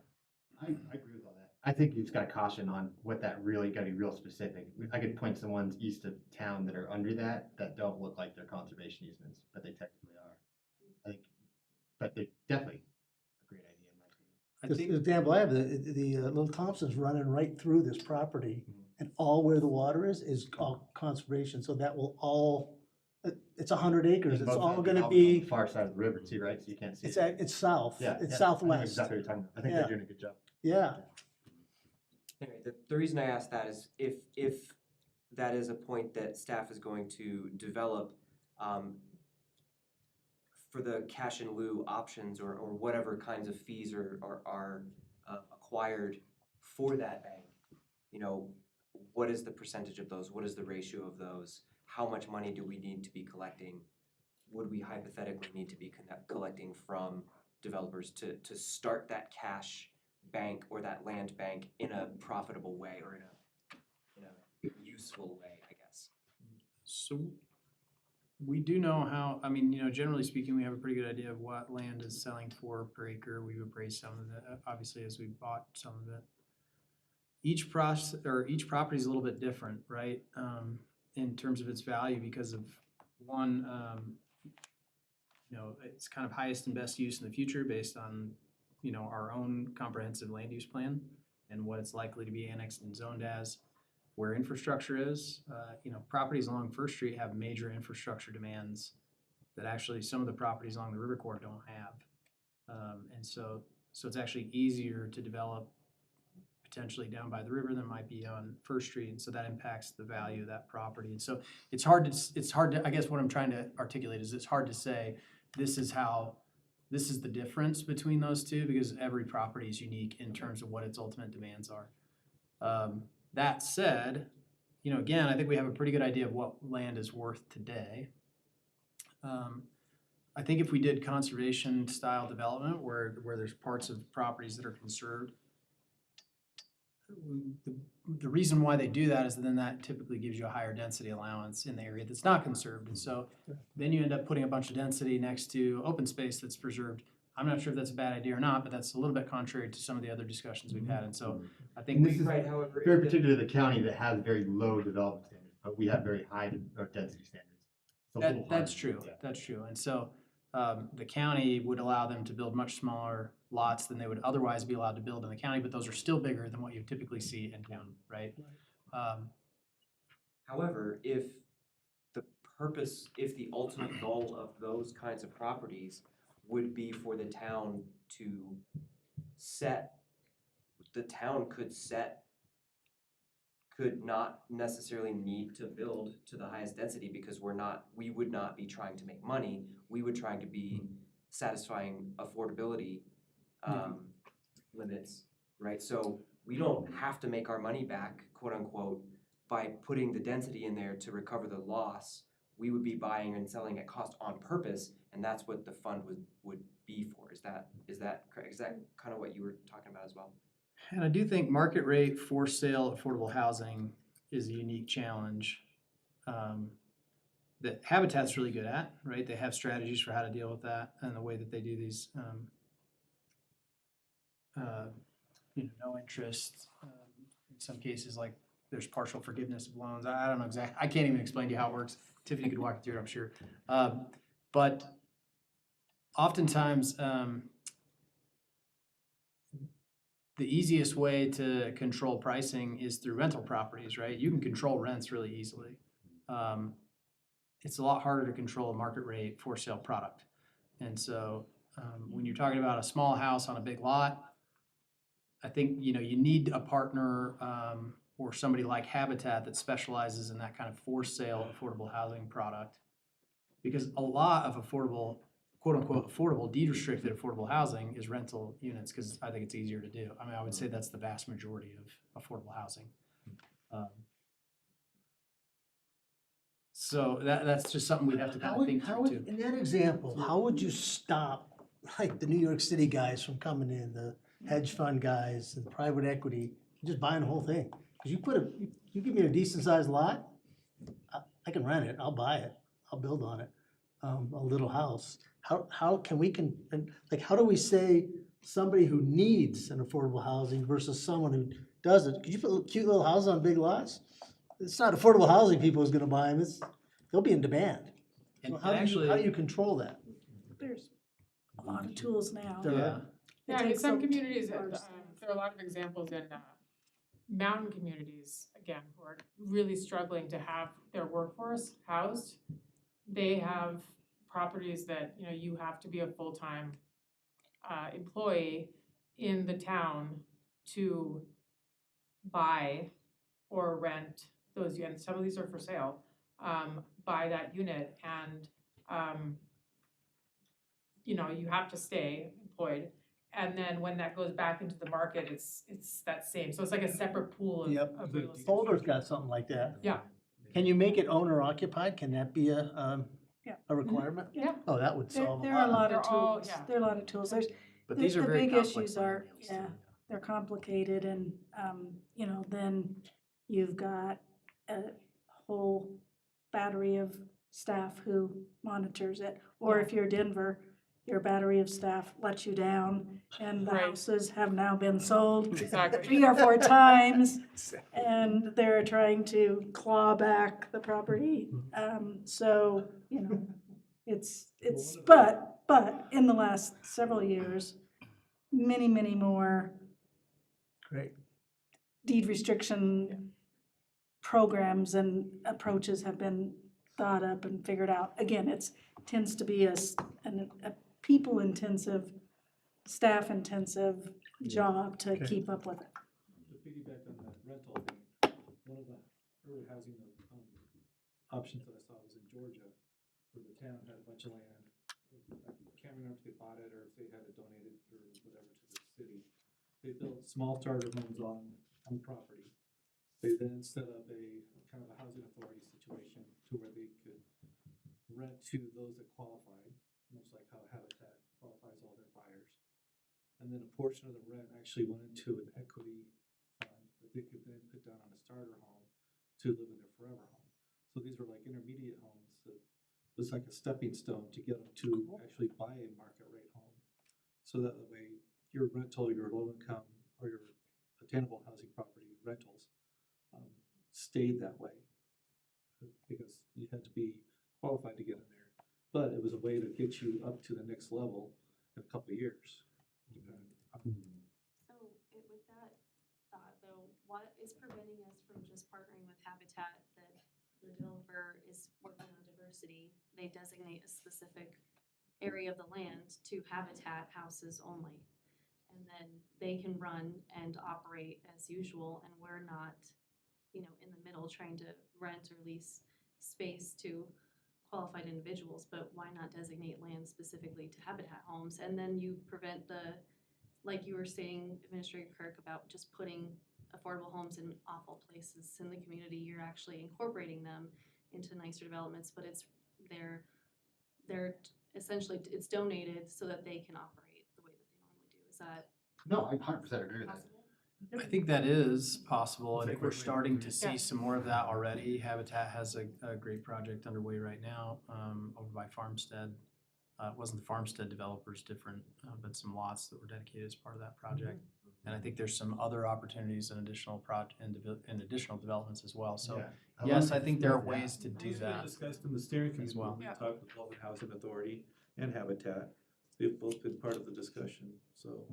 I agree with all that. I think you just got to caution on what that really got to be real specific. I could point to the ones east of town that are under that don't look like they're conservation easements, but they technically are. I think, but they're definitely a great idea in my opinion. I Just think, an example, I have the Little Thompson's running right through this property, and all where the water is all conservation, so that will all, it's 100 acres, And it's both all of them gonna on be, the far side of the river too, right? So you can't see it's, it. it's south, Yeah, it's yeah, I know southwest. exactly what you're talking about. I think Yeah. they're doing a good job. Yeah, Anyway, the reason I asked that is if that is a point that staff is going to develop, for the cash in lieu options or whatever kinds of fees are acquired for that bank, you know, what is the percentage of those? What is the ratio of those? How much money do we need to be collecting? Would we hypothetically need to be collecting from developers to start that cash bank or that land bank in a profitable way or in a useful way, I guess? so we do know how, I mean, generally speaking, we have a pretty good idea of what land is selling for per acre. We've appraised some of it, obviously, as we bought some of it. Each property is a little bit different, right? In terms of its value because of one, it's kind of highest and best use in the future based on, our own comprehensive land use plan and what it's likely to be annexed and zoned as, where infrastructure is. Properties along First Street have major infrastructure demands that actually some of the properties along the river corridor don't have. And so it's actually easier to develop potentially down by the river than might be on First Street, and so that impacts the value of that property. And so it's hard to, I guess what I'm trying to articulate is it's hard to say this is the difference between those two because every property is unique in terms of what its ultimate demands are. That said, again, I think we have a pretty good idea of what land is worth today. I think if we did conservation style development where there's parts of properties that are conserved, the reason why they do that is then that typically gives you a higher density allowance in the area that's not conserved. And so then you end up putting a bunch of density next to open space that's preserved. I'm not sure if that's a bad idea or not, but that's a little bit contrary to some of the other discussions we've had. And so I think And this is right, however, very particular to the county that has very low development standards, but we have very high density standards. It's a little that's harder. true. Yeah. That's true. And so the county would allow them to build much smaller lots than they would otherwise be allowed to build in the county, but those are still bigger than what you typically see in town, right? However, if the ultimate goal of those kinds of properties would be for the town to could not necessarily need to build to the highest density because we would not be trying to make money. We would try to be satisfying affordability limits, right? So we don't have to make our money back, quote unquote, by putting the density in there to recover the loss. We would be buying and selling at cost on purpose, and that's what the fund would be for. Is that correct? Is that kind of what you were talking about as well? And I do think market rate for sale affordable housing is a unique challenge that Habitat's really good at, right? They have strategies for how to deal with that and the way that they do these, no interest. In some cases, like there's partial forgiveness of loans. I don't know exactly. I can't even explain to you how it works. Tiffany could walk you through it, I'm sure. But oftentimes, the easiest way to control pricing is through rental properties, right? You can control rents really easily. It's a lot harder to control a market rate for sale product. And so when you're talking about a small house on a big lot, I think, you need a partner or somebody like Habitat that specializes in that kind of for sale affordable housing product. Because a lot of affordable, quote unquote, affordable, deed restricted affordable housing is rental units because I think it's easier to do. I mean, I would say that's the vast majority of affordable housing. So that's just something we'd have to kind of think through too. In that example, how would you stop, like, the New York City guys from coming in, the hedge fund guys, and private equity, just buying the whole thing? Because you give me a decent sized lot, I can rent it, I'll buy it, I'll build on it, a little house. How do we say somebody who needs an affordable housing versus someone who doesn't. Could you put cute little houses on big lots? It's not affordable housing people is gonna buy them, they'll be in demand. And So how do you actually, control that? There's a lot of tools now. There yeah, are- Yeah, It I mean, takes some a communities, large there are a lot of examples in, mountain communities, again, who are really struggling to have their workforce housed. They have properties that, you know, you have to be a full-time, employee in the town to buy or rent those units. Some of these are for sale, buy that unit and, you know, you have to stay employed. And then when that goes back into the market, it's that same, so it's like a separate pool of, Yep. of real estate. Boulder's got something like that. Yeah. Can you make it owner occupied? Can that be Yeah. a requirement? Yeah. Oh, that would There, solve a there are a lot of They're all- tools, yeah. there are a lot of tools, there's, but the, these are the very big complex issues are, scenarios too. yeah, they're complicated and, you know, then you've got a whole battery of staff who monitors it. Or if you're Denver, your battery of staff lets you down and the Right. houses have now been sold Exactly. 3 or 4 times. And they're trying to claw back the property. So, you know, but in the last several years, many more Great. deed restriction programs and approaches have been thought up and figured out. Again, tends to be a people-intensive, staff-intensive job to Okay. keep up with it. To piggyback on that rental thing, one of the early housing options that I saw was in Georgia, where the town had a bunch of land. I can't remember if they bought it or if they had it donated or whatever to the city. They built small starter homes on the property. They then set up a kind of a housing authority situation to where they could rent to those that qualified, much like how Habitat qualifies all their buyers. And then a portion of the rent actually went into an equity fund that they could then put down on a starter home to live in their forever home. So these were like intermediate homes that was like a stepping stone to get them to actually buy a market rate home. So that way your rental, your low income, or your attainable housing property rentals stayed that way. Because you had to be qualified to get in there. But it was a way to get you up to the next level in a couple of years. So with that thought though, what is preventing us from just partnering with Habitat, that the developer is working on diversity, they designate a specific area of the land to Habitat houses only. And then they can run and operate as usual, and we're not, you know, in the middle trying to rent or lease space to qualified individuals, but why not designate land specifically to Habitat homes? And then you prevent like you were saying, Administrator Kirk, about just putting affordable homes in awful places in the community. You're actually incorporating them into nicer developments, but they're essentially, it's donated so that they can operate the way that they normally do. Is that No, I 100% agree with that. possible? I think that is possible, and It's a we're great way to starting do to it. see some more of that already. Habitat has a great project underway right now, over by Farmstead. It wasn't the Farmstead developers, different, but some lots that were dedicated as part of that project. And I think there's some other opportunities in additional in additional developments as well. So Yeah. yes, I think there are ways to do It's been that. discussed in the steering as committee, well. we talked with Logan Housing Authority and Habitat. They've both been part of the discussion, so.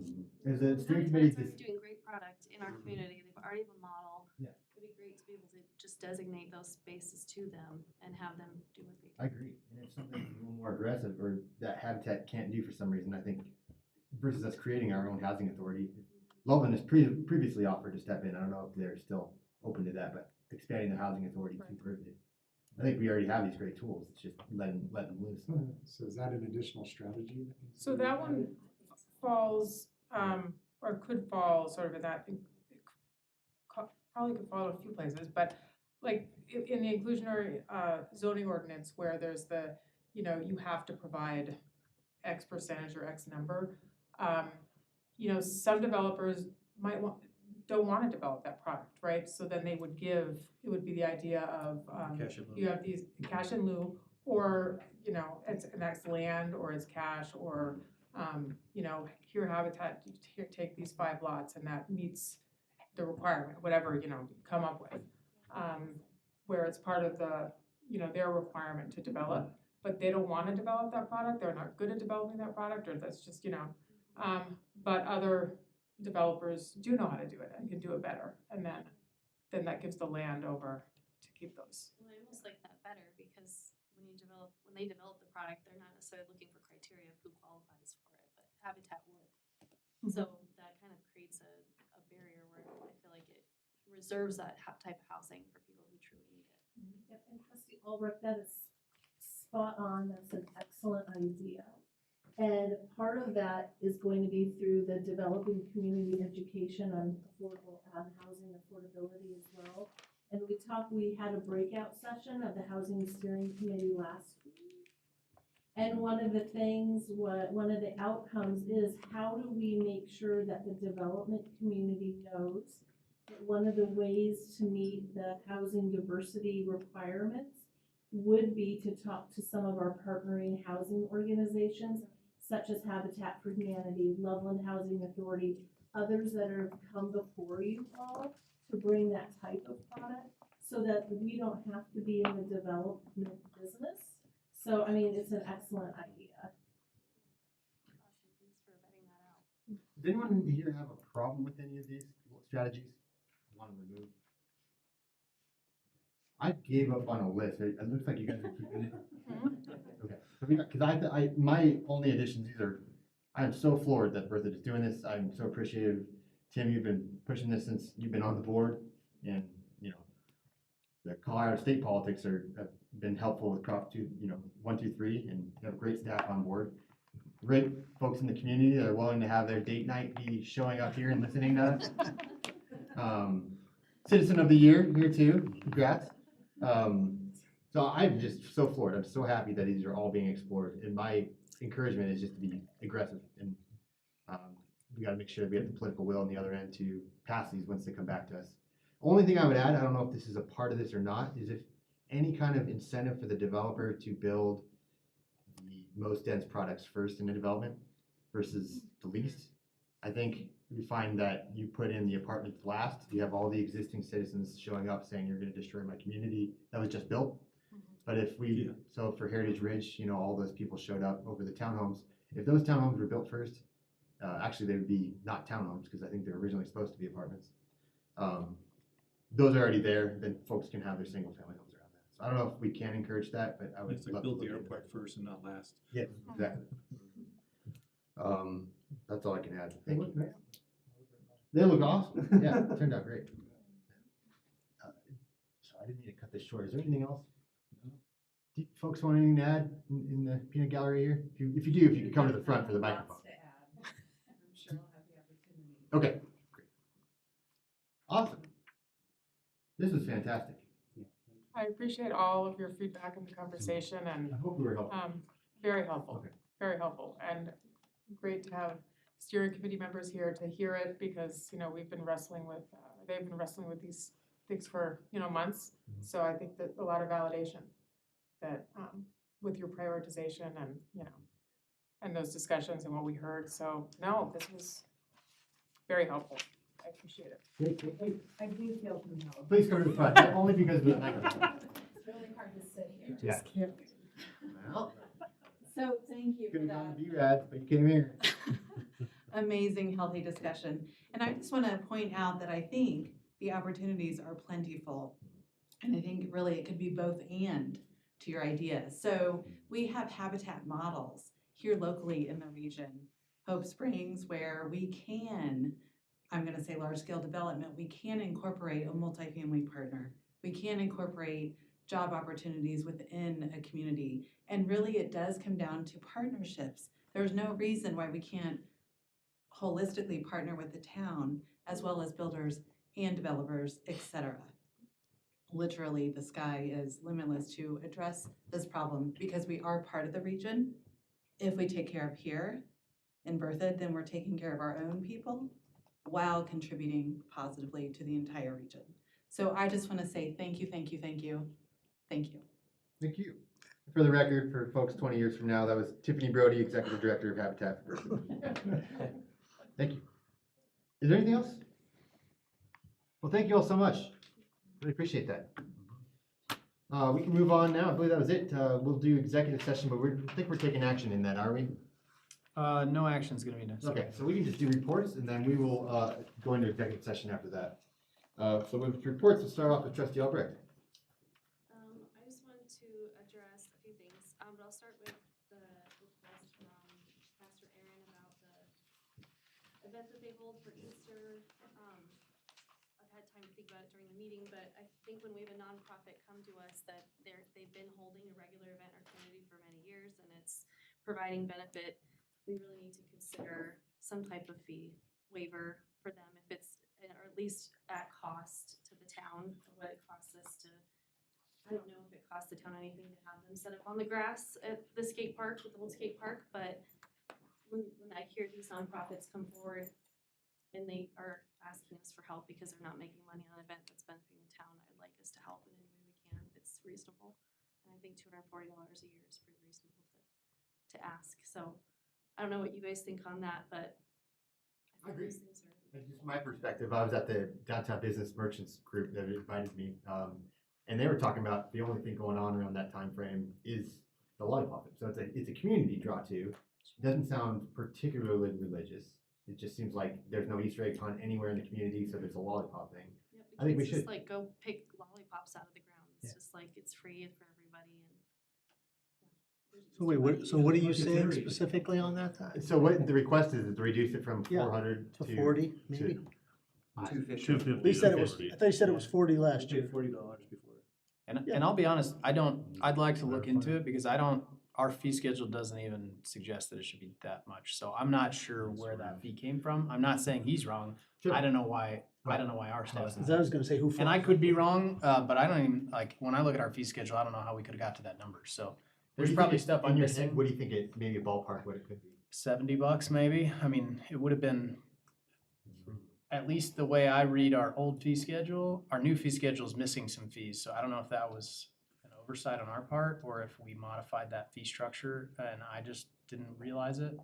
Is the steering committee? Habitat's already doing great product in our community. They've already have a model. Yeah. It'd be great to be able to just designate those spaces to them and have them do what they do. I agree, and it's something a little more aggressive, or that Habitat can't do for some reason, I think, versus us creating our own housing authority. Loveland has previously offered to step in, I don't know if they're still open to that, but expanding the housing authority to Privy. I think we already have these great tools, it's just letting them loose. So is that an additional strategy? So that one falls, or could fall sort of in that, probably could fall in a few places, but like in the inclusionary zoning ordinance where there's the, you know, you have to provide X percentage or X number. You know, some developers don't want to develop that product, right? So then they would give, it would be the idea of, Cash in lieu. you have these cash in lieu, or, you know, it's an X land, or it's cash, or you know, here Habitat, here, take these 5 lots and that meets the requirement, whatever, you know, you come up with. Where it's part of the, you know, their requirement to develop, but they don't wanna develop that product, they're not good at developing that product, or that's just, you know. But other developers do know how to do it and can do it better, and then that gives the land over to keep those. Well, I almost like that better because when they develop the product, they're not necessarily looking for criteria of who qualifies for it, but Habitat would. So that kind of creates a barrier where I feel like it reserves that type of housing for people who truly need it. Yep, and Trustee Albrecht, that is spot on, that's an excellent idea. And part of that is going to be through the developing community education on affordable, housing affordability as well. And we had a breakout session of the Housing Steering Committee last week. And one of the outcomes is how do we make sure that the development community knows that one of the ways to meet the housing diversity requirements would be to talk to some of our partnering housing organizations, such as Habitat for Humanity, Loveland Housing Authority, others that have come before you all to bring that type of product so that we don't have to be in the development business. So, I mean, it's an excellent idea. Awesome, thanks for vetting that out. Does anyone here have a problem with any of these strategies? Want them removed? I gave up on a list. It looks like you guys are keeping it. Okay, because my only additions, I am so floored that Bertha is doing this. I'm so appreciative. Tim, you've been pushing this since you've been on the board, and you know, the Colorado state politics have been helpful with Prop 2, 1, 2, 3, and you have great staff on board. Great folks in the community that are willing to have their date night be showing up here and listening to us. Citizen of the Year here too, congrats. So I'm just so floored. I'm so happy that these are all being explored. And my encouragement is just to be aggressive. And we got to make sure that we have the political will on the other end to pass these once they come back to us. Only thing I would add, I don't know if this is a part of this or not, is if any kind of incentive for the developer to build the most dense products first in the development versus the least. I think you find that you put in the apartments last, you have all the existing citizens showing up saying you're going to destroy my community that was just built. But if so for Heritage Ridge, all those people showed up over the townhomes. If those townhomes were built first, actually they would be not townhomes because I think they were originally supposed to be apartments. Those are already there, then folks can have their single family homes around that. So I don't know if we can encourage that, but I would It's like love build to the look into airport first and not last. Yeah, exactly. That's all I can add. Thank you. They look awesome. Yeah, it turned out great. So I didn't mean to cut this short. Is there anything else? Do you folks want anything to add in the peanut gallery here? If you do, if you could come to the front for the microphone. Lots to add. I'm sure I'll have the opportunity. Okay, great. Awesome. This was fantastic. I appreciate all of your feedback in the conversation and. I hope we were helpful. Very helpful, Okay. very helpful, and great to have steering committee members here to hear it because, we've been wrestling with, they've been wrestling with these things for, months. So I think that a lot of validation that, with your prioritization and, and those discussions and what we heard. So, no, this was very helpful. I appreciate it. Great, thank you. I do feel compelled. Please come to the front, only because of the microphone. It's really hard to sit here. Yeah. Well, So thank you for could have gone that to B-Rads, but you came here. amazing, healthy discussion. And I just want to point out that I think the opportunities are plentiful. And I think really it could be both and to your ideas. So we have habitat models here locally in the region, Hope Springs, where we can, I'm going to say large scale development, we can incorporate a multifamily partner. We can incorporate job opportunities within a community. And really it does come down to partnerships. There's no reason why we can't holistically partner with the town as well as builders and developers, etc. Literally, the sky is limitless to address this problem because we are part of the region. If we take care of here in Berthoud, then we're taking care of our own people while contributing positively to the entire region. So I just want to say thank you, thank you, thank you, thank you. Thank you. For the record, for folks 20 years from now, that was Tiffany Brody, Executive Director of Habitat for Humanity. Thank you. Is there anything else? Well, thank you all so much. Really appreciate that. We can move on now. I believe that was it. We'll do executive session, but I think we're taking action in that, are we? No action's gonna be necessary. Okay, so we can just do reports, and then we will go into executive session after that. So with reports, we'll start off with Trustee Albrecht. I just wanted to address a few things, but I'll start with the request from Pastor Aaron about the event that they hold for Easter. I've had time to think about it during the meeting, but I think when we have a nonprofit come to us that they've been holding a regular event in our community for many years and it's providing benefit, we really need to consider some type of fee waiver for them if it's, or at least at cost to the town, what it costs us to, I don't know if it costs the town anything to have them set up on the grass at the skate park, with the old skate park, but when I hear these nonprofits come forward and they are asking us for help because they're not making money on an event that's benefiting the town, I'd like us to help in any way we can if it's reasonable. And I think $240 a year is pretty reasonable to ask. So I don't know what you guys think on that, but I agree. those things are. Just my perspective, I was at the Downtown Business Merchants group that invited me, and they were talking about the only thing going on around that time frame is the lollipop. So it's a community draw too. It doesn't sound particularly religious. It just seems like there's no Easter egg hunt anywhere in the community, so there's a lollipop thing. Yep, I think we it's should. just like go pick lollipops out of the ground. It's just like it's free for everybody and. So wait, what are you saying specifically on that? So what the request is to reduce it from 400 to 40, maybe? 250. He said it was, I thought he said it was 40 last year. $40 before. And I'll be honest, I'd like to look into it because our fee schedule doesn't even suggest that it should be that much. So I'm not sure where that fee came from. I'm not saying he's wrong. Sure. I don't know why our staff. Because I was gonna say who. And I could be wrong, but I don't even, like, when I look at our fee schedule, I don't know how we could have got to that number. So there's probably stuff in I'm your missing. head. What do you think it, maybe a ballpark what it could be? $70 maybe. I mean, it would have been, at least the way I read our old fee schedule, our new fee schedule is missing some fees. So I don't know if that was an oversight on our part or if we modified that fee structure and I just didn't realize it.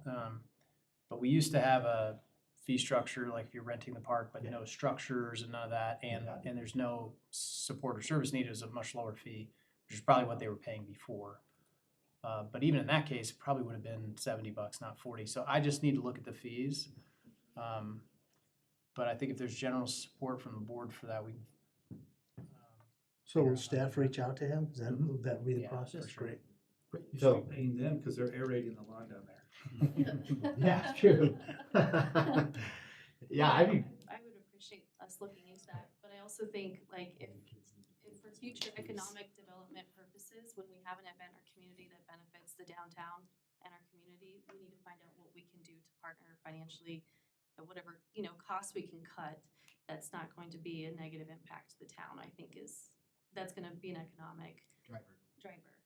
But we used to have a fee structure, like if you're renting the park, but no structures and none of that. And there's no support or service needed, is a much lower fee, which is probably what they were paying before. But even in that case, it probably would have been $70, not 40. So I just need to look at the fees. But I think if there's general support from the board for that, we. So will staff reach out to him? Is that, will that be the process? for sure. Great. You So- should be paying them because they're aerating the lawn down there. Yeah, true. Yeah, I mean, I would appreciate us looking into that, but I also think like if for future economic development purposes, when we have an event in our community that benefits the downtown and our community, we need to find out what we can do to partner financially at whatever, costs we can cut. That's not going to be a negative impact to the town, I think that's gonna be an economic driver.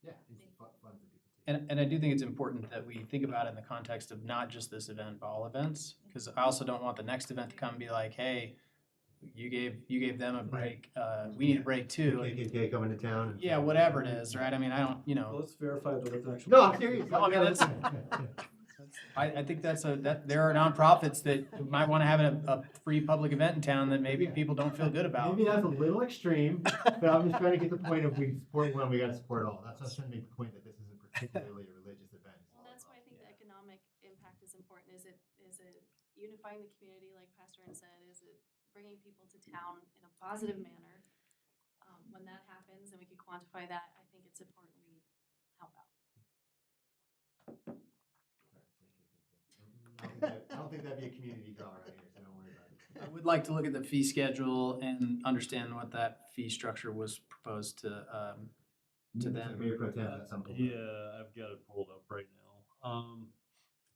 yeah, it's fun for people too. And I do think it's important that we think about it in the context of not just this event, but all events. Because I also don't want the next event to come and be like, hey, you gave them a break, we need a break too. KKK coming to town. Yeah, whatever it is, right? I mean, I don't, Well, let's verify that it's actually. No, I'm serious. No, I mean, I think that there are nonprofits that might want to have a free public event in town that maybe people don't feel good about. Maybe that's a little extreme, but I'm just trying to get the point of we support one, we gotta support all. That's what I'm trying to make the point that this isn't particularly a religious event. Well, that's why I think the economic impact is important. Is it unifying the community, like Pastor Aaron said? Is it bringing people to town in a positive manner? When that happens and we can quantify that, I think it's important we help out. I don't think that'd be a community draw right here, so don't worry about it. I would like to look at the fee schedule and understand what that fee structure was proposed to them. Mayor Pro Tem at some point. Yeah, I've got it pulled up right now.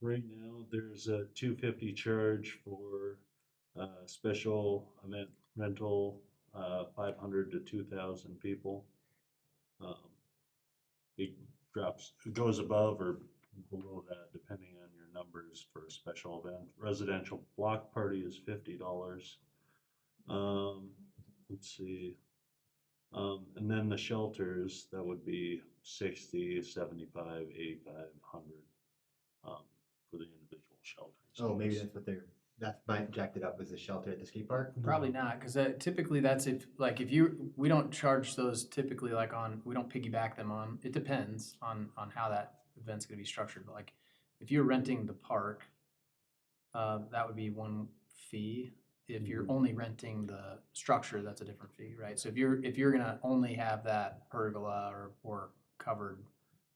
Right now, there's a $250 charge for special event rental, 500 to 2,000 people. It goes above or below that depending on your numbers for a special event. Residential block party is $50. Let's see. And then the shelters, that would be 60, 75, 85, 100, for the individual shelters. Oh, maybe that's might jacked it up as a shelter at the skate park? Probably not, because typically that's we don't charge those typically like we don't piggyback them on, it depends on how that event's gonna be structured, but like, if you're renting the park, that would be one fee. If you're only renting the structure, that's a different fee, right? So if you're gonna only have that pergola or covered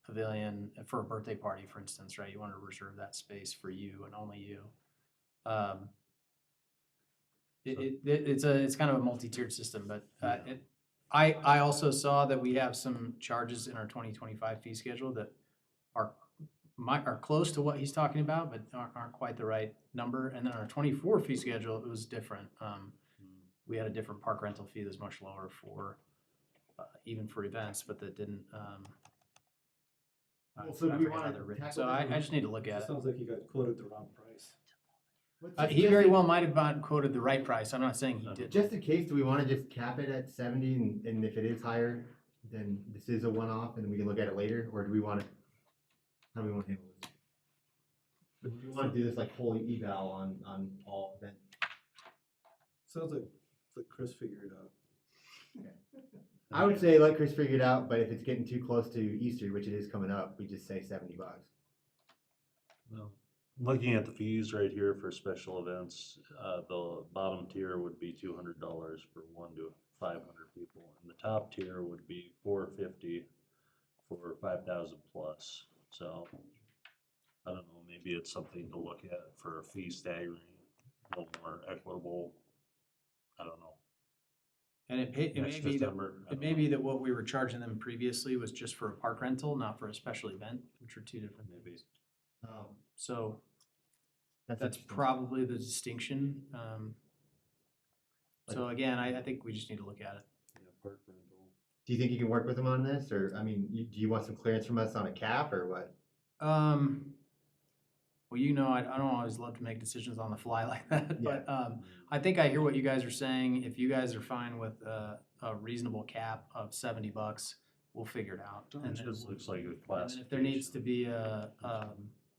pavilion for a birthday party, for instance, right? You wanna reserve that space for you and only you. It's kind of a multi-tiered system, but I also saw that we have some charges in our 2025 fee schedule that are close to what he's talking about, but aren't quite the right number. And then our 24 fee schedule, it was different. We had a different park rental fee that's much lower for even for events, but that didn't. So do we I forget how wanna they're written. tackle So this? I just need to look at it. Sounds like you got quoted the wrong price. He very well might have quoted the right price. I'm not saying he did. Just in case, do we wanna just cap it at 70 and if it is higher, then this is a one-off and we can look at it later, or do we wanna, how do we wanna handle this? Do we wanna do this like whole eval on all events? Sounds like Chris figured it out. I would say let Chris figure it out, but if it's getting too close to Easter, which it is coming up, we just say $70. Well, looking at the fees right here for special events, the bottom tier would be $200 for 1 to 500 people, and the top tier would be $450 for 5,000 plus. So I don't know, maybe it's something to look at for a fee staggering, a little more equitable. I don't know. And it may Next be that, December, I it don't may know. be that what we were charging them previously was just for a park rental, not for a special event, which are two different things. So that's interesting. probably the distinction. So again, I think we just need to look at it. Yeah, park rental. Do you think you can work with them on this, or, I mean, do you want some clearance from us on a cap, or what? Well, I don't always love to make decisions on the fly like that, but I think I hear what you guys are saying. If you guys are fine with a reasonable cap of $70, we'll figure it out. It And then just looks like a and then classification. if there needs to be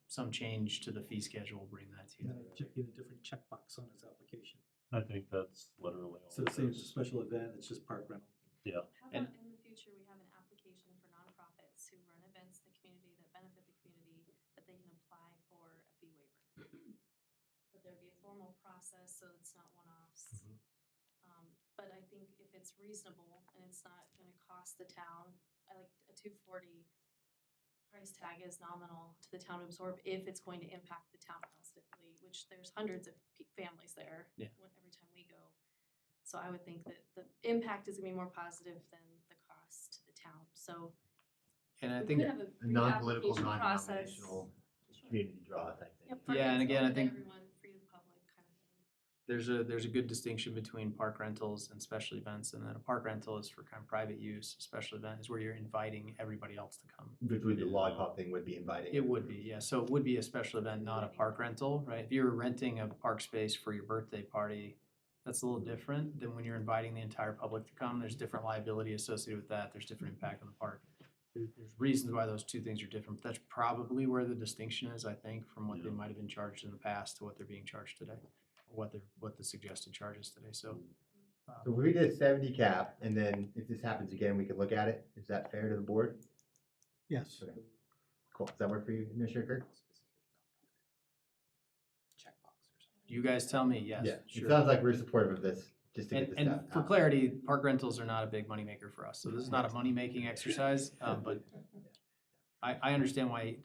some change to the fee schedule, we'll bring that to you. Checking a different checkbox on his application. I think that's literally all. So it the same as is. a special event, it's just park rental. Yeah. How about in the future, we have an application for nonprofits who run events in the community that benefit the community, that they can apply for a fee waiver. But there'd be a formal process, so it's not one-offs. But I think if it's reasonable and it's not gonna cost the town, I like a 240 price tag is nominal to the town to absorb if it's going to impact the town positively, which there's hundreds of families there. Yeah. Every time we go. So I would think that the impact is gonna be more positive than the cost to the town, so. And I we think could have a A non-political, pre-application process. non-denominational community draw type thing. Yep, Yeah, and again, I think everyone, free to the public kind of thing. there's a good distinction between park rentals and special events, and then a park rental is for kind of private use. A special event is where you're inviting everybody else to come. Which would, the lollipop thing would be inviting. It would be, yeah. So it would be a special event, not a park rental, right? If you're renting a park space for your birthday party, that's a little different than when you're inviting the entire public to come. There's different liability associated with that. There's different impact on the park. There's reasons why those two things are different, but that's probably where the distinction is, I think, from what they might have been charged in the past to what they're being charged today, or what the suggested charge is today. So So we did a 70 cap, and then if this happens again, we could look at it. Is that fair to the board? Yes. Okay. Cool. Does that work for you, Commissioner Kirk? you guys tell me, yes, Yeah, sure. it sounds like we're supportive of this, just to get this And stuff for out. clarity, park rentals are not a big moneymaker for us, so this is not a money-making exercise, but I understand why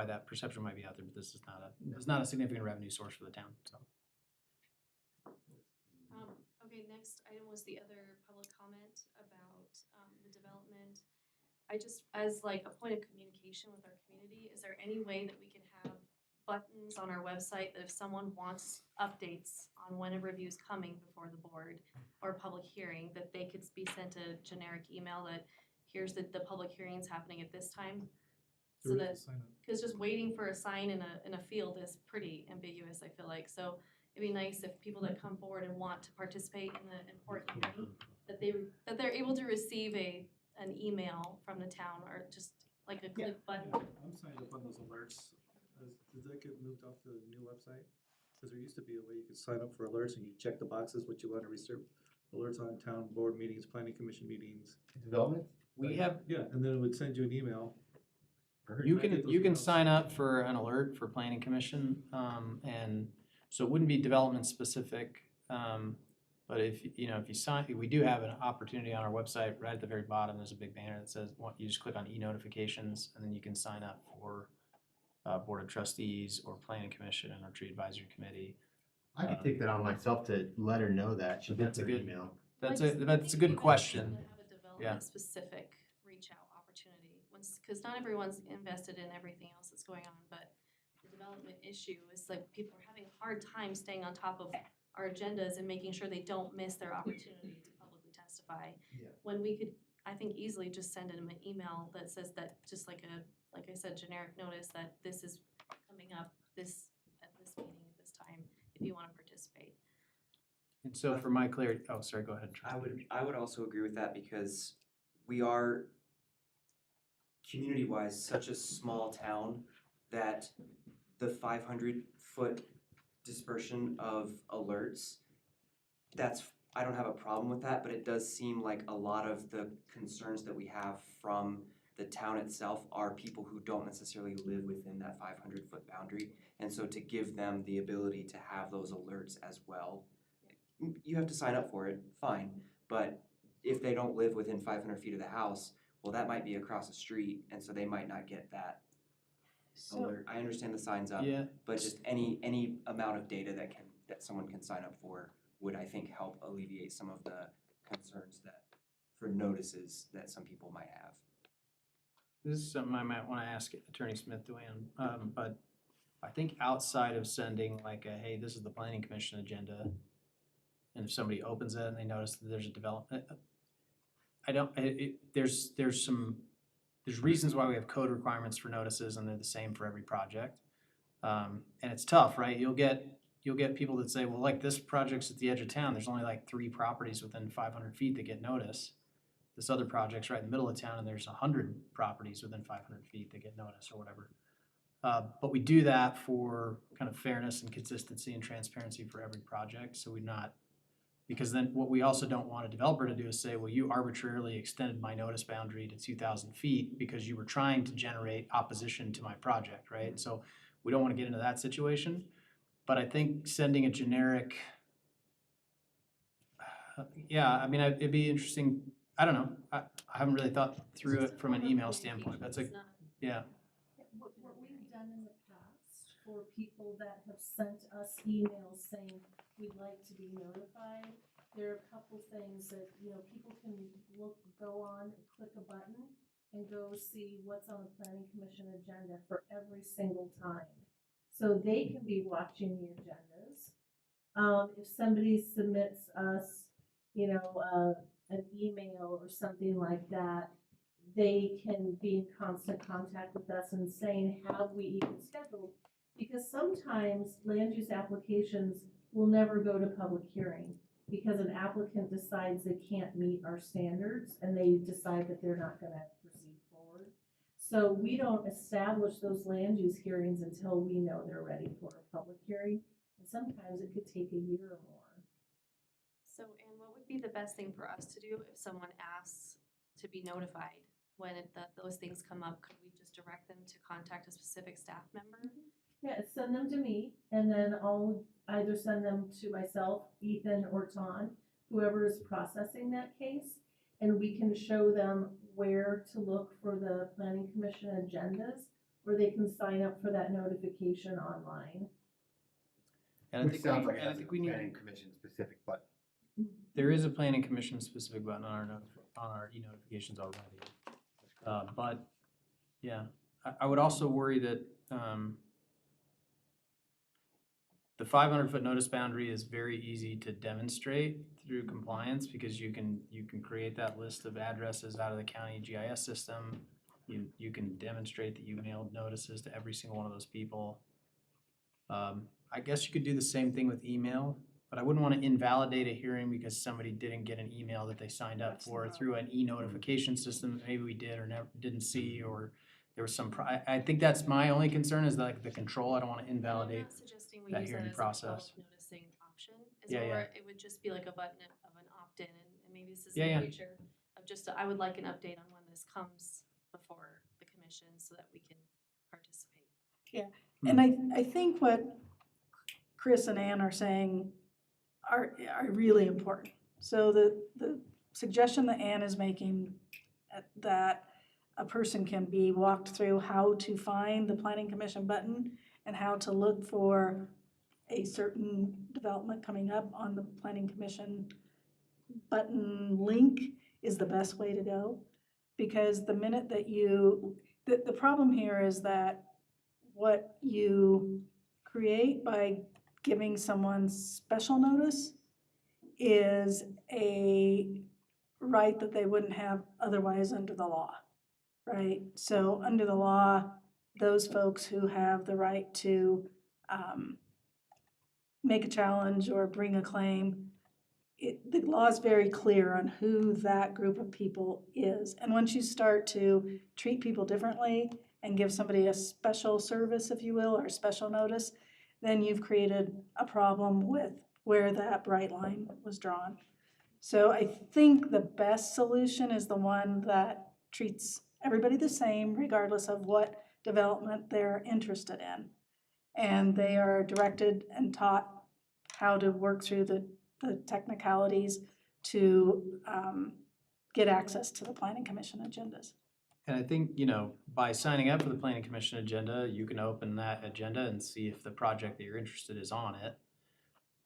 that perception might be out there, but this is not a significant revenue source for the town, so. Okay, next item was the other public comment about the development. I just, as like a point of communication with our community, is there any way that we can have buttons on our website that if someone wants updates on when a review is coming before the board or a public hearing, that they could be sent a generic email that here's the public hearing's happening at this time? So There is a that, sign up. because just waiting for a sign in a field is pretty ambiguous, I feel like. So it'd be nice if people that come forward and want to participate in the important hearing, that they're able to receive an email from the town or just like a click button. I'm signed up on those alerts. Did that get moved off the new website? Because there used to be a way you could sign up for alerts and you check the boxes, what you want to receive. Alerts on town board meetings, planning commission meetings. Development? We have, Yeah, and then it would send you an email. you I get can, those you can emails. sign up for an alert for planning commission, and so it wouldn't be development specific. But if, you know, if you sign, we do have an opportunity on our website, right at the very bottom, there's a big banner that says, you just click on e-notifications, and then you can sign up for Board of Trustees or Planning Commission or Tree Advisory Committee. I could take that on myself to let her know that. She'll get That's a her good- email. That's I a, just that's a think good you guys question. need to have a Yeah. development-specific reach-out opportunity, because not everyone's invested in everything else that's going on, but the development issue is like people are having a hard time staying on top of our agendas and making sure they don't miss their opportunity to publicly testify. Yeah. When we could, I think, easily just send them an email that says that, just like like I said, generic notice that this is coming up at this meeting at this time, if you wanna participate. And so for my clarity, oh, sorry, go ahead. I would also agree with that because we are community-wise such a small town that the 500-foot dispersion of alerts, I don't have a problem with that, but it does seem like a lot of the concerns that we have from the town itself are people who don't necessarily live within that 500-foot boundary. And so to give them the ability to have those alerts as well, you have to sign up for it, fine. But if they don't live within 500 feet of the house, well, that might be across the street, and so they might not get that alert. I understand the signs up, Yeah. but just any amount of data that someone can sign up for would, I think, help alleviate some of the concerns for notices that some people might have. This is something I might want to ask Attorney Smith to weigh in, but I think outside of sending like a, hey, this is the planning commission agenda, and if somebody opens it and they notice that there's a development, there's reasons why we have code requirements for notices and they're the same for every project. And it's tough, right? You'll get people that say, well, like this project's at the edge of town, there's only like 3 properties within 500 feet that get notice. This other project's right in the middle of town and there's 100 properties within 500 feet that get notice or whatever. But we do that for kind of fairness and consistency and transparency for every project, so because then what we also don't want a developer to do is say, well, you arbitrarily extended my notice boundary to 2,000 feet because you were trying to generate opposition to my project, right? So we don't want to get into that situation. But I think sending a generic, it'd be interesting. I don't know. I haven't really thought through it from an email standpoint. That's yeah. What we've done in the past for people that have sent us emails saying we'd like to be notified, there are a couple things that, people can go on and click a button and go see what's on the planning commission agenda for every single time. So they can be watching the agendas. If somebody submits us, an email or something like that, they can be in constant contact with us and saying, have we even scheduled? Because sometimes land use applications will never go to public hearing because an applicant decides they can't meet our standards and they decide that they're not gonna proceed forward. So we don't establish those land use hearings until we know they're ready for a public hearing. And sometimes it could take a year or more. So, and what would be the best thing for us to do if someone asks to be notified when those things come up? Could we just direct them to contact a specific staff member? Yeah, send them to me, and then I'll either send them to myself, Ethan, or Ton, whoever is processing that case, and we can show them where to look for the planning commission agendas, or they can sign up for that notification online. And Which sounds like I think we need. planning commission specific button. There is a planning commission specific button on our e-notifications already. But yeah, I would also worry that the 500-foot notice boundary is very easy to demonstrate through compliance because you can create that list of addresses out of the county GIS system. You can demonstrate that you mailed notices to every single one of those people. I guess you could do the same thing with email, but I wouldn't want to invalidate a hearing because somebody didn't get an email that they signed up for through an e-notification system that maybe we did or never, didn't see, or there was some, I think that's my only concern is like the control. I don't want to And I'm invalidate not suggesting we that use that hearing as a public process. noticing option, it's Yeah, more, yeah. it would just be like a button of an opt-in, and maybe this is Yeah, in yeah. the future, of just, I would like an update on when this comes before the commission so that we can participate. Yeah, and I think what Chris and Ann are saying are really important. So the suggestion that Ann is making, that a person can be walked through how to find the planning commission button and how to look for a certain development coming up on the planning commission button link is the best way to go. Because the minute that the problem here is that what you create by giving someone special notice is a right that they wouldn't have otherwise under the law, right? So under the law, those folks who have the right to make a challenge or bring a claim, the law is very clear on who that group of people is. And once you start to treat people differently and give somebody a special service, if you will, or special notice, then you've created a problem with where that bright line was drawn. So I think the best solution is the one that treats everybody the same regardless of what development they're interested in. And they are directed and taught how to work through the technicalities to get access to the planning commission agendas. And I think, you know, by signing up for the planning commission agenda, you can open that agenda and see if the project that you're interested is on it.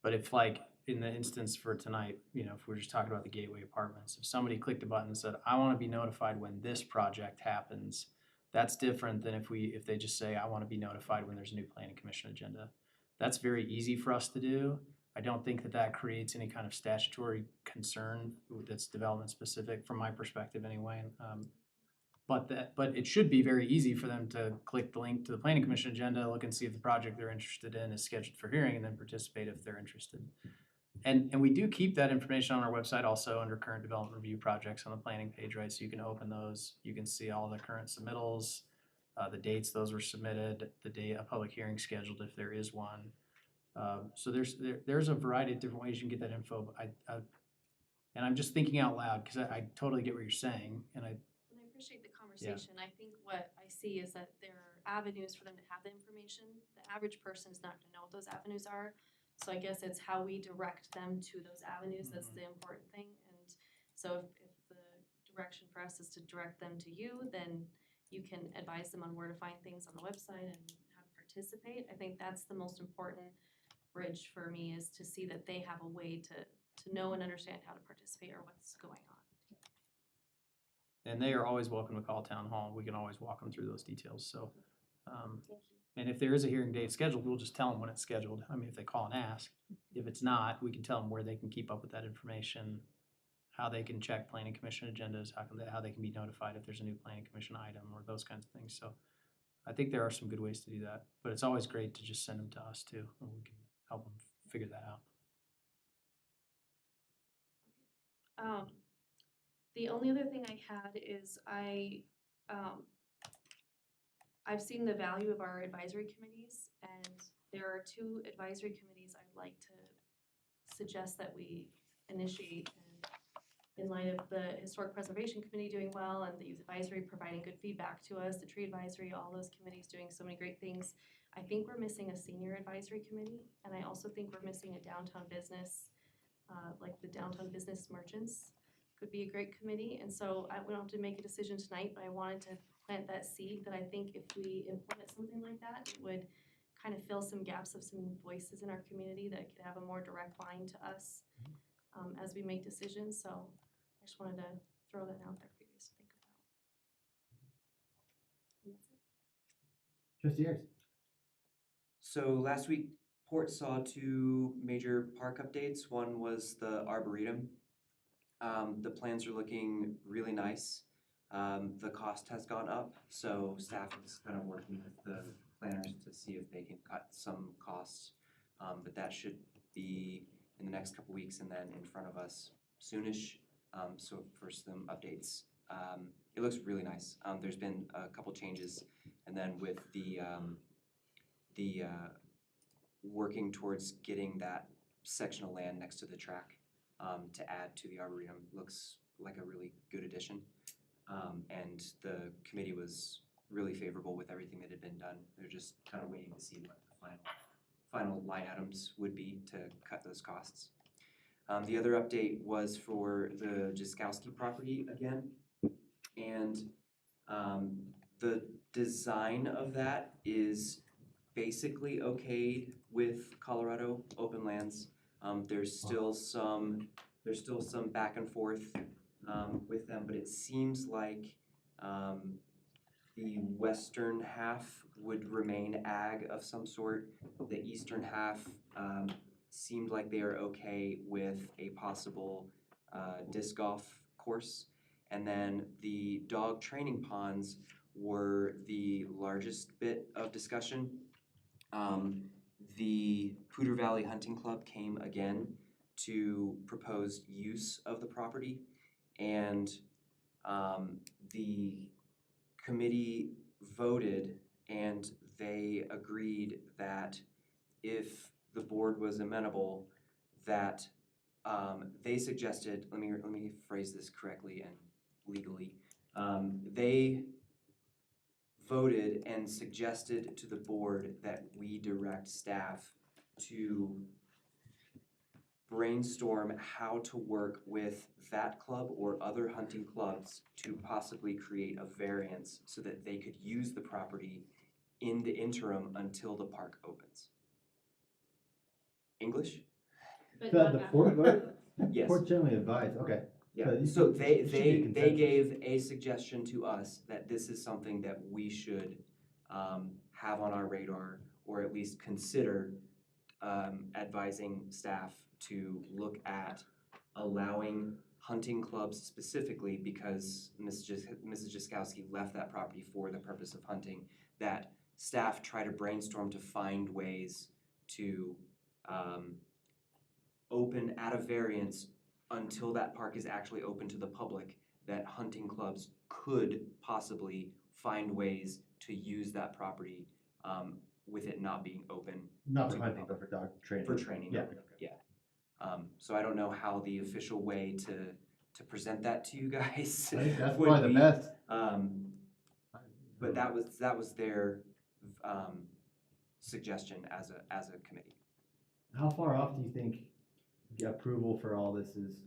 But if like in the instance for tonight, you know, if we're just talking about the Gateway Apartments, if somebody clicked a button and said, I want to be notified when this project happens, that's different than if they just say, I want to be notified when there's a new planning commission agenda. That's very easy for us to do. I don't think that that creates any kind of statutory concern that's development specific from my perspective anyway. But it should be very easy for them to click the link to the planning commission agenda, look and see if the project they're interested in is scheduled for hearing, and then participate if they're interested. And we do keep that information on our website also under current development review projects on the planning page, right? So you can open those, you can see all the current submittals, the dates those were submitted, the day a public hearing scheduled if there is one. So there's a variety of different ways you can get that info. And I'm just thinking out loud because I totally get what you're saying, and I Appreciate the conversation. I think what I see is that there are avenues for them to have the information. The average person is not gonna know what those avenues are. So I guess it's how we direct them to those avenues that's the important thing. And so if the direction for us is to direct them to you, then you can advise them on where to find things on the website and how to participate. I think that's the most important bridge for me, is to see that they have a way to know and understand how to participate or what's going on. And they are always welcome to call town hall. We can always walk them through those details. So, and if there is a hearing date scheduled, we'll just tell them when it's scheduled. I mean, if they call and ask. If it's not, we can tell them where they can keep up with that information, how they can check planning commission agendas, how they can be notified if there's a new planning commission item or those kinds of things. So I think there are some good ways to do that, but it's always great to just send them to us too, and we can help them figure that out. The only other thing I had is I've seen the value of our advisory committees, and there are 2 advisory committees I'd like to suggest that we initiate. And in light of the Historic Preservation Committee doing well and the Youth Advisory providing good feedback to us, the Tree Advisory, all those committees doing so many great things, I think we're missing a senior advisory committee, and I also think we're missing a downtown business, like the downtown business merchants could be a great committee. And so we don't have to make a decision tonight, but I wanted to plant that seed that I think if we implement something like that, it would kind of fill some gaps of some voices in our community that could have a more direct line to us as we make decisions. So I just wanted to throw that out there for you guys to think about. Trustee Ayers. So last week, Port saw 2 major park updates. One was the Arboretum. The plans are looking really nice. The cost has gone up, so staff is kind of working with the planners to see if they can cut some costs But that should be in the next couple weeks and then in front of us soonish. So for some updates, it looks really nice. There's been a couple changes, and then with the working towards getting that section of land next to the track to add to the Arboretum looks like a really good addition. And the committee was really favorable with everything that had been done. They're just kind of waiting to see what the final line items would be to cut those costs. The other update was for the Jiskowski property again. And the design of that is basically okayed with Colorado open lands. There's still some back and forth with them, but it seems like the western half would remain ag of some sort. The eastern half seemed like they are okay with a possible disc golf course. And then the dog training ponds were the largest bit of discussion. The Poudre Valley Hunting Club came again to propose use of the property, and the committee voted and they agreed that if the board was amenable, that they suggested, let me phrase this correctly and legally, they voted and suggested to the board that we direct staff to brainstorm how to work with that club or other hunting clubs to possibly create a variance so that they could use the property in the interim until the park opens. English? The board vote? Yes. Board generally advised, okay. Yeah, you- so it should be they consensus. gave a suggestion to us that this is something that we should have on our radar, or at least consider advising staff to look at allowing hunting clubs specifically, because Mrs. Jiskowski left that property for the purpose of hunting, that staff try to brainstorm to find ways to open at a variance until that park is actually open to the public, that hunting clubs could possibly find ways to use that property with it not being open. Not to for the hunting, public. but for dog training. For training, Yeah. yeah. So I don't know how the official way to present that to you guys I think that's would probably the be. best. But that was their suggestion as a committee. How far off do you think the approval for all this is?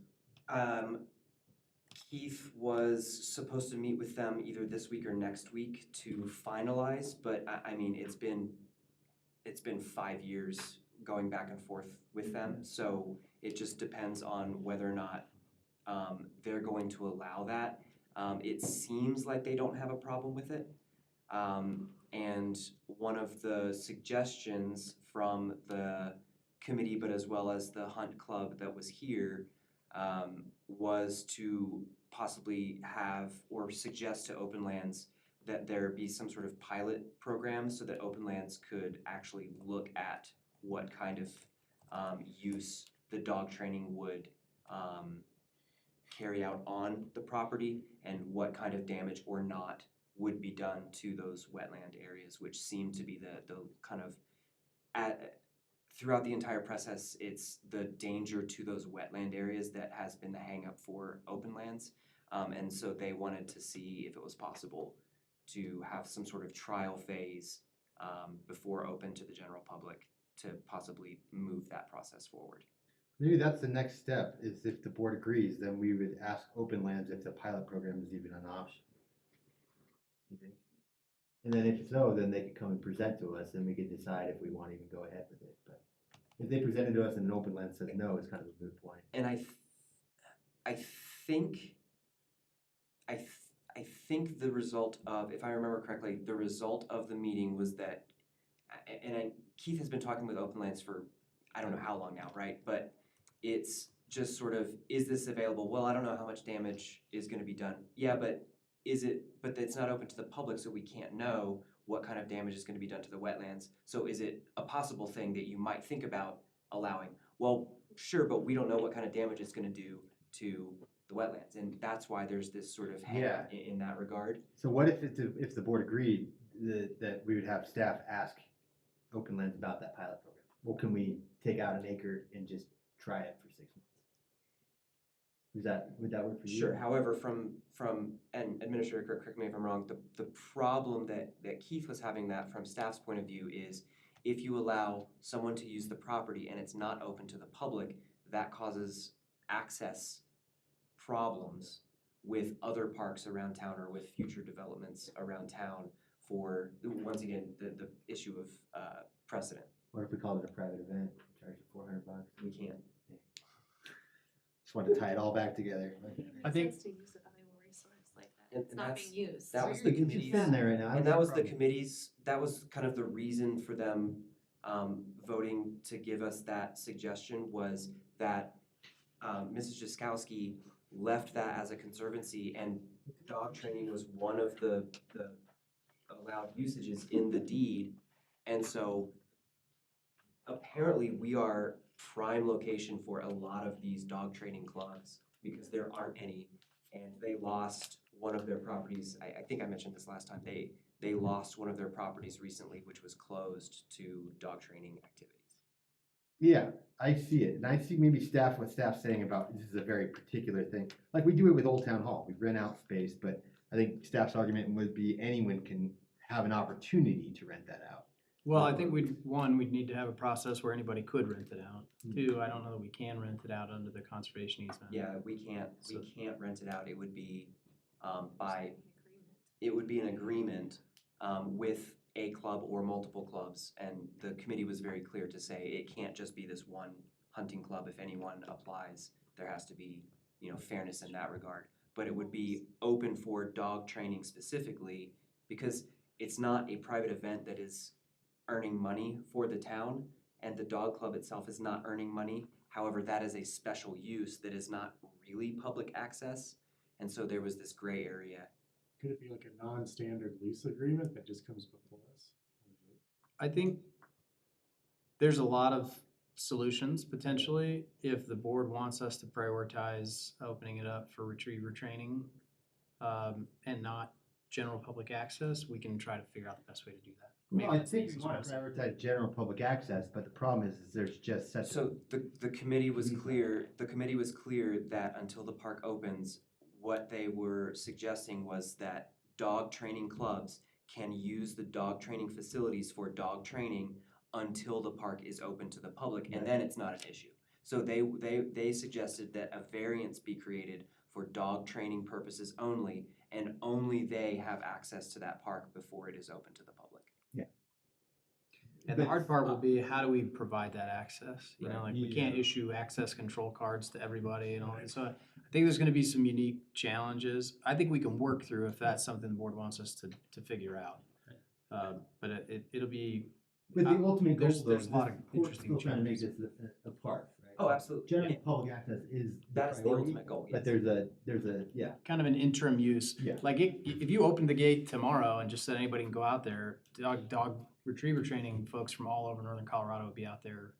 Keith was supposed to meet with them either this week or next week to finalize, but I mean, it's been 5 years going back and forth with them, so it just depends on whether or not they're going to allow that. It seems like they don't have a problem with it. And one of the suggestions from the committee, but as well as the hunt club that was here, was to possibly have or suggest to Open Lands that there be some sort of pilot program so that Open Lands could actually look at what kind of use the dog training would carry out on the property and what kind of damage or not would be done to those wetland areas, which seem to be the kind of throughout the entire process, it's the danger to those wetland areas that has been the hang up for Open Lands. And so they wanted to see if it was possible to have some sort of trial phase before open to the general public to possibly move that process forward. Maybe that's the next step, is if the board agrees, then we would ask Open Lands if the pilot program is even an option. You think? And then if so, then they could come and present to us and we could decide if we want to even go ahead with it. But if they present it to us and an Open Land says no, it's kind of a moot point. And I think the result of, if I remember correctly, the result of the meeting was that, Keith has been talking with Open Lands for I don't know how long now, right? But it's just sort of, is this available? Well, I don't know how much damage is going to be done. Yeah, but is it? But it's not open to the public, so we can't know. what kind of damage is gonna be done to the wetlands. So is it a possible thing that you might think about allowing? Well, sure, but we don't know what kind of damage it's gonna do to the wetlands, and that's why there's this sort of hang Yeah. in that regard. So what if the board agreed that we would have staff ask Open Lands about that pilot program? Well, can we take out an acre and just try it for 6 months? Would that work for you? Sure, however, and Administrator Kirk, correct me if I'm wrong, the problem that Keith was having that from staff's point of view is if you allow someone to use the property and it's not open to the public, that causes access problems with other parks around town or with future developments around town for, once again, the issue of precedent. What if we called it a private event, charge you $400? We can't. Just wanted to tie it all back together. I think- Makes sense to use a valuable resource like that. And It's not that's- being used. That was It's the just committee's. sitting there right now. I And don't that was have the a problem. committee's, that was kind of the reason for them voting to give us that suggestion was that Mrs. Jaskowski left that as a conservancy and dog training was one of the allowed usages in the deed. And so apparently we are prime location for a lot of these dog training clubs because there aren't any. And they lost one of their properties. I think I mentioned this last time. They lost one of their properties recently, which was closed to dog training activities. Yeah, I see it. And I see maybe what staff's saying about this is a very particular thing. Like we do it with Old Town Hall. We rent out space, but I think staff's argument would be anyone can have an opportunity to rent that out. Well, I think we'd need to have a process where anybody could rent it out. Two, I don't know that we can rent it out under the conservation easement. Yeah, we can't rent it out. It would be an agreement with a club or multiple clubs. And the committee was very clear to say it can't just be this one hunting club. If anyone applies, there has to be, fairness in that regard. But it would be open for dog training specifically because it's not a private event that is earning money for the town, and the dog club itself is not earning money. However, that is a special use that is not really public access, and so there was this gray area. Could it be like a non-standard lease agreement that just comes before us? I think there's a lot of solutions potentially if the board wants us to prioritize opening it up for retriever training and not general public access. We can try to figure out the best way to do that. Well, I think we want to prioritize general public access, but the problem is there's just such a. So the committee was clear, that until the park opens, what they were suggesting was that dog training clubs can use the dog training facilities for dog training until the park is open to the public, and then it's not an issue. So they suggested that a variance be created for dog training purposes only, and only they have access to that park before it is open to the public. And the hard part will be, how do we provide that access? We can't Yeah. issue access control cards to everybody and all that. So I think there's gonna be some unique challenges. I think we can work through if that's something the board wants us to figure out. But it'll be. But the ultimate goal, there's though, a lot is of the court's interesting still trying to make challenges. this a park, right? Oh, absolutely. General public access is That's the priority, ultimate goal, but yes. there's a, yeah. Kind of an interim use. Yeah. Like if you opened the gate tomorrow and just said anybody can go out there, dog retriever training folks from all over northern Colorado would be out there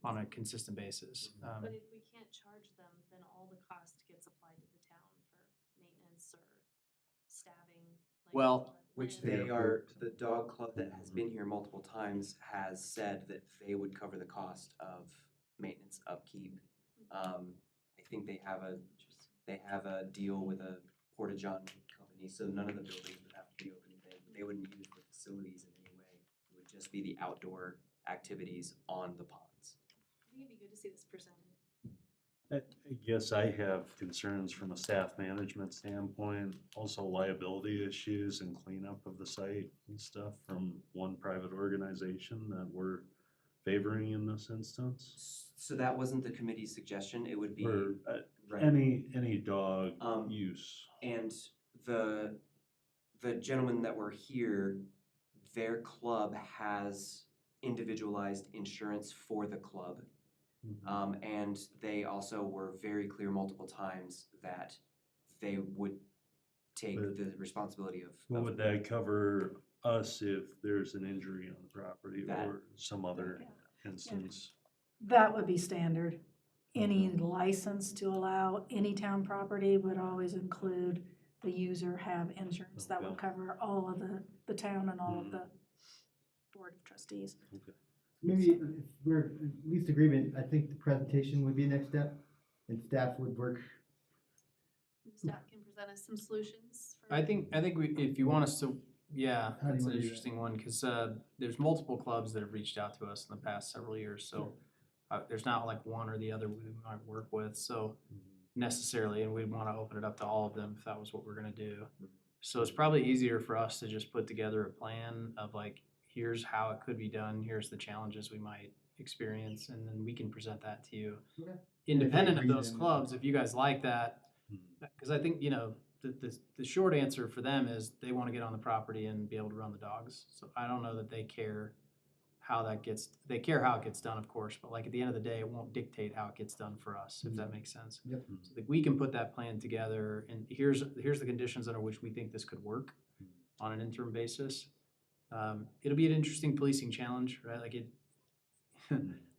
on a consistent basis. But if we can't charge them, then all the cost gets applied to the town for maintenance or staffing. Well, Which they are, the dog club that has been here multiple times has said that they would cover the cost of maintenance, upkeep. I think they have a deal with a Porta-John company, so none of the buildings would have to be open. They wouldn't use the facilities in any way. It would just be the outdoor activities on the ponds. I think it'd be good to see this presented. I guess I have concerns from a staff management standpoint, also liability issues and cleanup of the site and stuff from one private organization that we're favoring in this instance. So that wasn't the committee's suggestion, it would be. Or right. any dog use. And the gentlemen that were here, their club has individualized insurance for the club. And they also were very clear multiple times that they would take the responsibility of. What would that cover us if there's an injury on the property That- or some other instance. That would be standard. Any license to allow any town property would always include the user have insurance that will Okay. cover all of the town and all of the board of trustees. Maybe if we're at least agreement, I think the presentation would be next step, and staff would work. Staff can present us some solutions for. I think if you want us to, yeah, How do you that's an wanna do that? interesting one, because there's multiple clubs that have reached out to us in the past several years, so there's not like one or the other we might work with, so necessarily, and we'd want to open it up to all of them if that was what we're gonna do. So it's probably easier for us to just put together a plan of like, here's how it could be done, here's the challenges we might experience, and then we can present that to you. Okay. Independent of agree, those then- clubs, if you guys like that, because I think, the short answer for them is they want to get on the property and be able to run the dogs. So I don't know that they care they care how it gets done, of course, but like at the end of the day, it won't dictate how it gets done for us, if that makes sense. Yep. So that we can put that plan together, and here's the conditions under which we think this could work on an interim basis. It'll be an interesting policing challenge, right? Like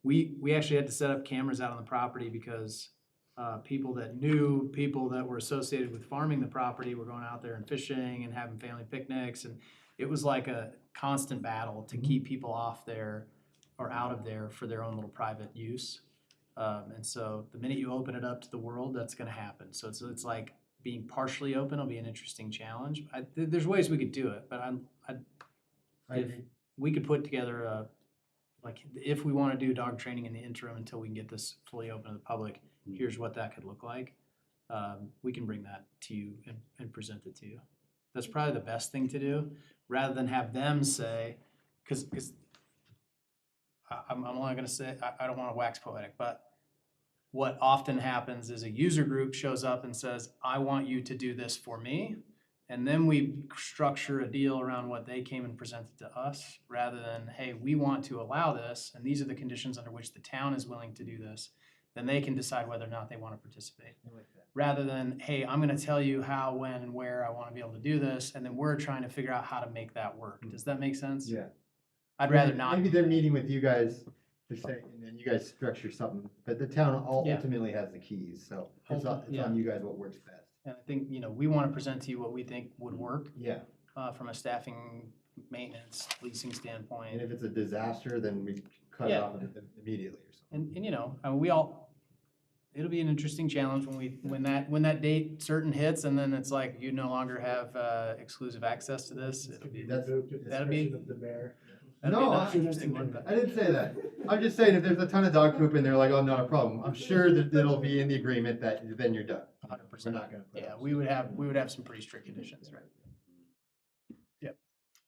we actually had to set up cameras out on the property because people that were associated with farming the property were going out there and fishing and having family picnics, and it was like a constant battle to keep people off there or out of there for their own little private use. And so the minute you open it up to the world, that's gonna happen. So it's like being partially open will be an interesting challenge. There's ways we could do it, but if we could put together if we wanna do dog training in the interim until we can get this fully open to the public, here's what that could look like. We can bring that to you and present it to you. That's probably the best thing to do, rather than have them say, because I'm only gonna say, I don't wanna wax poetic, but what often happens is a user group shows up and says, I want you to do this for me. And then we structure a deal around what they came and presented to us, rather than, hey, we want to allow this, and these are the conditions under which the town is willing to do this. Then they can decide whether or not they want to participate. Rather than, hey, I'm gonna tell you how, when, and where I wanna be able to do this, and then we're trying to figure out how to make that work. Does that make sense? Yeah. I'd rather not. Maybe they're meeting with you guys to say, and then you guys structure something, but the town Yeah. ultimately has the keys, so it's Yeah. on you guys what works best. And I think, we wanna present to you what we think would work, Yeah, from a staffing, maintenance, leasing and standpoint. if it's a disaster, then we cut it Yeah. off immediately or something. And it'll be an interesting challenge when that date certain hits, and then it's like, you no longer have, exclusive access to this. That'll be, Of the mayor. No, an interesting one. I didn't say that. I'm just saying if there's a ton of dog poop and they're like, oh, not a problem, I'm sure that it'll be in the agreement that then you're done. 100%. We're not gonna put Yeah, up- we would have some pretty strict conditions, right?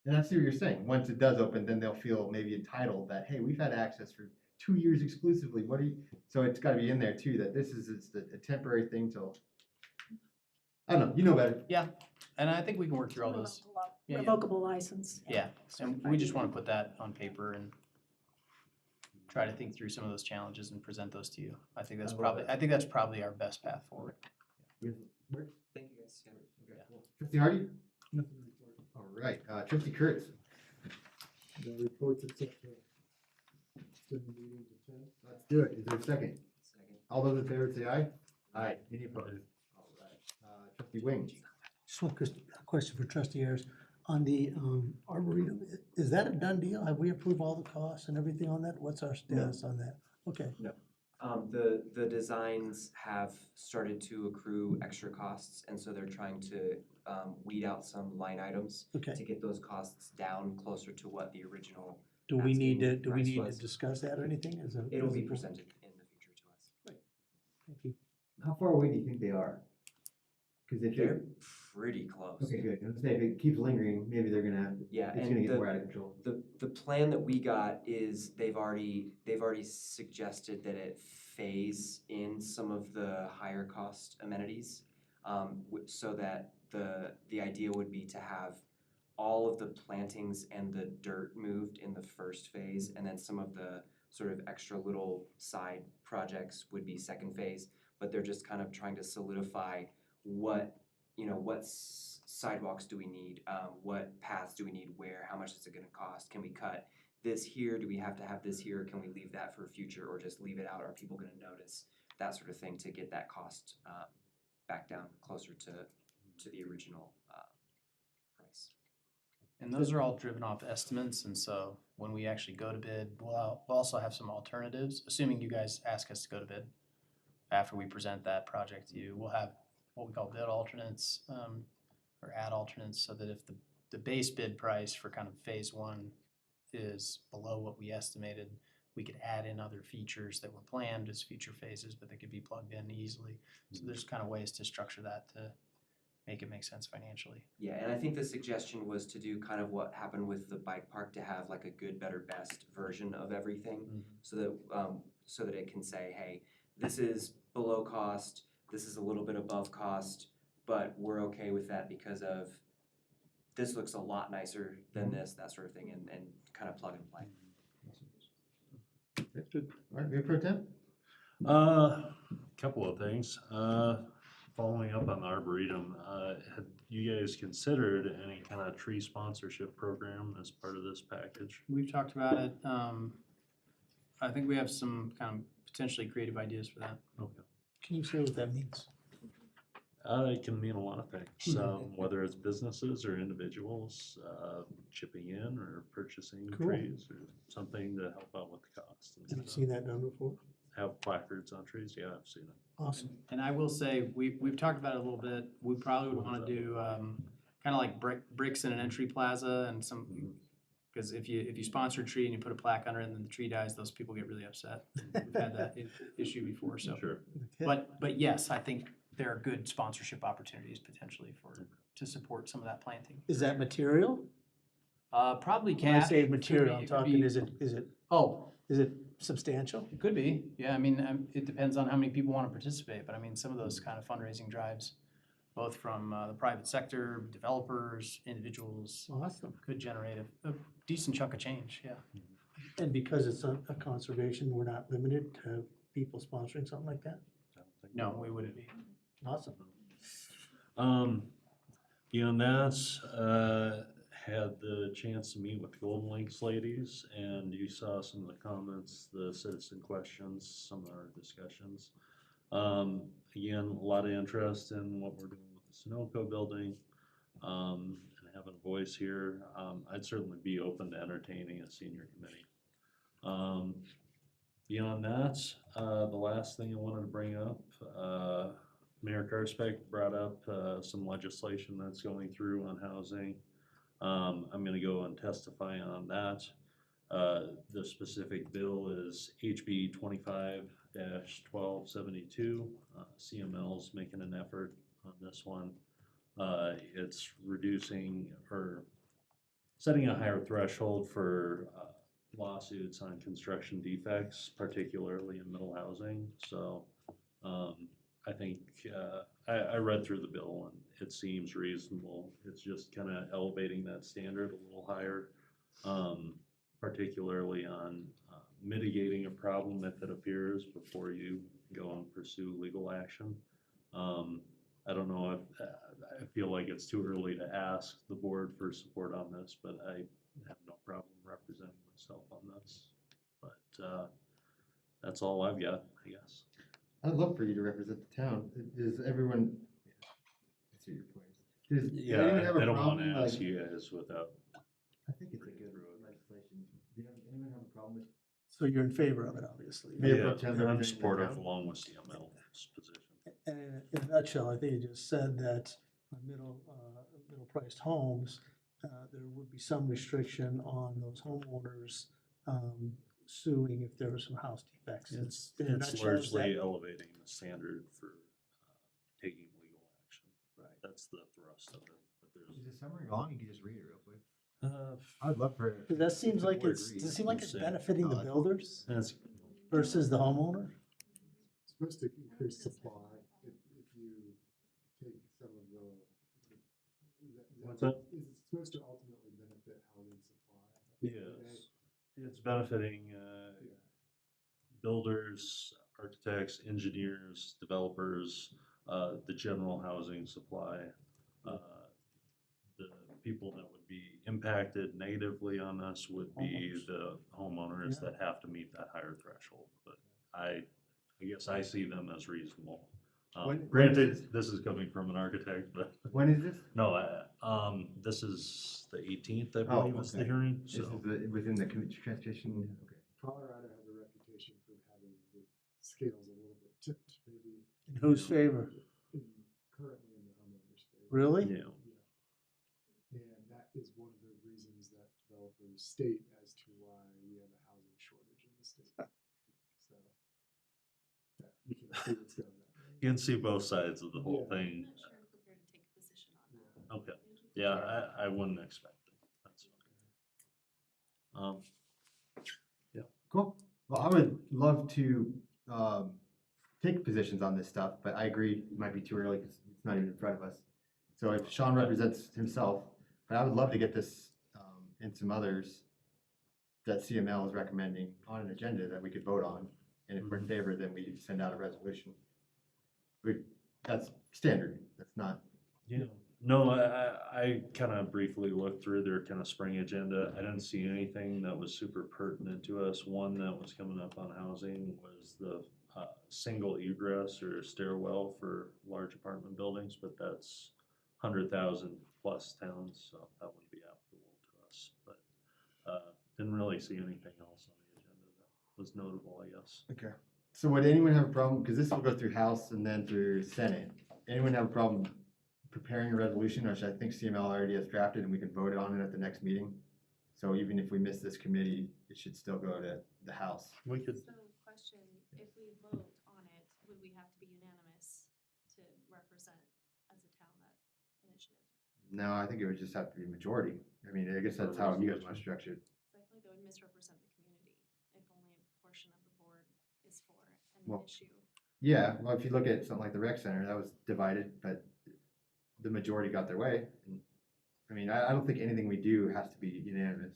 And I see what you're saying. Once it does open, then they'll feel maybe entitled that, hey, we've had access for 2 years exclusively. So it's gotta be in there too, that this is a temporary thing till, I don't know, you know better. Yeah, and I think we can work through all those. Yeah, yeah. Revocable license. Yeah, and we just wanna put that on paper and try to think through some of those challenges and present those to you. I think that's probably our best path forward. Thank you guys. Trustee Hardy? All right, Trustee Kurtz. The reports, etc. Let's Let's do it. Is there a second? Second. All those in favor say aye. Aye. Any opposed? All right. Trustee Wing. Just one question for trustee Ayers. On the Arboretum, is that a done deal? Have we approved all the costs and everything on that? What's our status on that? Okay. The designs have started to accrue extra costs, and so they're trying to weed out some line items Okay. to get those costs down closer to what the original. Do we need asking to price was. discuss that or anything? It'll be presented in the future to us. Thank you. How far away do you think they are? Because if They're you're, pretty close. okay, good. I was gonna say, if it keeps lingering, maybe they're gonna have, Yeah, it's and gonna get more out of control. The plan that we got is they've already suggested that it phase in some of the higher cost amenities. So that the idea would be to have all of the plantings and the dirt moved in the first phase, and then some of the sort of extra little side projects would be second phase, but they're just kind of trying to solidify what what sidewalks do we need? What paths do we need where? How much is it gonna cost? Can we cut this here? Do we have to have this here? Can we leave that for future or just leave it out? Are people gonna notice? That sort of thing to get that cost back down closer to the original price. And those are all driven off estimates, and so when we actually go to bid, we'll also have some alternatives, assuming you guys ask us to go to bid. After we present that project to you, we'll have what we call bid alternates, or add alternates, so that if the base bid price for kind of phase one is below what we estimated, we could add in other features that were planned as future phases, but they could be plugged in easily. So there's kind of ways to structure that to make it make sense financially. Yeah, and I think the suggestion was to do kind of what happened with the bike park, to have like a good, better, best version of everything, so that it can say, hey, this is below cost, this is a little bit above cost, but we're okay with that because of this looks a lot nicer than this, that sort of thing, and kind of plug and play. That's good. All right, Mayor Pro Tem? Couple of things. Following up on the Arboretum, have you guys considered any kind of tree sponsorship program as part of this package? We've talked about it. I think we have some kind of potentially creative ideas for that. Okay. Can you say what that means? It can mean a lot of things, whether it's businesses or individuals chipping in or purchasing Cool. trees or something to help out with the cost. Have you seen that done before? Have placards on trees? Yeah, I've seen it. Awesome. And I will say, we've talked about it a little bit. We probably would want to do kind of like bricks in an entry plaza and some, because if you sponsor a tree and you put a plaque under it and then the tree dies, those people get really upset. We've had that issue before, so. Sure. But yes, I think there are good sponsorship opportunities potentially to support some of that planting. Is that material? Probably When I cash. say It could material, I'm be- talking, is it, Oh, is it substantial? it could be, yeah, I mean, it depends on how many people want to participate, but I mean, some of those kind of fundraising drives, both from the private sector, developers, individuals, Awesome. could generate a decent chunk of change, yeah. And because it's a conservation, we're not limited to people sponsoring something like that? No, we wouldn't be. Awesome. Beyond that, had the chance to meet with the Golden Links ladies, and you saw some of the comments, the citizen questions, some of our discussions. Again, a lot of interest in what we're doing with the Sunoco building, and having a voice here. I'd certainly be open to entertaining a senior committee. Beyond that, the last thing I wanted to bring up, Mayor Karspeck brought up some legislation that's going through on housing. I'm gonna go and testify on that. The specific bill is HB 25-1272. CML's making an effort on this one. It's reducing or setting a higher threshold for lawsuits on construction defects, particularly in middle housing. So I think I read through the bill and it seems reasonable. It's just kind of elevating that standard a little higher, particularly on mitigating a problem if it appears before you go and pursue legal action. I don't know if I feel like it's too early to ask the board for support on this, but I have no problem representing myself on this. But that's all I've got, I guess. I'd love for you to represent the town. Does everyone, I see your point. Does anyone have a I don't problem, want to ask like- you guys without. I think it's a good legislation. Do anyone have a problem with? So you're in favor of it, obviously. Mayor Pro Yeah, Tem I'm representing the supportive town? along with CML's position. And in a nutshell, I think you just said that on middle-priced homes, there would be some restriction on those homeowners suing if there were some house defects. It's In a nutshell, is largely that- elevating the standard for taking legal action. Right. That's the thrust of it. But there's Is the summary long? You can just read it real quick. uh, I'd love for. That seems like it's. does it seem like it's We'll see. benefiting the Oh, builders that's versus the homeowner? It's supposed to increase supply if you take some of the. What's that? Is it supposed to ultimately benefit housing supply? yes, it's benefiting builders, architects, engineers, developers, the general housing supply. The people that would be impacted negatively on this would be the homeowners that have to meet that higher threshold. But I guess I see them as reasonable. When Granted, is this is coming from an architect, but When is this? no, this is the 18th, I Oh, believe, is the okay. hearing, This so. is within the transportation, okay. Colorado has a reputation for having the scales a little bit tipped, maybe. In whose favor? Currently in the homeowner's favor. Really? Yeah. And that is one of the reasons that developers state as to why we have a housing shortage in the state. So, yeah, you can see what's going on. You can see both sides of the whole Yeah. thing. I'm not sure I'm prepared to take a position on that. Okay, Thank you for yeah, sharing. I wouldn't expect it. That's fine. Cool. Well, I would love to take positions on this stuff, but I agree it might be too early because it's not even in front of us. So if Sean represents himself, but I would love to get this and some others that CML is recommending on an agenda that we could vote on. And if we're in favor, then we send out a resolution. That's standard. That's not. Yeah, no, I kind of briefly looked through their kind of spring agenda. I didn't see anything that was super pertinent to us. One that was coming up on housing was the single egress or stairwell for large apartment buildings, but that's 100,000 plus towns, so that wouldn't be applicable to us. But didn't really see anything else on the agenda that was notable, I guess. Okay. So would anyone have a problem, because this will go through House and then through Senate, anyone have a problem preparing a resolution, or should I think CML already has drafted and we can vote on it at the next meeting? So even if we miss this committee, it should still go to the House. We could. So question, if we vote on it, would we have to be unanimous to represent as a town that initiative? No, I think it would just have to be majority. I mean, I guess that's how you guys want to structure it. So I feel like that would misrepresent the community if only a portion of the board is for an Well, issue. Yeah, well, if you look at something like the rec center, that was divided, but the majority got their way. And, I mean, I don't think anything we do has to be unanimous.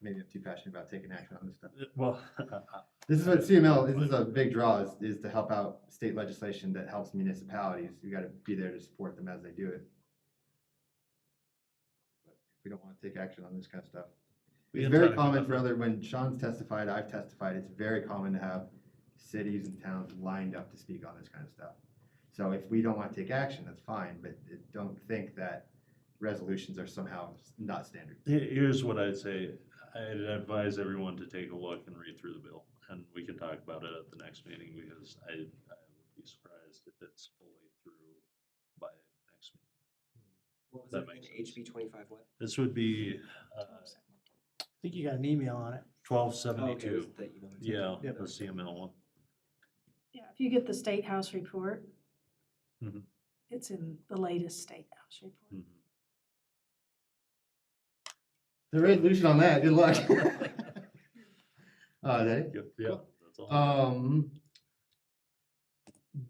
Maybe I'm too passionate about taking action on this stuff. Well, This is what CML, this is a big draw, is to help out state legislation that helps municipalities. You gotta be there to support them as they do it. But if we don't wanna take action on this kind of stuff. We It's can very talk common about for other, when Sean's testified, I've testified, it's very common to have cities and towns lined up to speak on this kind of stuff. So if we don't wanna take action, that's fine, but don't think that resolutions are somehow not standard. Here's what I'd say. I'd advise everyone to take a look and read through the bill, and we can talk about it at the next meeting, because I would be surprised if it's fully through by next meeting. What was That it makes again? HB 25 what? This would be I think you got an email on it. 1272. Oh, okay, that email. Yeah, Yep. the CML one. Yeah, if you get the State House report, Mhm. it's in the latest State House report. Mhm. The resolution on that, good luck. Is that it? Yep, yeah, that's all.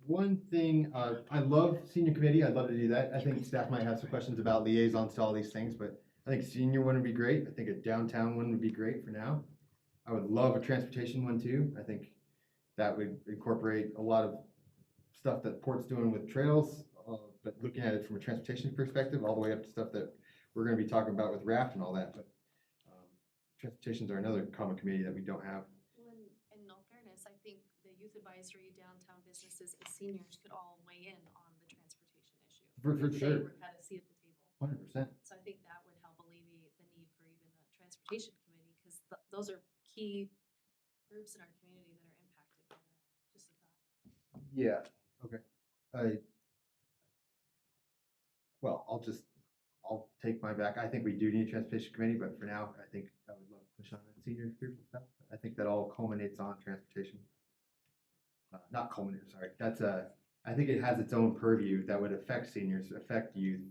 One thing, I love senior committee, I'd love to do that. I think staff might have some questions about liaisons to all these things, but I think senior one would be great. I think a downtown one would be great for now. I would love a transportation one too. I think that would incorporate a lot of stuff that Port's doing with trails, but looking at it from a transportation perspective, all the way up to stuff that we're gonna be talking about with raft and all that, but transportations are another common committee that we don't have. Well, in all fairness, I think the youth advisory, downtown businesses, and seniors could all weigh in on the transportation issue. For If sure. They had a seat at the table. 100%. So I think that would help alleviate the need for even the transportation committee, because those are key groups in our community that are impacted by that, just a thought. Yeah, okay. Well, I'll take my back. I think we do need a transportation committee, but for now, I think I would love to push on that senior group and stuff. I think that all culminates on transportation. Not culminate, sorry. I think it has its own purview that would affect seniors, affect youth.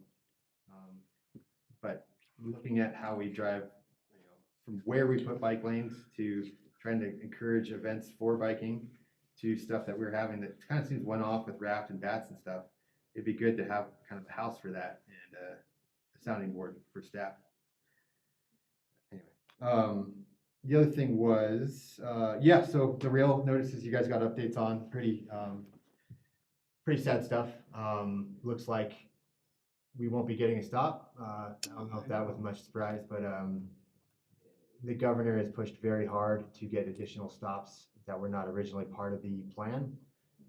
But looking at how we drive, from where we put bike lanes to trying to encourage events for biking to stuff that we're having that kind of seems one-off with raft and bats and stuff. It'd be good to have kind of a house for that and a sounding board for staff. Anyway, the other thing was, yeah, so the rail notices you guys got updates on, pretty pretty sad stuff. Looks like we won't be getting a stop. I don't know if that was much surprise, but the governor has pushed very hard to get additional stops that were not originally part of the plan.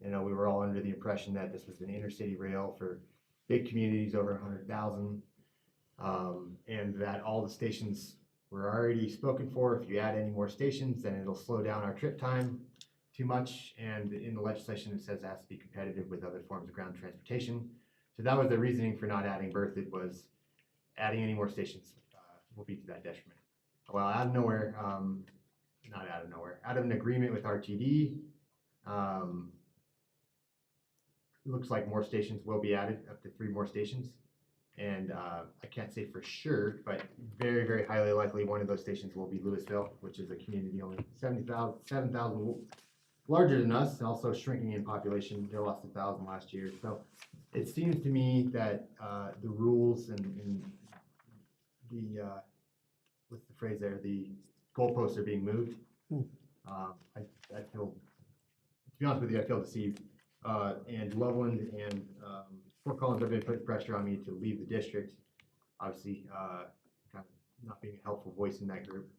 You know, we were all under the impression that this was an intercity rail for big communities over 100,000, and that all the stations were already spoken for. If you add any more stations, then it'll slow down our trip time too much. And in the legislation, it says it has to be competitive with other forms of ground transportation. So that was the reasoning for not adding Berthoud, was adding any more stations will be to that detriment. Well, out of nowhere, not out of nowhere, out of an agreement with RTD, looks like more stations will be added, up to 3 more stations. And I can't say for sure, but very, very highly likely one of those stations will be Louisville, which is a community only 7,000 larger than us, and also shrinking in population. They lost 1,000 last year. So it seems to me that the rules and the, what's the phrase there, the goalposts are being moved. I feel, to be honest with you, I feel deceived. And Loveland and Fort Collins have been putting pressure on me to leave the district. Obviously, kind of not being a helpful voice in that group.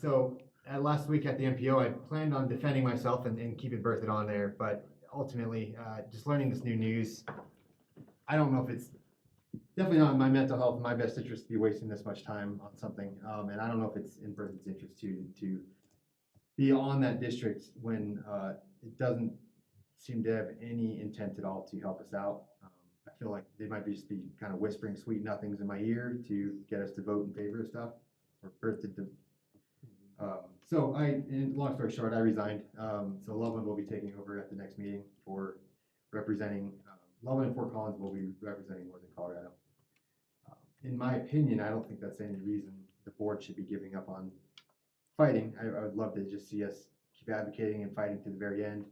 So last week at the MPO, I planned on defending myself and keeping Berthoud on there, but ultimately, just learning this new news, I don't know if it's definitely not in my mental health, my best interest to be wasting this much time on something. And I don't know if it's in Berthoud's interest to be on that district when it doesn't seem to have any intent at all to help us out. I feel like they might just be kind of whispering sweet nothings in my ear to get us to vote in favor of stuff, or Berthoud to. So long story short, I resigned. So Loveland will be taking over at the next meeting for representing, Loveland and Fort Collins will be representing Northern Colorado. In my opinion, I don't think that's any reason the board should be giving up on fighting. I would love to just see us keep advocating and fighting to the very end.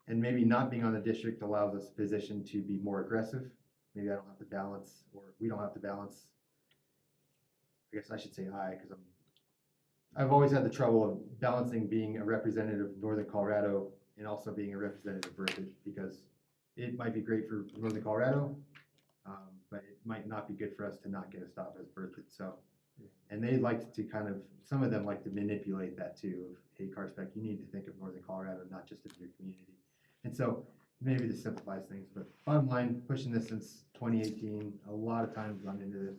And maybe not being on the district allows us a position to be more aggressive. Maybe I don't have to balance, or we don't have to balance. I guess I should say because I've always had the trouble of balancing being a representative of Northern Colorado and also being a representative of Berthoud, because it might be great for Northern Colorado, but it might not be good for us to not get a stop as Berthoud. So, and they like to kind of, some of them like to manipulate that too. Of, hey, Carspec, you need to think of Northern Colorado, not just of your community. And so maybe this simplifies things, but bottom line, pushing this since 2018, a lot of time gone into this,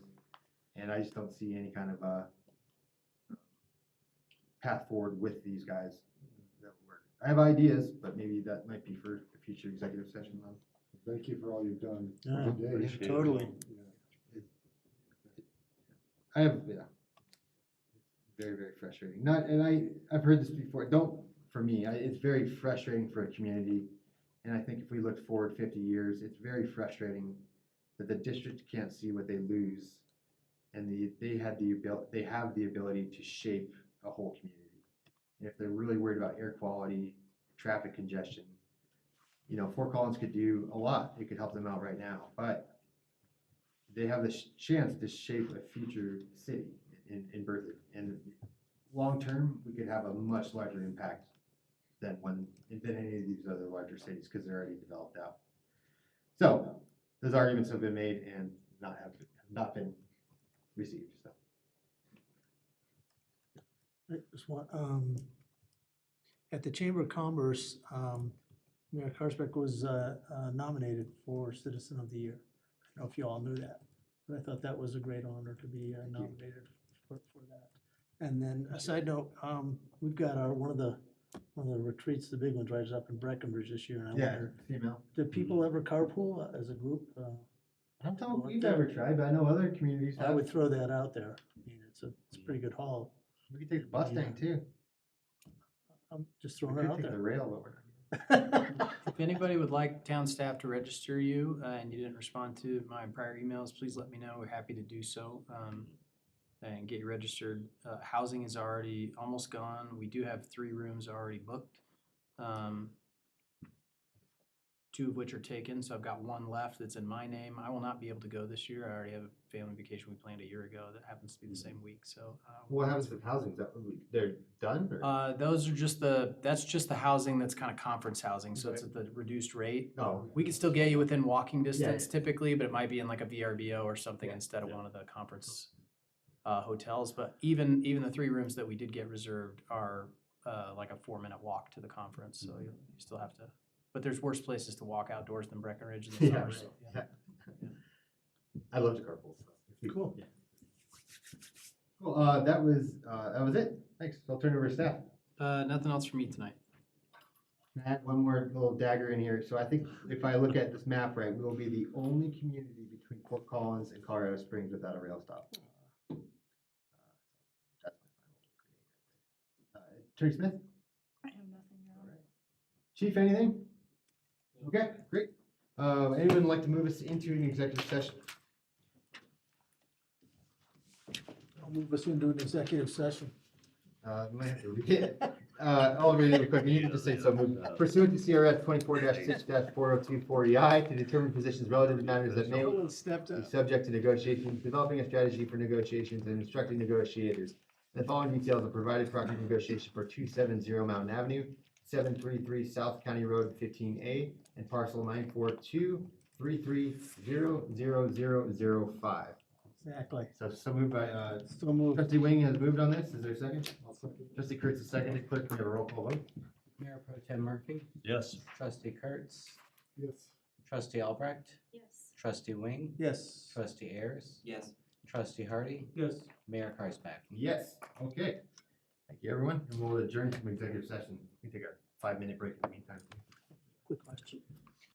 and I just don't see any kind of path forward with these guys that will work. I have ideas, but maybe that might be for a future executive session. Thank you for all you've done Yeah, today. totally. I have, very, very frustrating. I've heard this before. For me, it's very frustrating for a community. And I think if we look forward 50 years, it's very frustrating that the district can't see what they lose. And they have the ability to shape a whole community. And if they're really worried about air quality, traffic congestion, Fort Collins could do a lot. It could help them out right now, but they have the chance to shape a future city in Berthoud. And long term, we could have a much larger impact than any of these other larger cities, because they're already developed out. So those arguments have been made and have not been received. So. I just want, at the Chamber of Commerce, Mayor Carspec was nominated for Citizen of the Year. I don't know if you all knew that, but I thought that was a great honor to be nominated for that. And then a side note, we've got one of the retreats, the big ones, right up in Breckenridge this year. And I wonder, female. do people ever carpool as a group? I don't know if we've ever tried, but I know other communities have. I would throw that out there. I mean, it's a pretty good haul. We could take the Mustang too. I'm just throwing We it could out take there. the rail, but we're not. If anybody would like town staff to register you and you didn't respond to my prior emails, please let me know. We're happy to do so and get you registered. Housing is already almost gone. We do have 3 rooms already booked. 2 2 of which are taken, so I've got 1 left that's in my name. I will not be able to go this year. I already have a family vacation we planned a year ago that happens to be the same week, so. What happens with housing? Is that, they're done or? Those are that's just the housing that's kind of conference housing, so it's at the reduced rate. Oh. We can still get you within walking distance Yeah. typically, but it might be in like a VRBO or something instead of one of the conference hotels. But even the 3 rooms that we did get reserved are like a 4-minute walk to the conference, so you still have to. But there's worse places to walk outdoors than Breckenridge in the Yeah, summer. right. So, Yeah. I love to carpool. So. Cool. Yeah. Cool. That was it. Thanks. I'll turn it over to staff. Nothing else for me tonight. Can I add one more little dagger in here? So I think if I look at this map right, we will be the only community between Fort Collins and Colorado Springs without a rail stop. That's my final grenade right there. Attorney Smith? I have nothing. All right. Chief, anything? Okay, great. Anyone like to move us into an executive session? I'll move us into an executive session. Might have to read it. I'll read it real quick. You need to just say so moved. Pursuant to CRS 24-6-4024EI to determine positions relative to matters that may be subject to negotiations, developing a strategy for negotiations and instructing negotiators. The following details are provided for negotiation for 270 Mountain Avenue, 733 South County Road 15A, and parcel 942-33-00005. Exactly. So moved by, So moved. Trustee Wing has moved on this. Is there a second? Trustee Kurtz is seconded. Clerk, can we have a roll call vote? Mayor Pro Tem Murphy, Yes. Trustee Kurtz, Yes. Trustee Albrecht, Yes. Trustee Wing, Yes. Trustee Ayers, Yes. Trustee Hardy, Yes. Mayor Karsback. Yes. Okay. Thank you, everyone. And we'll adjourn from executive session. We can take a 5-minute break in the meantime. Quick question.